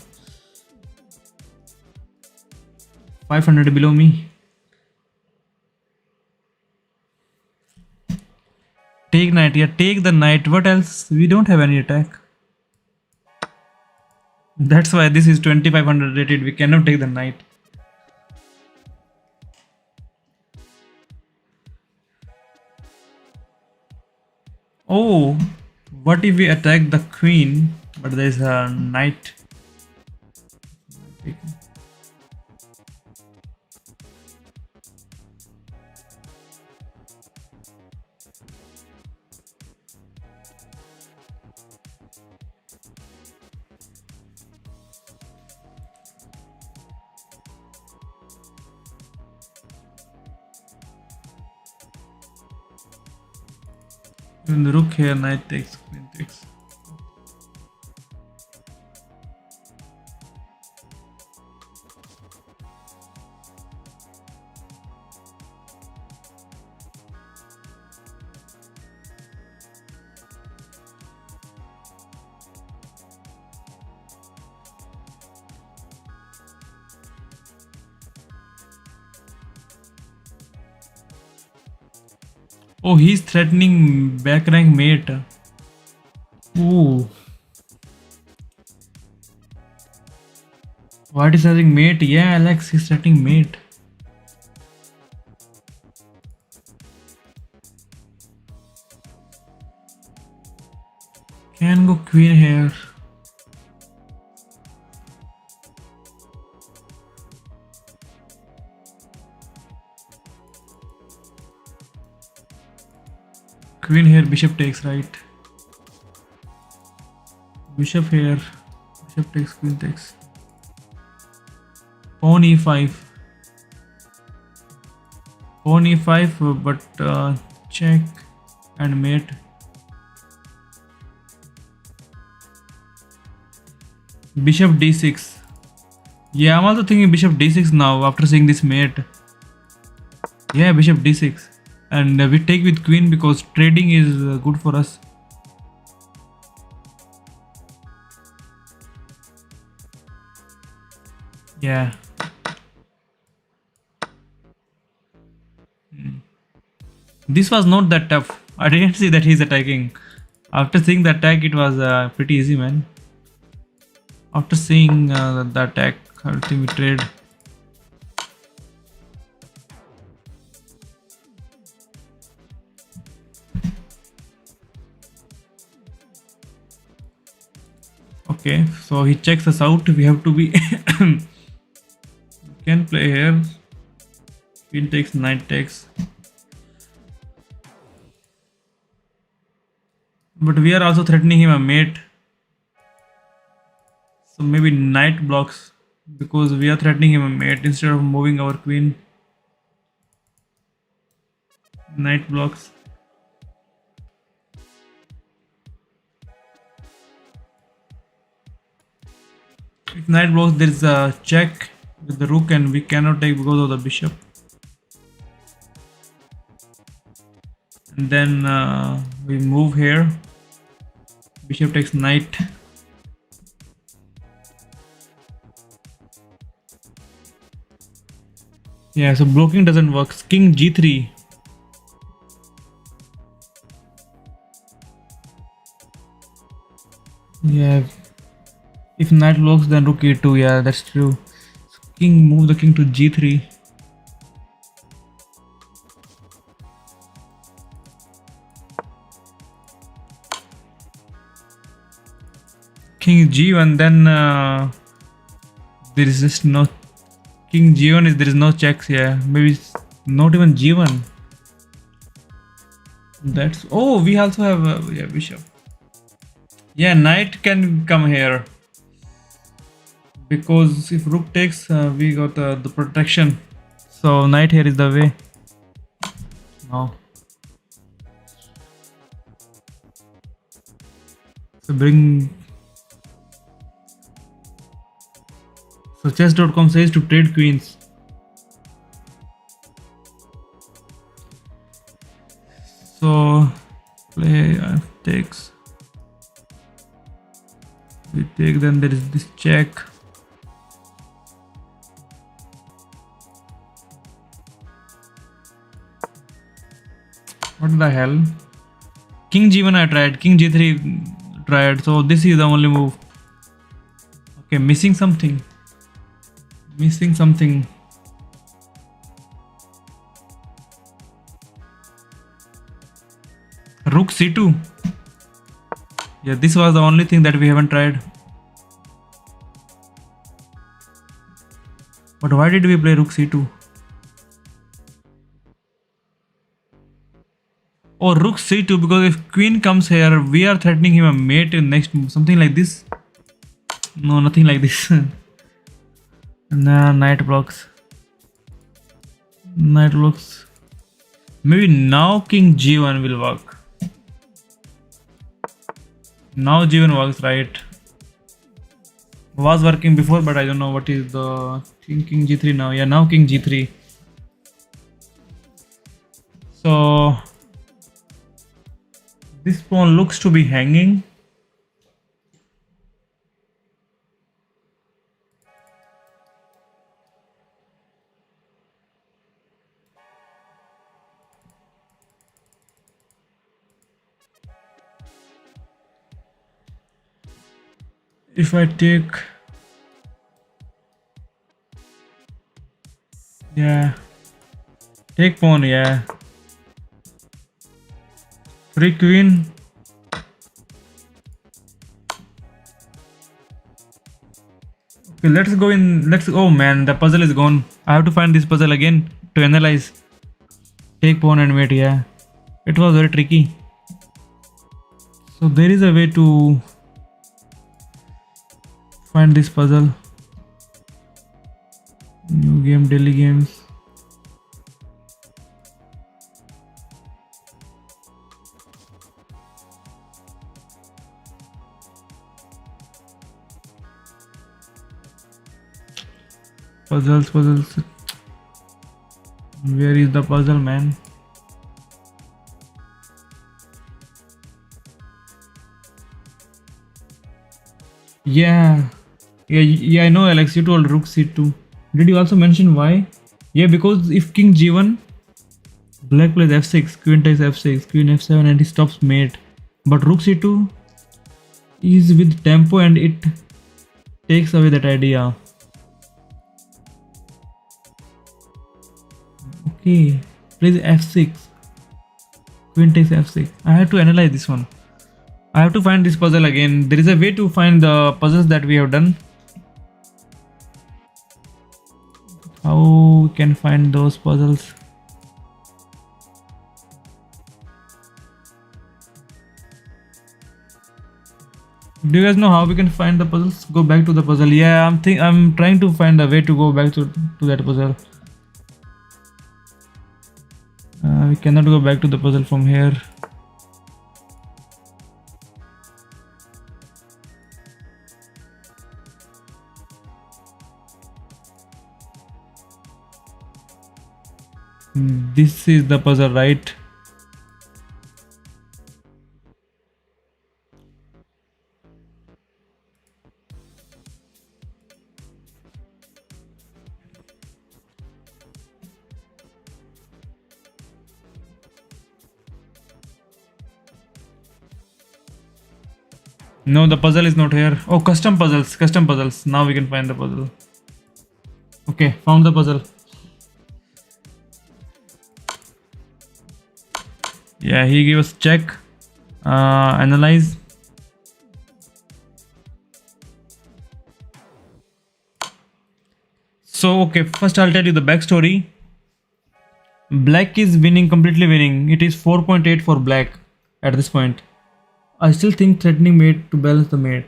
500 below me. Take knight. Yeah, take the knight. What else? We don't have any attack. That's why this is 2500 rated. We cannot take the knight. Oh, what if we attack the queen, but there is a knight? Even the rook here, knight takes, queen takes. Oh, he's threatening back rank mate. Ooh. What is threatening mate? Yeah, Alex, he's threatening mate. Can go queen here. Queen here, bishop takes, right? Bishop here, bishop takes, queen takes. Pawn e5. Pawn e5, but check and mate. Bishop d6. Yeah, I'm also thinking bishop d6 now after seeing this mate. Yeah, bishop d6. And we take with queen because trading is good for us. Yeah. This was not that tough. I didn't see that he's attacking. After seeing the attack, it was pretty easy, man. After seeing the attack, ultimate trade. Okay, so he checks us out. We have to be. Can play here. Queen takes, knight takes. But we are also threatening him a mate. So maybe knight blocks because we are threatening him a mate instead of moving our queen. Knight blocks. If knight blocks, there is a check with the rook and we cannot take because of the bishop. And then we move here. Bishop takes knight. Yeah, so blocking doesn't work. King g3. Yeah, if knight blocks, then rook e2. Yeah, that's true. So king, move the king to g3. King g1, then there is just no king g1 is there is no checks. Yeah, maybe it's not even g1. That's we also have yeah, bishop. Yeah, knight can come here because if rook takes, we got the protection. So knight here is the way. No. So bring. So chess.com says to trade queens. So play takes. We take, then there is this check. What the hell? King g1 I tried, king g3 tried, so this is the only move. Okay, missing something. Missing something. Rook c2. Yeah, this was the only thing that we haven't tried. But why did we play rook c2? Oh, rook c2 because if queen comes here, we are threatening him a mate in next move. Something like this. No, nothing like this. Nah, knight blocks. Knight blocks. Maybe now king g1 will work. Now g1 works, right? Was working before, but I don't know what is the king g3 now. Yeah, now king g3. So this pawn looks to be hanging. If I take, yeah, take pawn, yeah, free queen. Okay, let's go in. Oh man, the puzzle is gone. I have to find this puzzle again to analyze. Take pawn and wait. Yeah, it was very tricky. So there is a way to find this puzzle. New game, daily games. Puzzles. Where is the puzzle, man? Yeah, I know, Alex. You told rook c2. Did you also mention why? Yeah, because if king g1, Black plays f6, queen takes f6, queen f7, and he stops mate. But rook c2 is with tempo and it takes away that idea. Okay, plays f6, queen takes f6. I have to analyze this one. I have to find this puzzle again. There is a way to find the puzzles that we have done. How we can find those puzzles? Do you guys know how we can find the puzzles? Go back to the puzzle. Yeah, I'm trying to find a way to go back to that puzzle. We cannot go back to the puzzle from here. This is the puzzle, right? No, the puzzle is not here. Oh, custom puzzles, custom puzzles. Now we can find the puzzle. Okay, found the puzzle. Yeah, he gave us check, analyze. So, okay, first I'll tell you the backstory. Black is winning, completely winning. It is 4.8 for black at this point. I still think threatening mate to balance the mate.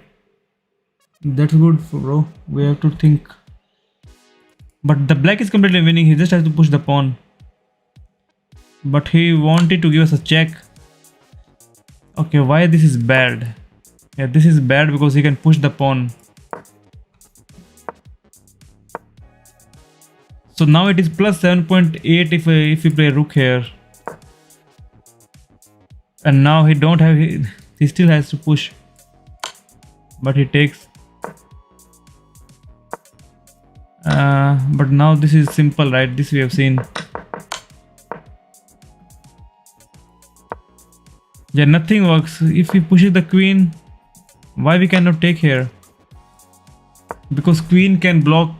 That's good, bro. We have to think. But the black is completely winning. He just has to push the pawn. But he wanted to give us a check. Okay, why this is bad? Yeah, this is bad because he can push the pawn. So now it is plus 7.8 if we play rook here. And now he don't have, he still has to push. But he takes. But now this is simple, right? This we have seen. Yeah, nothing works. If he pushes the queen, why we cannot take here? Because queen can block.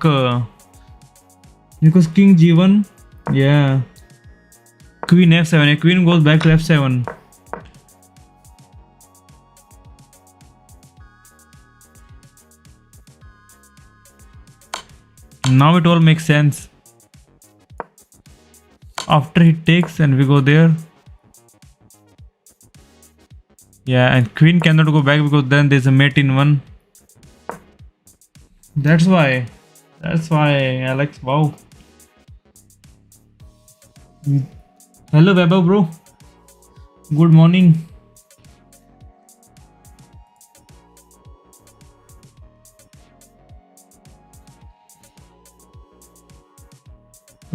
Because king g1. Yeah. Queen f7. A queen goes back to f7. Now it all makes sense. After he takes and we go there. Yeah, and queen cannot go back because then there's a mate in one. That's why. That's why, Alex. Wow. Hello, Weber, bro. Good morning.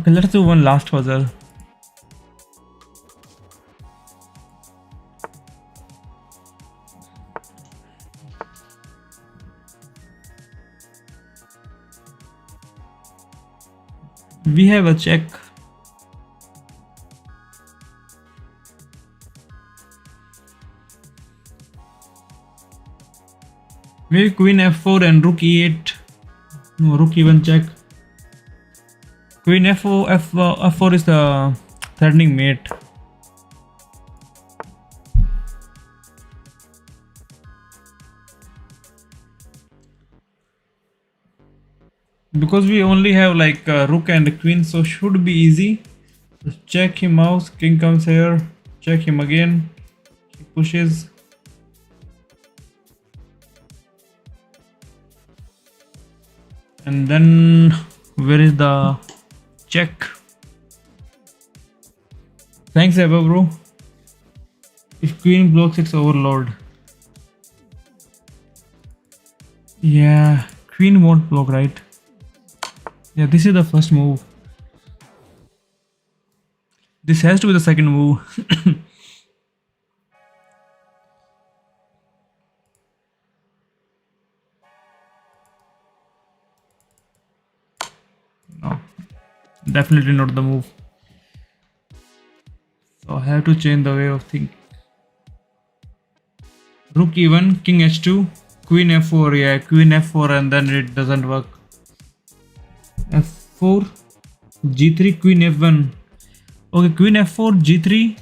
Okay, let's do one last puzzle. We have a check. Maybe queen f4 and rook e8. No, rook e1 check. Queen f4, f4 is the threatening mate. Because we only have like rook and queen, so should be easy. Just check him out. King comes here. Check him again. He pushes. And then where is the check? Thanks, Eva, bro. If queen blocks, it's overload. Yeah, queen won't block, right? Yeah, this is the first move. This has to be the second move. No, definitely not the move. have to change the way of thinking. Rook e1, king h2, queen f4. Yeah, queen f4, and then it doesn't work. f4, g3, queen f1. Okay, queen f4, g3,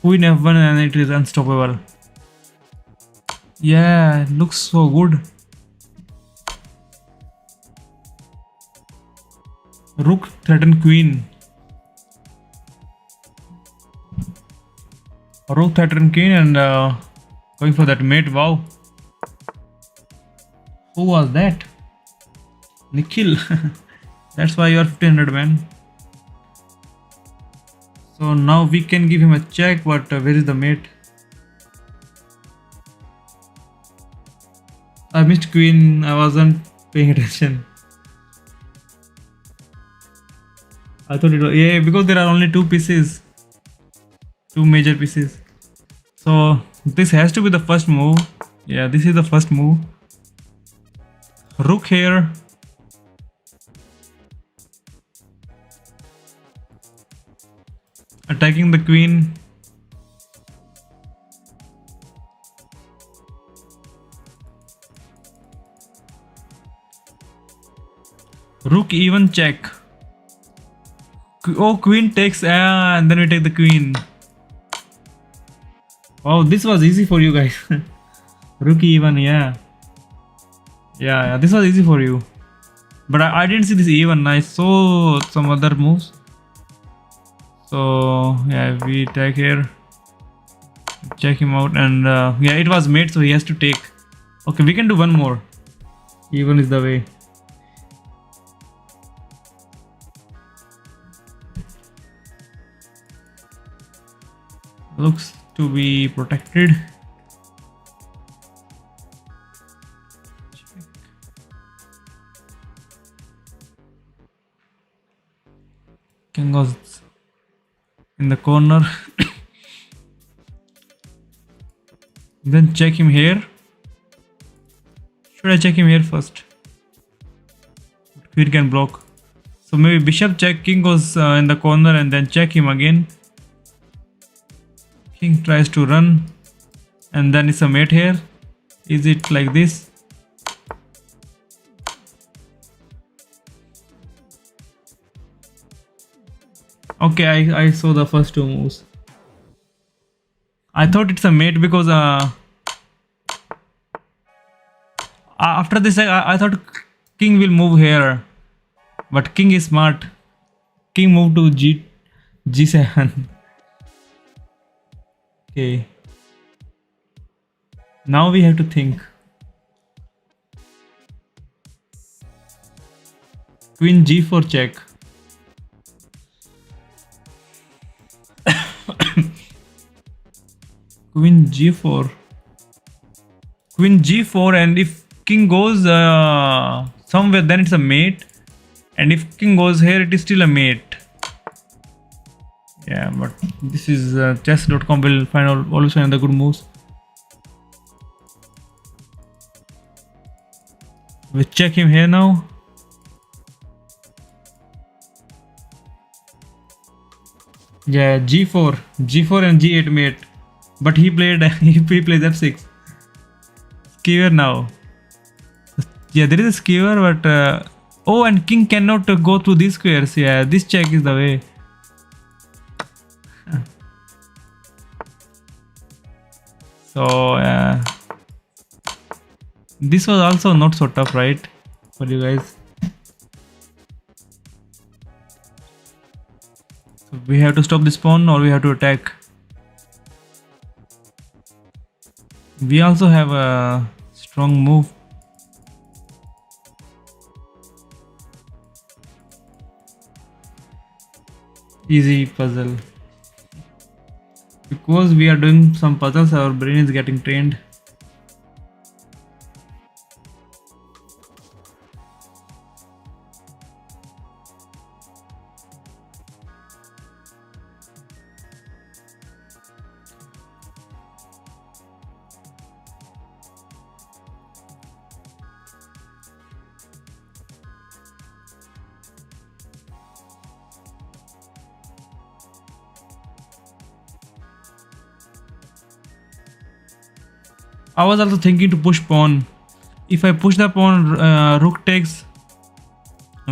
queen f1, and it is unstoppable. Yeah, looks so good. Rook threaten queen. Rook threaten queen and going for that mate. Wow. Who was that? Nikhil. That's why you are 1500, man. So now we can give him a check, but where is the mate? I missed queen. I wasn't paying attention. I thought it was, yeah, because there are only two pieces, two major pieces. So this has to be the first move. Yeah, this is the first move. Rook here. Attacking the queen. Rook e1 check. Oh, queen takes, and then we take the queen. Oh, this was easy for you guys. Rook e1, yeah. Yeah, this was easy for you. But I didn't see this e1. I saw some other moves. So yeah, we take here. Check him out, and yeah, it was mate, so he has to take. Okay, we can do one more. E1 is the way. Looks to be protected. King goes in the corner. Then check him here. Should I check him here first? Queen can block. So maybe bishop check, king goes in the corner, and then check him again. King tries to run, and then it's a mate here. Is it like this? Okay, I saw the first two moves. I thought it's a mate because after this I thought king will move here, but king is smart. King moved to g7. Okay. Now we have to think. Queen g4 check. Queen g4. Queen g4, and if king goes somewhere, then it's a mate. And if king goes here, it is still a mate. Yeah, but this is chess.com will find always find the good moves. We check him here now. Yeah, g4 and g8 mate. But he played he plays f6. Skewer now. Yeah, there is a skewer, but oh, and king cannot go through these squares. Yeah, this check is the way. So this was also not so tough, right, for you guys? So we have to stop this pawn, or we have to attack. We also have a strong move. Easy puzzle. Because we are doing some puzzles, our brain is getting trained. I was also thinking to push pawn. If I push the pawn, rook takes,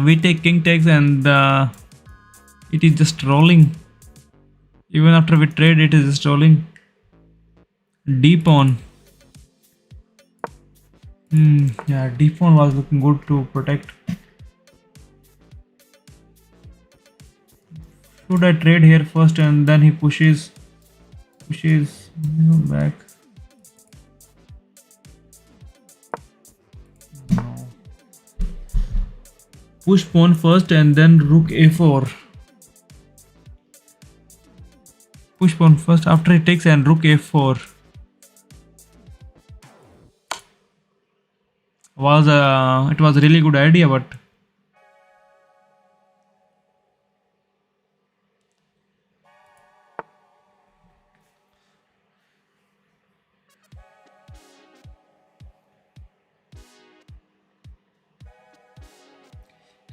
we take, king takes, and it is just rolling. Even after we trade, it is just rolling. D pawn. Yeah, D pawn was looking good to protect. Should I trade here first and then he pushes back? No. Push pawn first and then rook a4. Push pawn first after he takes and rook a4. It was a really good idea, but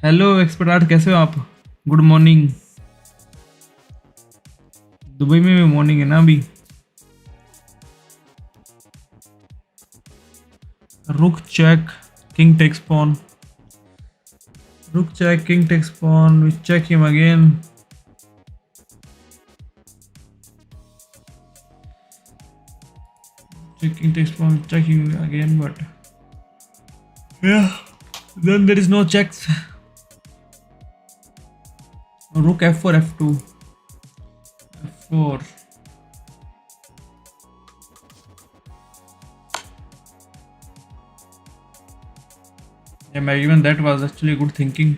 hello expert art, कैसे हो आप? Good morning. Dubai में भी morning है ना अभी। रुक check, king takes pawn. रुक check, king takes pawn, we check him again. King takes pawn, checking again, but yeah, then there is no checks. Rook f4, f2, f4. Yeah, even that was actually good thinking.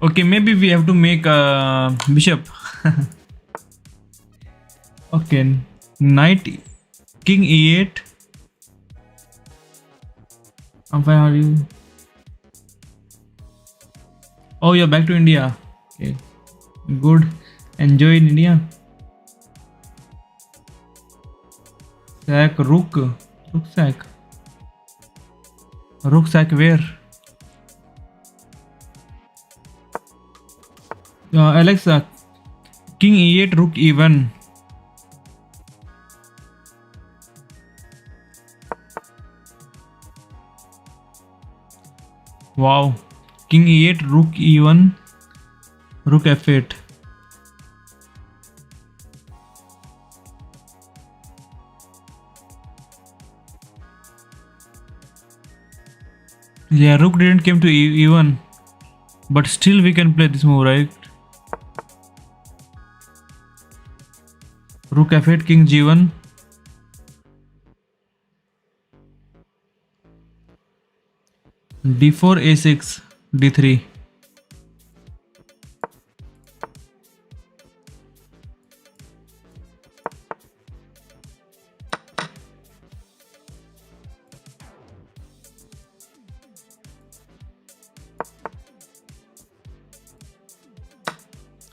Okay, maybe we have to make a bishop. Okay, knight, king e8. Where are you? Oh, you're back to India. Okay, good. Enjoy in India. Sack, rook sack. Rook sack where? Alex, king e8, rook e1. Wow, king e8, rook e1, rook f8. Yeah, rook didn't come to e1, but still we can play this move, right? Rook f8, king g1. d4, a6, d3.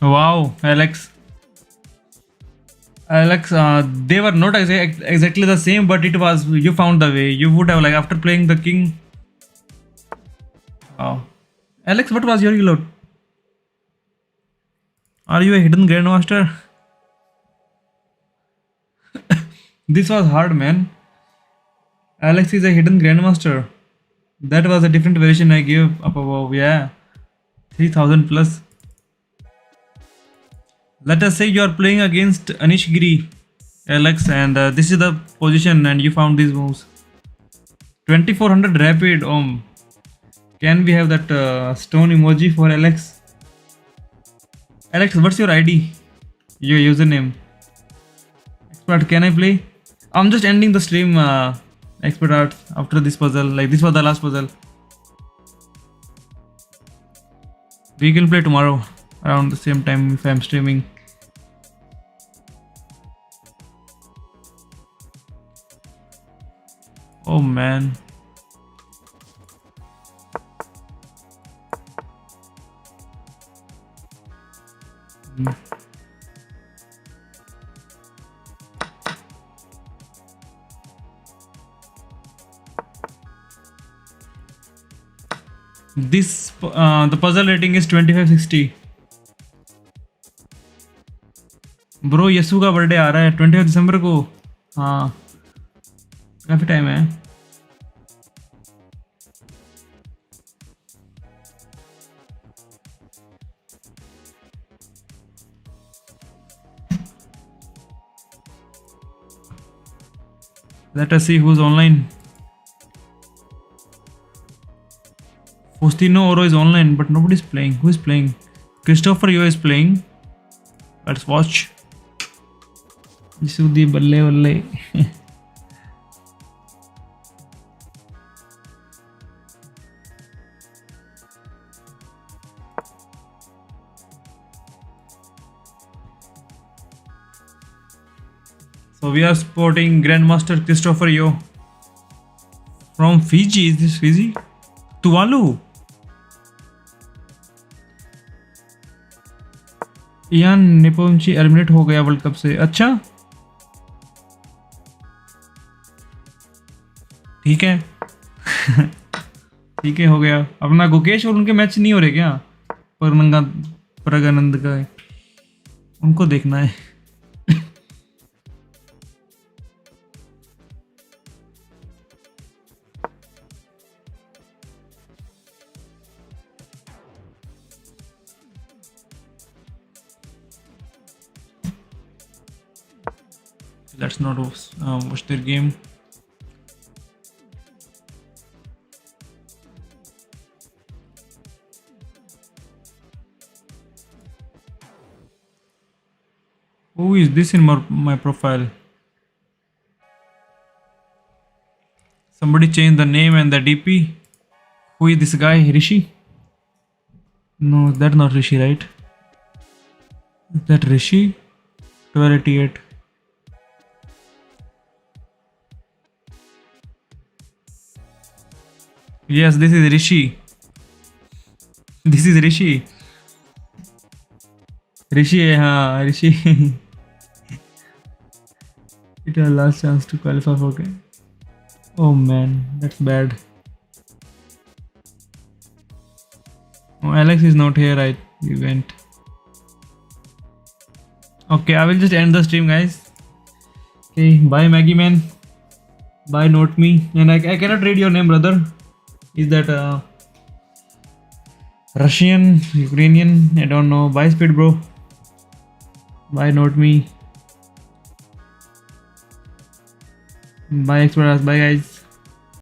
Wow, Alex, they were not exactly the same, but it was, you found the way. You would have, like, after playing the king. Wow, Alex, what was your reload? Are you a hidden grandmaster? This was hard, man. Alex is a hidden grandmaster. That was a different version I gave up above. Yeah, 3000 plus. Let us say you are playing against Anish Giri, Alex, and this is the position, and you found these moves. 2400 rapid. Can we have that stone emoji for Alex? Alex, what's your ID? Your username? Expert, can I play? I'm just ending the stream, Expert Art, after this puzzle. Like, this was the last puzzle. We can play tomorrow around the same time if I'm streaming. Oh man. This the puzzle rating is 2560. Bro Yasu का birthday आ रहा है 20 दिसंबर को. हाँ काफ़ी time है. Let us see who's online. Faustino Oro is online, but nobody's playing. Who is playing? Christopher Yo is playing. Let's watch. Yisudi balle balle. So we are supporting Grandmaster Christopher Yo from Fiji. Is this Fiji? Tuvalu. Ian Nepomniachtchi eliminate हो गया world cup से. अच्छा ठीक है. ठीक है हो गया. अपना गुकेश और उनके मैच नहीं हो रहे क्या? परनंगा प्रगानंद का उनको देखना है. Let's not watch their game. Who is this in my profile? Somebody change the name and the DP. Who is this guy? Rishi? No, that's not Rishi, right? Is that Rishi? 1288. Yes, this is Rishi. This is Rishi. Rishi है हाँ Rishi. It was last chance to qualify for game. Oh man, that's bad. Oh, Alex is not here. Right, he went. Okay, I will just end the stream, guys. Okay, bye Maggie man. Bye Note Me. And I cannot read your name, brother. Is that Russian, Ukrainian? I don't know. Bye Speed bro. Bye Note Me. Bye Express. Bye guys.